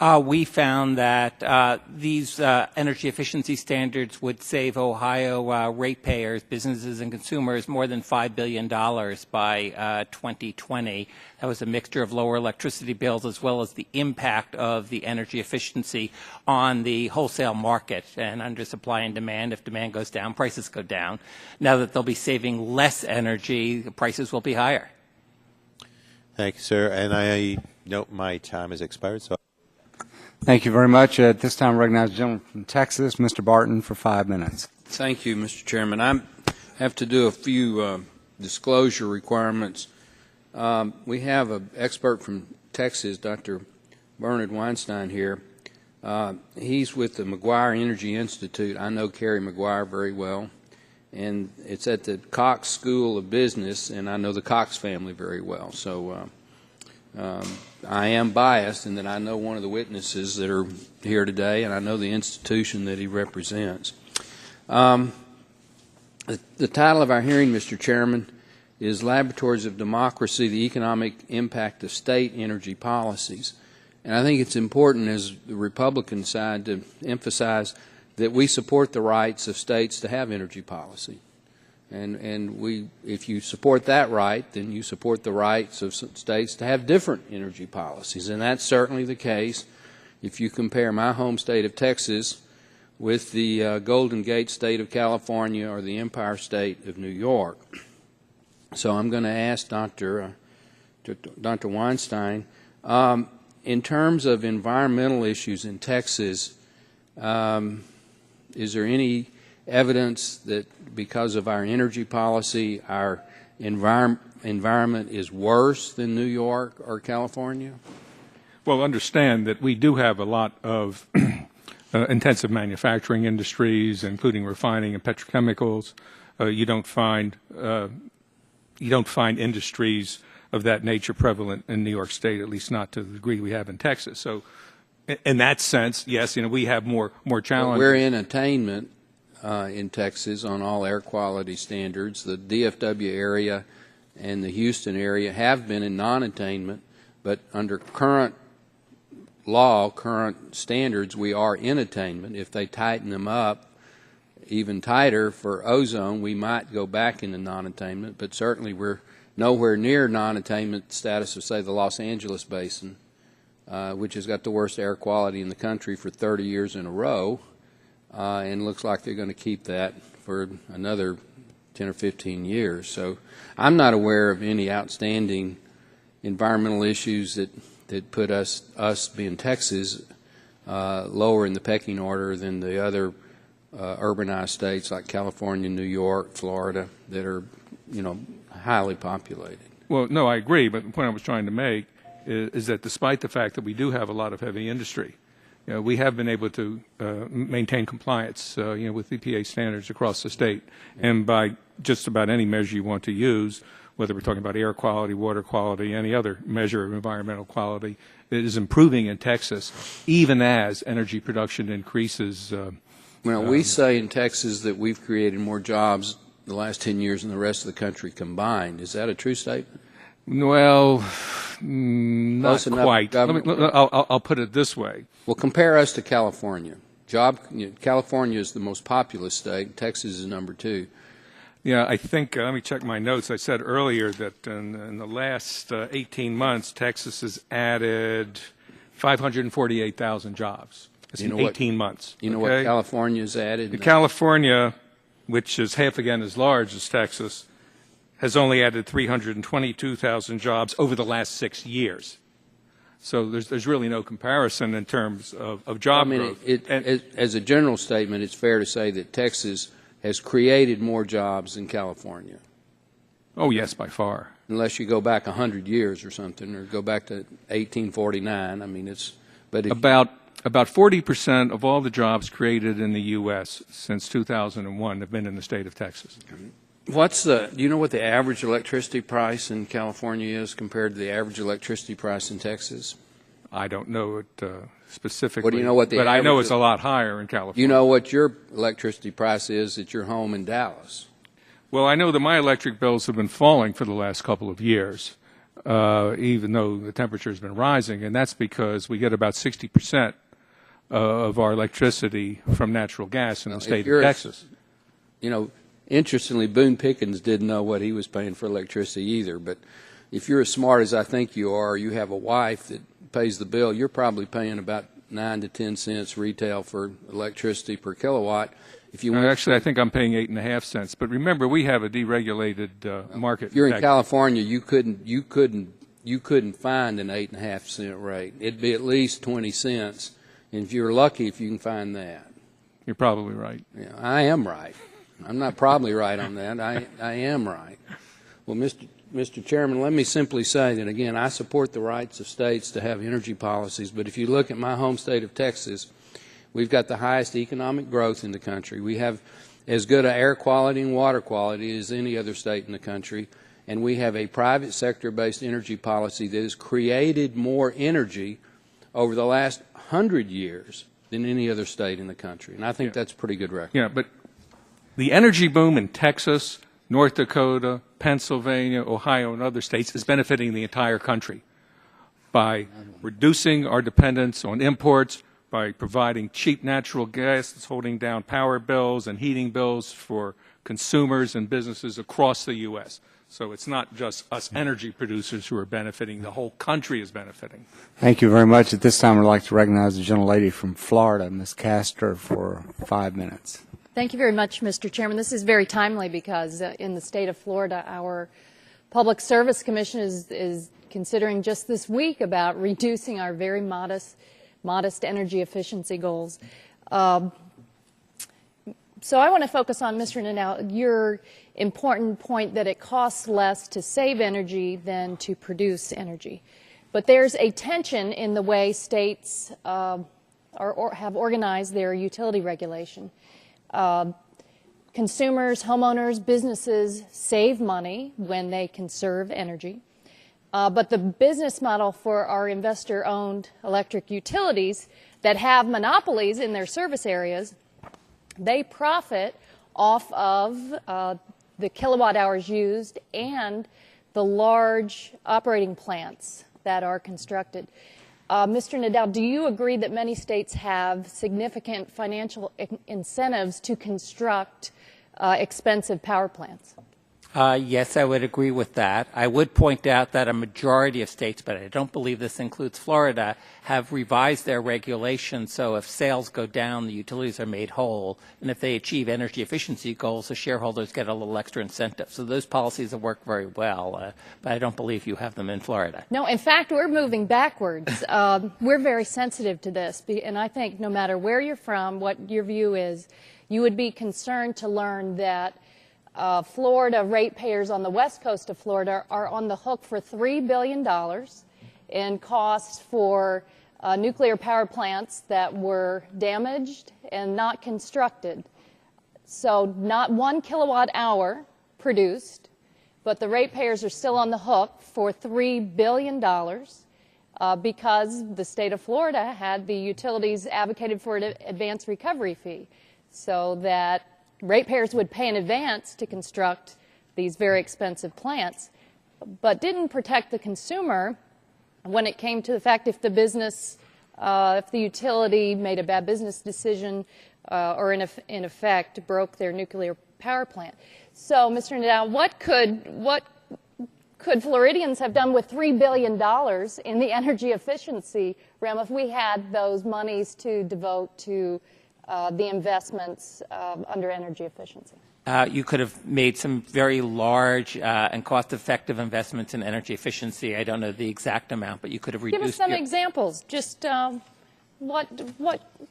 We found that these energy efficiency standards would save Ohio ratepayers, businesses, and consumers more than $5 billion by 2020. That was a mixture of lower electricity bills as well as the impact of the energy efficiency on the wholesale market. And under supply and demand, if demand goes down, prices go down. Now that they'll be saving less energy, the prices will be higher. Thank you, sir. And I note my time has expired. So. Thank you very much. At this time, I recognize the gentleman from Texas, Mr. Barton, for 5 minutes. Thank you, Mr. Chairman. I have to do a few disclosure requirements. We have an expert from Texas, Dr. Bernard Weinstein, here. He's with the McGuire Energy Institute. I know Kerry McGuire very well, and it's at the Cox School of Business, and I know the Cox family very well. So I am biased in that I know one of the witnesses that are here today, and I know the institution that he represents. The title of our hearing, Mr. Chairman, is Laboratories of Democracy, the Economic Impact of State Energy Policies. And I think it's important as the Republican side to emphasize that we support the rights of states to have energy policy. And if you support that right, then you support the rights of states to have different energy policies. And that's certainly the case if you compare my home state of Texas with the Golden Gate state of California or the Empire State of New York. So I'm going to ask Dr. Weinstein, in terms of environmental issues in Texas, is there any evidence that because of our energy policy, our environment is worse than New York or California? Well, understand that we do have a lot of intensive manufacturing industries, including refining and petrochemicals. You don't find industries of that nature prevalent in New York State, at least not to the degree we have in Texas. So, in that sense, yes, we have more challenges. We're in attainment in Texas on all air quality standards. The DFW area and the Houston area have been in non-attainment, but under current law, current standards, we are in attainment. If they tighten them up even tighter for ozone, we might go back into non-attainment, but certainly we're nowhere near non-attainment status of, say, the Los Angeles Basin, which has got the worst air quality in the country for 30 years in a row, and looks like they're going to keep that for another 10 or 15 years. So I'm not aware of any outstanding environmental issues that put us being Texas, lower in the pecking order than the other urbanized states like California, New York, Florida, that are, highly populated. Well, no, I agree, but the point I was trying to make is that despite the fact that we do have a lot of heavy industry, we have been able to maintain compliance, with EPA standards across the state, and by just about any measure you want to use, whether we're talking about air quality, water quality, any other measure of environmental quality, it is improving in Texas, even as energy production increases. We say in Texas that we've created more jobs the last 10 years than the rest of the country combined. Is that a true statement? Well, not quite. I'll put it this way. Well, compare us to California. California is the most populous state. Texas is number 2. Yeah, I think, let me check my notes. I said earlier that in the last 18 months, Texas has added 548,000 jobs. That's in 18 months. You know what California's added? California, which is half again as large as Texas, has only added 322,000 jobs over the last 6 years. So there's really no comparison in terms of job growth. As a general statement, it's fair to say that Texas has created more jobs than California. Oh, yes, by far. Unless you go back 100 years or something, or go back to 1849. About 40% of all the jobs created in the U.S. since 2001 have been in the state of Texas. Do you know what the average electricity price in California is compared to the average electricity price in Texas? I don't know it specifically. What do you know what the but I know it's a lot higher in California. You know what your electricity price is at your home in Dallas? Well, I know that my electric bills have been falling for the last couple of years. even though the temperature has been rising, and that's because we get about 60% of our electricity from natural gas in the state of Texas. You know, interestingly, Boone Pickens didn't know what he was paying for electricity either, but if you're as smart as I think you are, you have a wife that pays the bill, you're probably paying about 9 to 10 cents retail for electricity per kilowatt. If you actually, I think I'm paying 8.5 cents. But remember, we have a deregulated market. If you're in California, you couldn't find an 8.5 cent rate. It'd be at least 20 cents. And if you're lucky, if you can find that. You're probably right. Yeah, I am right. I'm not probably right on that. I am right. Well, Mr. Chairman, let me simply say that, again, I support the rights of states to have energy policies, but if you look at my home state of Texas, we've got the highest economic growth in the country. We have as good an air quality and water quality as any other state in the country, and we have a private sector-based energy policy that has created more energy over the last 100 years than any other state in the country, and I think that's a pretty good record. Yeah, but the energy boom in Texas, North Dakota, Pennsylvania, Ohio, and other states is benefiting the entire country by reducing our dependence on imports, by providing cheap natural gas that's holding down power bills and heating bills for consumers and businesses across the U.S. So it's not just us energy producers who are benefiting, the whole country is benefiting. Thank you very much. At this time, I'd like to recognize the gentlelady from Florida, Ms. Castor, for 5 minutes. Thank you very much, Mr. Chairman. This is very timely because in the state of Florida, our Public Service Commission is considering just this week about reducing our very modest energy efficiency goals. So I want to focus on, Mr. Nadal, your important point that it costs less to save energy than to produce energy. But there's a tension in the way states have organized their utility regulation. Consumers, homeowners, businesses save money when they conserve energy. But the business model for our investor-owned electric utilities that have monopolies in their service areas, they profit off of the kilowatt hours used and the large operating plants that are constructed. Mr. Nadal, do you agree that many states have significant financial incentives to construct expensive power plants? Yes, I would agree with that. I would point out that a majority of states, but I don't believe this includes Florida, have revised their regulations so if sales go down, the utilities are made whole, and if they achieve energy efficiency goals, the shareholders get a little extra incentive. So those policies have worked very well, but I don't believe you have them in Florida. No, in fact, we're moving backwards. We're very sensitive to this, and I think no matter where you're from, what your view is, you would be concerned to learn that Florida ratepayers on the west coast of Florida are on the hook for $3 billion in costs for nuclear power plants that were damaged and not constructed. So not 1 kilowatt hour produced, but the ratepayers are still on the hook for $3 billion because the state of Florida had the utilities advocated for an advance recovery fee so that ratepayers would pay in advance to construct these very expensive plants, but didn't protect the consumer when it came to the fact if the business, if the utility made a bad business decision or in effect broke their nuclear power plant. So, Mr. Nadal, what could Floridians have done with $3 billion in the energy efficiency realm if we had those monies to devote to the investments under energy efficiency? You could have made some very large and cost-effective investments in energy efficiency. I don't know the exact amount, but you could have reduced. Give us some examples. Just what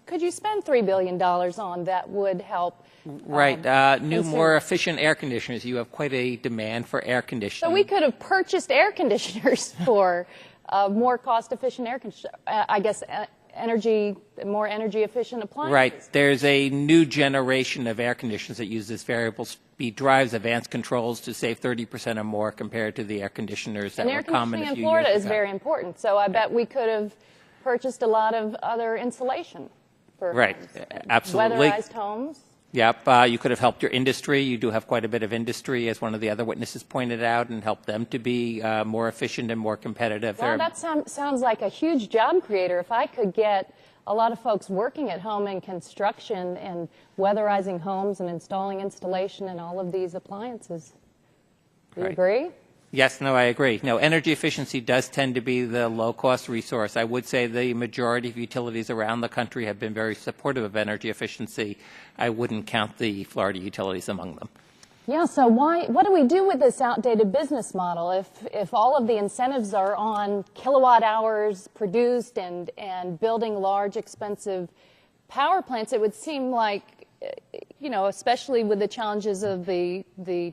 could you spend $3 billion on that would help? Right. New, more efficient air conditioners. You have quite a demand for air conditioning. So we could have purchased air conditioners for more cost-efficient air conditioners. I guess more energy efficient appliances. Right. There's a new generation of air conditioners that uses variable speed drives, advanced controls to save 30% or more compared to the air conditioners that were common a few years ago. And air conditioning in Florida is very important, so I bet we could have purchased a lot of other insulation for right. homes. Absolutely. Weatherized homes. Yep, you could have helped your industry. You do have quite a bit of industry, as one of the other witnesses pointed out, and helped them to be more efficient and more competitive. Well, that sounds like a huge job creator. If I could get a lot of folks working at home in construction and weatherizing homes and installing installation and all of these appliances. Do you agree? Yes, no, I agree. No, energy efficiency does tend to be the low-cost resource. I would say the majority of utilities around the country have been very supportive of energy efficiency. I wouldn't count the Florida utilities among them. Yeah, so what do we do with this outdated business model? If all of the incentives are on kilowatt hours produced and building large, expensive power plants, it would seem like, especially with the challenges of the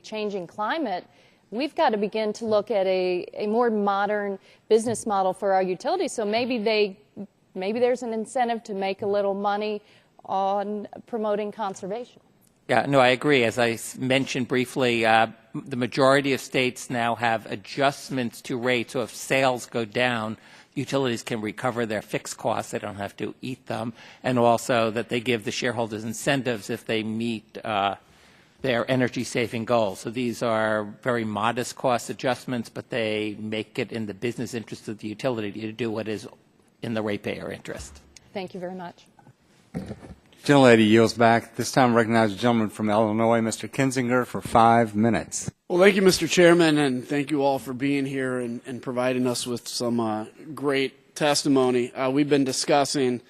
changing climate, we've got to begin to look at a more modern business model for our utilities. So maybe there's an incentive to make a little money on promoting conservation. Yeah, no, I agree. As I mentioned briefly, the majority of states now have adjustments to rates. So if sales go down, utilities can recover their fixed costs. They don't have to eat them. And also that they give the shareholders incentives if they meet their energy-saving goals. So these are very modest cost adjustments, but they make it in the business interest of the utility to do what is in the ratepayer interest. Thank you very much. Gentlelady yields back. This time recognize the gentleman from Illinois, Mr. Kinzinger, for 5 minutes. Well, thank you, Mr. Chairman, and thank you all for being here and providing us with some great testimony. We've been discussing,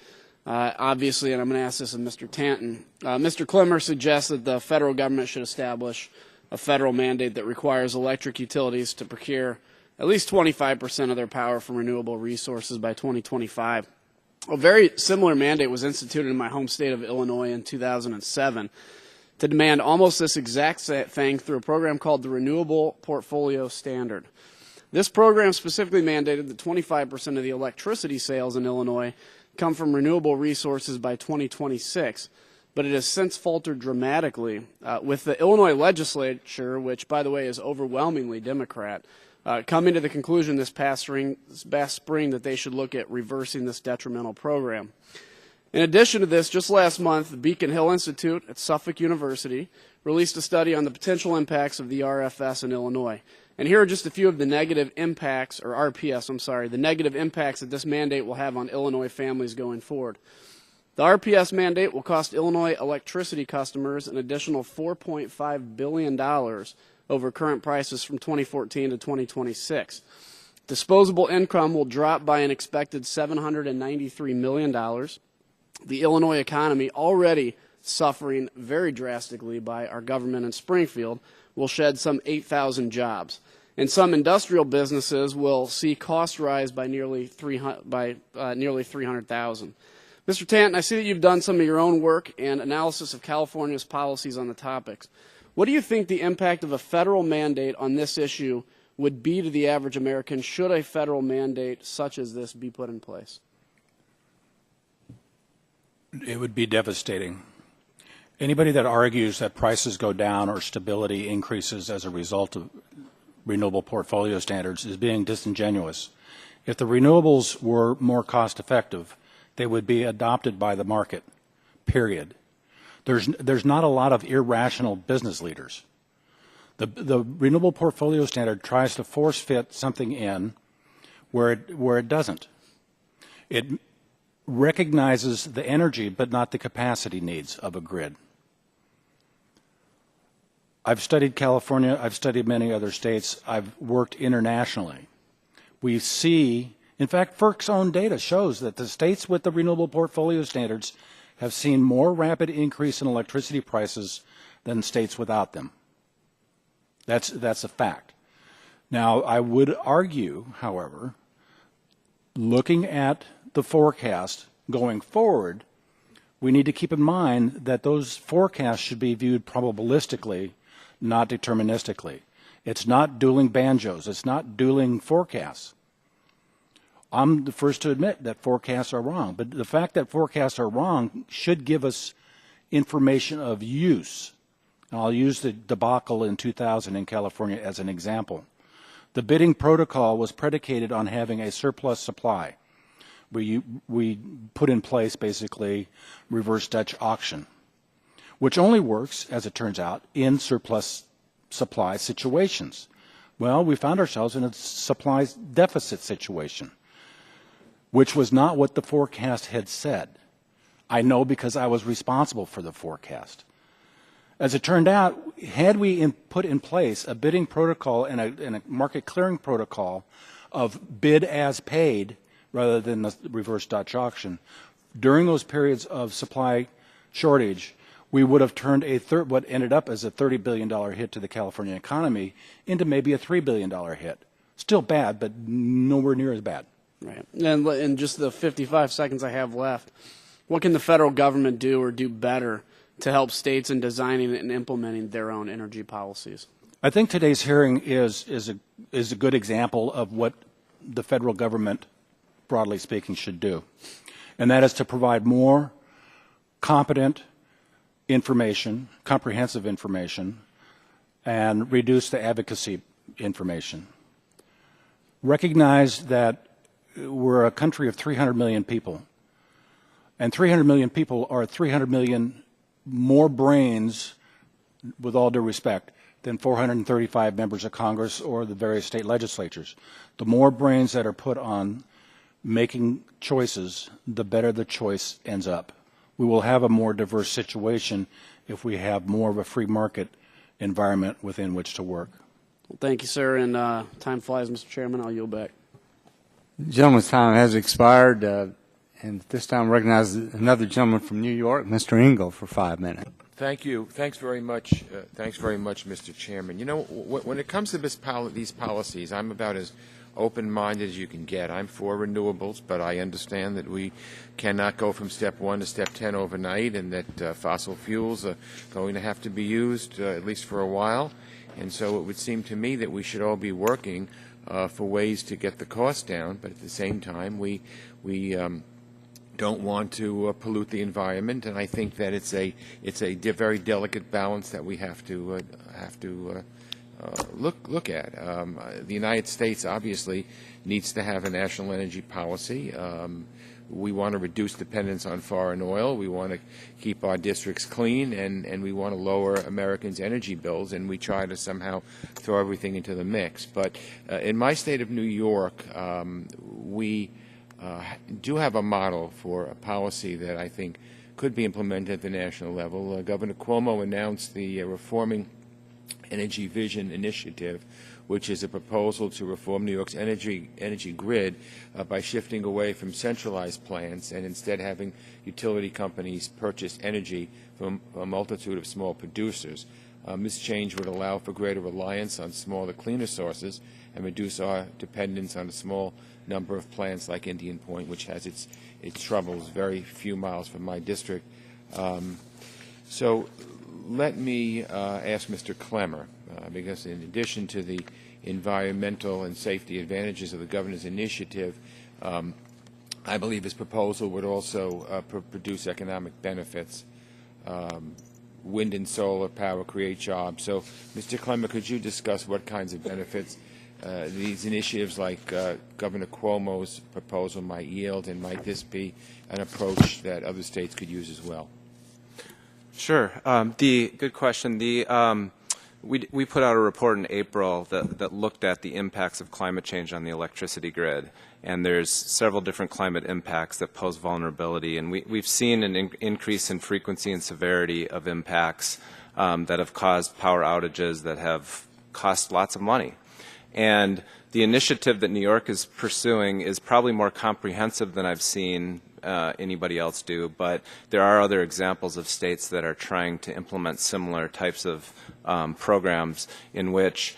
obviously, and I'm going to ask this of Mr. Tanton. Mr. Clemmer suggests that the federal government should establish a federal mandate that requires electric utilities to procure at least 25% of their power from renewable resources by 2025. A very similar mandate was instituted in my home state of Illinois in 2007 to demand almost this exact thing through a program called the Renewable Portfolio Standard. This program specifically mandated that 25% of the electricity sales in Illinois come from renewable resources by 2026, but it has since faltered dramatically with the Illinois legislature, which, by the way, is overwhelmingly Democrat, coming to the conclusion this past spring that they should look at reversing this detrimental program. In addition to this, just last month, the Beacon Hill Institute at Suffolk University released a study on the potential impacts of the RFS in Illinois. And here are just a few of the negative impacts, or RPS, I'm sorry, the negative impacts that this mandate will have on Illinois families going forward. The RPS mandate will cost Illinois electricity customers an additional $4.5 billion over current prices from 2014 to 2026. Disposable income will drop by an expected $793 million. The Illinois economy, already suffering very drastically by our government in Springfield, will shed some 8,000 jobs. And some industrial businesses will see costs rise by nearly 300,000. Mr. Tanton, I see that you've done some of your own work and analysis of California's policies on the topics. What do you think the impact of a federal mandate on this issue would be to the average American should a federal mandate such as this be put in place? It would be devastating. Anybody that argues that prices go down or stability increases as a result of renewable portfolio standards is being disingenuous. If the renewables were more cost effective, they would be adopted by the market, period. There's not a lot of irrational business leaders. The renewable portfolio standard tries to force fit something in where it doesn't. It recognizes the energy but not the capacity needs of a grid. I've studied California, I've studied many other states, I've worked internationally. We see, in fact, FERC's own data shows that the states with the renewable portfolio standards have seen more rapid increase in electricity prices than states without them. That's a fact. Now, I would argue, however, looking at the forecast going forward, we need to keep in mind that those forecasts should be viewed probabilistically, not deterministically. It's not dueling banjos. It's not dueling forecasts. I'm the first to admit that forecasts are wrong, but the fact that forecasts are wrong should give us information of use. And I'll use the debacle in 2000 in California as an example. The bidding protocol was predicated on having a surplus supply. We put in place basically reverse Dutch auction. which only works, as it turns out, in surplus supply situations. Well, we found ourselves in a supply deficit situation, which was not what the forecast had said. I know because I was responsible for the forecast. As it turned out, had we put in place a bidding protocol and a market clearing protocol of bid as paid rather than the reverse Dutch auction, during those periods of supply shortage, we would have turned what ended up as a $30 billion hit to the California economy into maybe a $3 billion hit. Still bad, but nowhere near as bad. Right. And in just the 55 seconds I have left, what can the federal government do or do better to help states in designing and implementing their own energy policies? I think today's hearing is a good example of what the federal government, broadly speaking, should do. And that is to provide more competent information, comprehensive information, and reduce the advocacy information. Recognize that we're a country of 300 million people, and 300 million people are 300 million more brains, with all due respect, than 435 members of Congress or the various state legislatures. The more brains that are put on making choices, the better the choice ends up. We will have a more diverse situation if we have more of a free market environment within which to work. Well, thank you, sir. And time flies, Mr. Chairman. I'll yield back. The gentleman's time has expired, and this time I recognize another gentleman from New York, Mr. Engel, for 5 minutes. Thank you. Thanks very much. Thanks very much, Mr. Chairman. You know, when it comes to these policies, I'm about as open-minded as you can get. I'm for renewables, but I understand that we cannot go from step 1 to step 10 overnight, and that fossil fuels are going to have to be used at least for a while. And so it would seem to me that we should all be working for ways to get the cost down, but at the same time, we don't want to pollute the environment, and I think that it's a very delicate balance that we have to look at. The United States obviously needs to have a national energy policy. We want to reduce dependence on foreign oil. We want to keep our districts clean, and we want to lower Americans' energy bills, and we try to somehow throw everything into the mix. But in my state of New York, we do have a model for a policy that I think could be implemented at the national level. Governor Cuomo announced the Reforming Energy Vision Initiative, which is a proposal to reform New York's energy grid by shifting away from centralized plants and instead having utility companies purchase energy from a multitude of small producers. This change would allow for greater reliance on smaller, cleaner sources and reduce our dependence on a small number of plants like Indian Point, which has its troubles very few miles from my district. So let me ask Mr. Clemmer, because in addition to the environmental and safety advantages of the governor's initiative, I believe his proposal would also produce economic benefits. Wind and solar power create jobs. So, Mr. Clemmer, could you discuss what kinds of benefits these initiatives like Governor Cuomo's proposal might yield, and might this be an approach that other states could use as well? Sure. Good question. We put out a report in April that looked at the impacts of climate change on the electricity grid, and there's several different climate impacts that pose vulnerability, and we've seen an increase in frequency and severity of impacts that have caused power outages that have cost lots of money. And the initiative that New York is pursuing is probably more comprehensive than I've seen anybody else do, but there are other examples of states that are trying to implement similar types of programs in which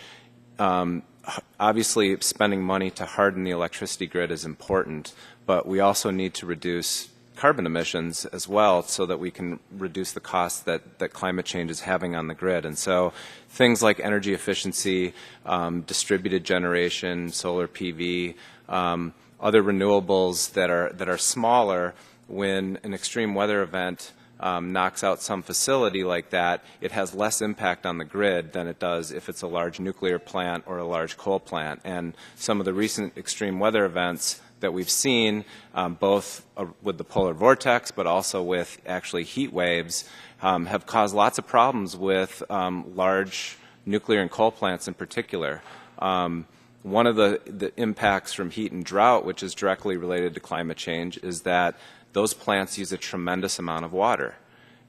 obviously spending money to harden the electricity grid is important, but we also need to reduce carbon emissions as well so that we can reduce the cost that climate change is having on the grid. And so things like energy efficiency, distributed generation, solar PV, other renewables that are smaller, when an extreme weather event knocks out some facility like that, it has less impact on the grid than it does if it's a large nuclear plant or a large coal plant. And some of the recent extreme weather events that we've seen, both with the polar vortex, but also with actually heat waves, have caused lots of problems with large nuclear and coal plants in particular. One of the impacts from heat and drought, which is directly related to climate change, is that those plants use a tremendous amount of water.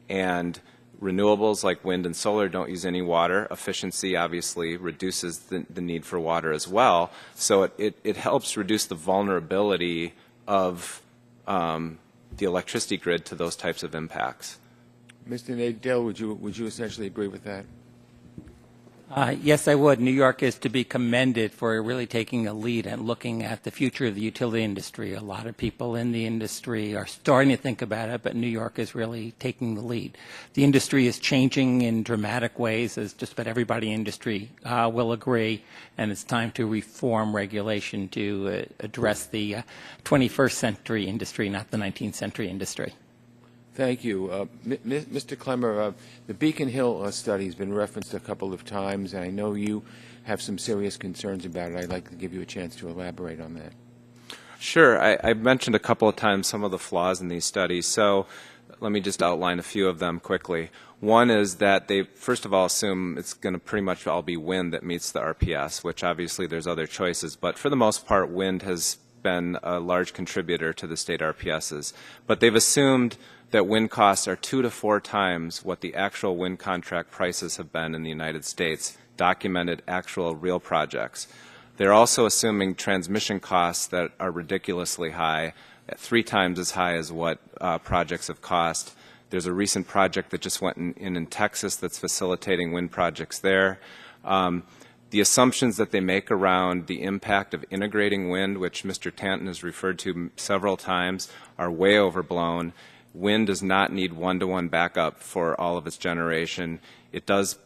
And renewables like wind and solar don't use any water. Efficiency obviously reduces the need for water as well. So it helps reduce the vulnerability of the electricity grid to those types of impacts. Mr. Nadell, would you essentially agree with that? Yes, I would. New York is to be commended for really taking a lead and looking at the future of the utility industry. A lot of people in the industry are starting to think about it, but New York is really taking the lead. The industry is changing in dramatic ways, as just about everybody in industry will agree, and it's time to reform regulation to address the 21st century industry, not the 19th century industry. Thank you. Mr. Clemmer, the Beacon Hill study has been referenced a couple of times, and I know you have some serious concerns about it. I'd like to give you a chance to elaborate on that. Sure. I mentioned a couple of times some of the flaws in these studies, so let me just outline a few of them quickly. One is that they, first of all, assume it's going to pretty much all be wind that meets the RPS, which obviously there's other choices, but for the most part, wind has been a large contributor to the state RPSs. But they've assumed that wind costs are 2 to 4 times what the actual wind contract prices have been in the United States, documented actual real projects. They're also assuming transmission costs that are ridiculously high, at 3 times as high as what projects have cost. There's a recent project that just went in Texas that's facilitating wind projects there. The assumptions that they make around the impact of integrating wind, which Mr. Tanton has referred to several times, are way overblown. Wind does not need one-to-one backup for all of its generation. It does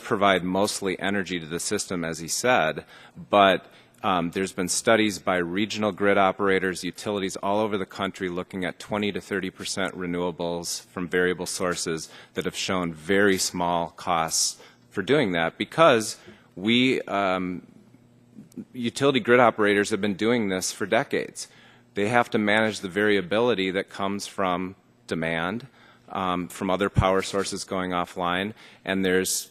provide mostly energy to the system, as he said, but there's been studies by regional grid operators, utilities all over the country looking at 20 to 30% renewables from variable sources that have shown very small costs for doing that, because we, utility grid operators, have been doing this for decades. They have to manage the variability that comes from demand, from other power sources going offline, and there's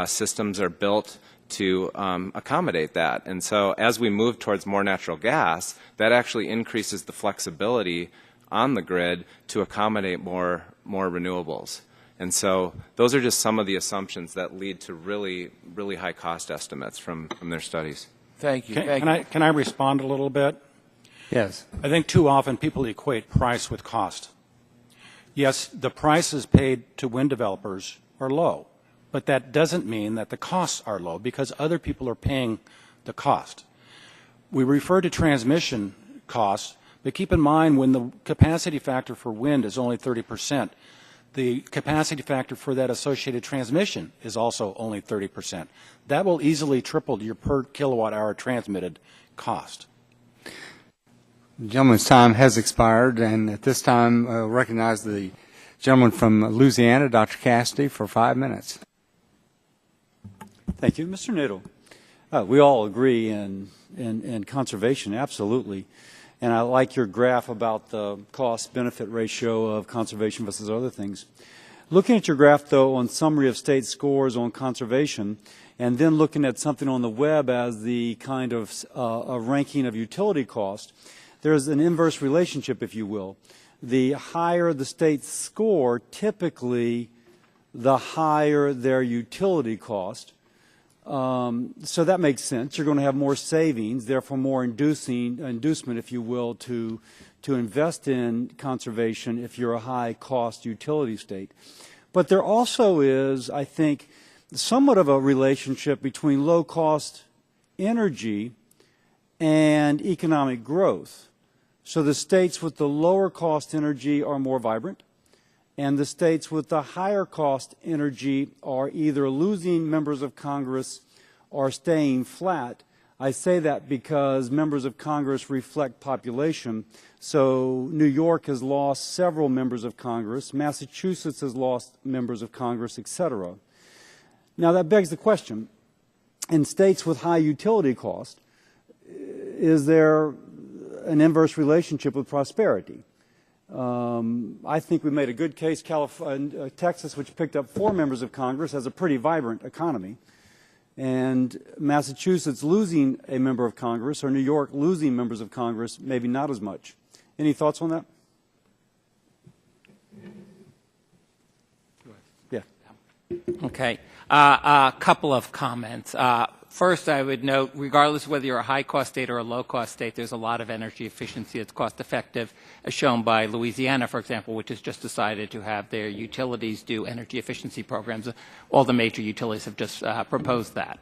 systems are built to accommodate that. And so as we move towards more natural gas, that actually increases the flexibility on the grid to accommodate more renewables. And so those are just some of the assumptions that lead to really high cost estimates from their studies. Thank you. Can I respond a little bit? Yes. I think too often people equate price with cost. Yes, the prices paid to wind developers are low, but that doesn't mean that the costs are low, because other people are paying the cost. We refer to transmission costs, but keep in mind when the capacity factor for wind is only 30%, the capacity factor for that associated transmission is also only 30%. That will easily triple your per kilowatt hour transmitted cost. The gentleman's time has expired, and at this time, I'll recognize the gentleman from Louisiana, Dr. Cassidy, for 5 minutes. Thank you. Mr. Nadeau, we all agree in conservation, absolutely. And I like your graph about the cost-benefit ratio of conservation versus other things. Looking at your graph, though, on summary of state scores on conservation, and then looking at something on the web as the kind of a ranking of utility cost, there's an inverse relationship, if you will. The higher the state score, typically the higher their utility cost. So that makes sense. You're going to have more savings, therefore more inducement, if you will, to invest in conservation if you're a high-cost utility state. But there also is, I think, somewhat of a relationship between low-cost energy and economic growth. So the states with the lower cost energy are more vibrant, and the states with the higher cost energy are either losing members of Congress or staying flat. I say that because members of Congress reflect population. So New York has lost several members of Congress, Massachusetts has lost members of Congress, etc. Now that begs the question, in states with high utility cost, is there an inverse relationship with prosperity. I think we made a good case. Texas, which picked up 4 members of Congress, has a pretty vibrant economy. And Massachusetts losing a member of Congress, or New York losing members of Congress, maybe not as much. Any thoughts on that? Yeah. Okay. A couple of comments. First, I would note, regardless of whether you're a high-cost state or a low-cost state, there's a lot of energy efficiency that's cost-effective, as shown by Louisiana, for example, which has just decided to have their utilities do energy efficiency programs. All the major utilities have just proposed that.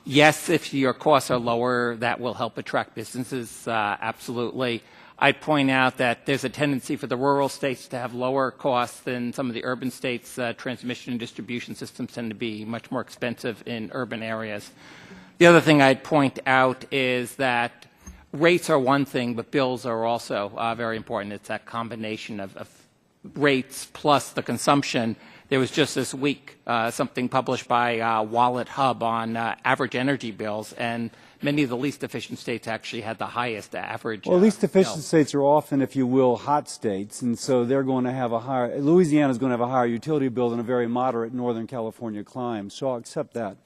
Yes, if your costs are lower, that will help attract businesses, absolutely. I'd point out that there's a tendency for the rural states to have lower costs than some of the urban states. Transmission and distribution systems tend to be much more expensive in urban areas. The other thing I'd point out is that rates are one thing, but bills are also very important. It's that combination of rates plus the consumption. There was just this week something published by Wallet Hub on average energy bills, and many of the least efficient states actually had the highest average. Well, least efficient states are often, if you will, hot states, and so they're going to have a higher, Louisiana is going to have a higher utility bill than a very moderate Northern California climb, so I'll accept that.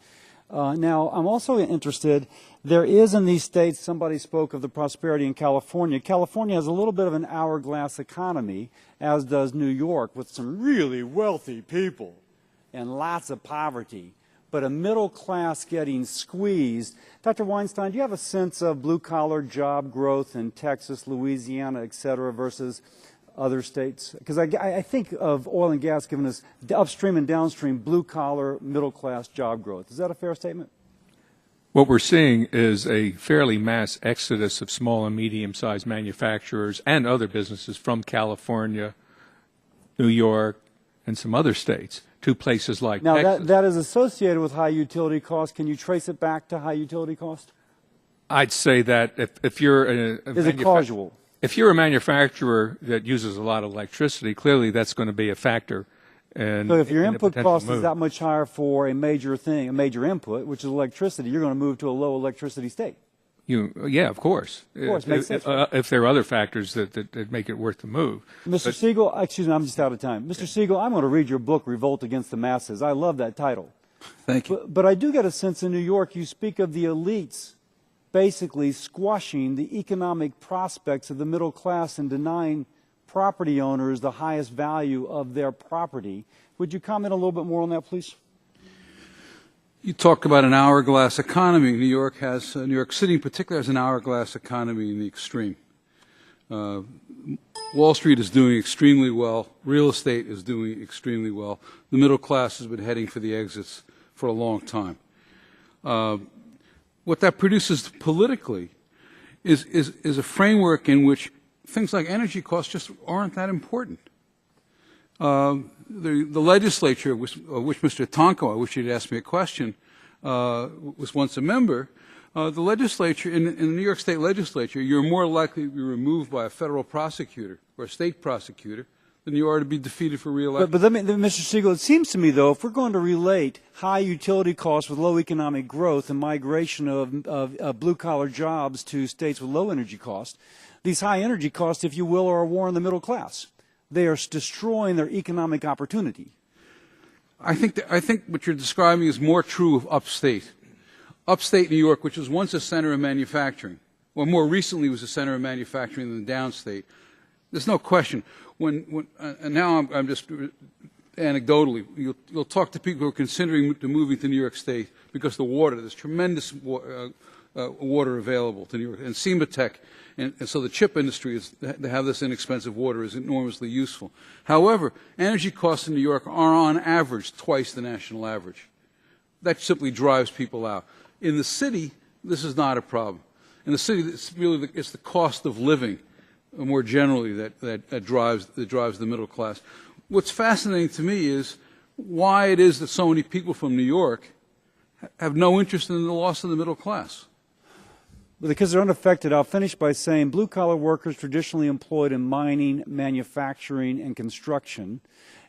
Now, I'm also interested, there is in these states, somebody spoke of the prosperity in California. California has a little bit of an hourglass economy, as does New York, with some really wealthy people and lots of poverty, but a middle class getting squeezed. Dr. Weinstein, do you have a sense of blue-collar job growth in Texas, Louisiana, et cetera, versus other states? Because I think of oil and gas giving us upstream and downstream blue-collar, middle-class job growth. Is that a fair statement? What we're seeing is a fairly mass exodus of small and medium-sized manufacturers and other businesses from California, New York, and some other states to places like Texas. Now, that is associated with high utility costs. Can you trace it back to high utility cost? I'd say that if you're is it causal? If you're a manufacturer that uses a lot of electricity, clearly that's going to be a factor. And so if your input cost is that much higher for a major thing, a major input, which is electricity, you're going to move to a low electricity state. Yeah, of course. Makes sense. If there are other factors that make it worth the move. Mr. Siegel, excuse me, I'm just out of time. Mr. Siegel, I'm going to read your book, Revolt Against the Masses. I love that title. Thank you. But I do get a sense in New York you speak of the elites basically squashing the economic prospects of the middle class and denying property owners the highest value of their property. Would you comment a little bit more on that, please? You talk about an hourglass economy. New York City in particular has an hourglass economy in the extreme. Wall Street is doing extremely well. Real estate is doing extremely well. The middle class has been heading for the exits for a long time. What that produces politically is a framework in which things like energy costs just aren't that important. The legislature, of which Mr. Tonko, I wish you'd asked me a question, was once a member. The legislature, in the New York State legislature, you're more likely to be removed by a federal prosecutor or a state prosecutor than you are to be defeated for re-election. But Mr. Siegel, it seems to me, though, if we're going to relate high utility costs with low economic growth and migration of blue-collar jobs to states with low energy costs, these high energy costs, if you will, are a war on the middle class. They are destroying their economic opportunity. I think what you're describing is more true of upstate. Upstate New York, which was once a center of manufacturing, or more recently was a center of manufacturing than downstate. There's no question. And now I'm just anecdotally, you'll talk to people who are considering moving to New York State because the water, there's tremendous water available to New York, and Sematech, and so the chip industry to have this inexpensive water is enormously useful. However, energy costs in New York are on average twice the national average. That simply drives people out. In the city, this is not a problem. In the city, it's the cost of living more generally that drives the middle class. What's fascinating to me is why it is that so many people from New York have no interest in the loss of the middle class. Because they're unaffected, I'll finish by saying blue-collar workers traditionally employed in mining, manufacturing, and construction.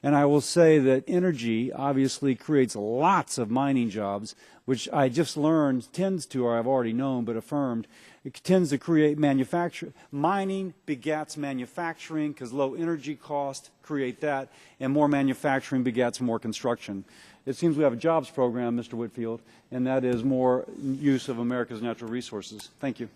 And I will say that energy obviously creates lots of mining jobs, which I just learned tends to, or I've already known but affirmed, It tends to create manufacture. Mining begats manufacturing because low energy costs create that, and more manufacturing begats more construction. It seems we have a jobs program, Mr. Whitfield, and that is more use of America's natural resources. Thank you.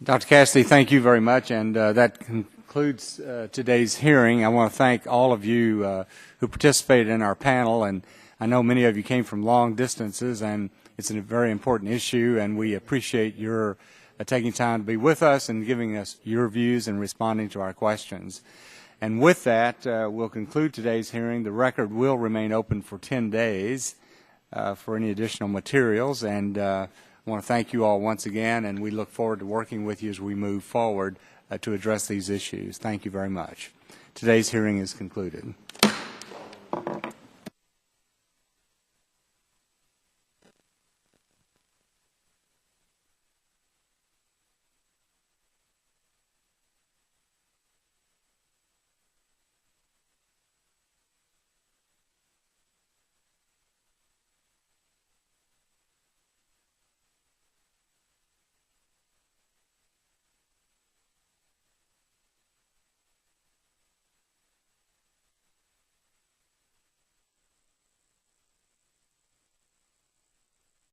Dr. Cassidy, thank you very much, and that concludes today's hearing. I want to thank all of you who participated in our panel, and I know many of you came from long distances, and it's a very important issue, and we appreciate your taking time to be with us and giving us your views and responding to our questions. And with that, we'll conclude today's hearing. The record will remain open for 10 days for any additional materials, and I want to thank you all once again, and we look forward to working with you as we move forward to address these issues. Thank you very much. Today's hearing is concluded.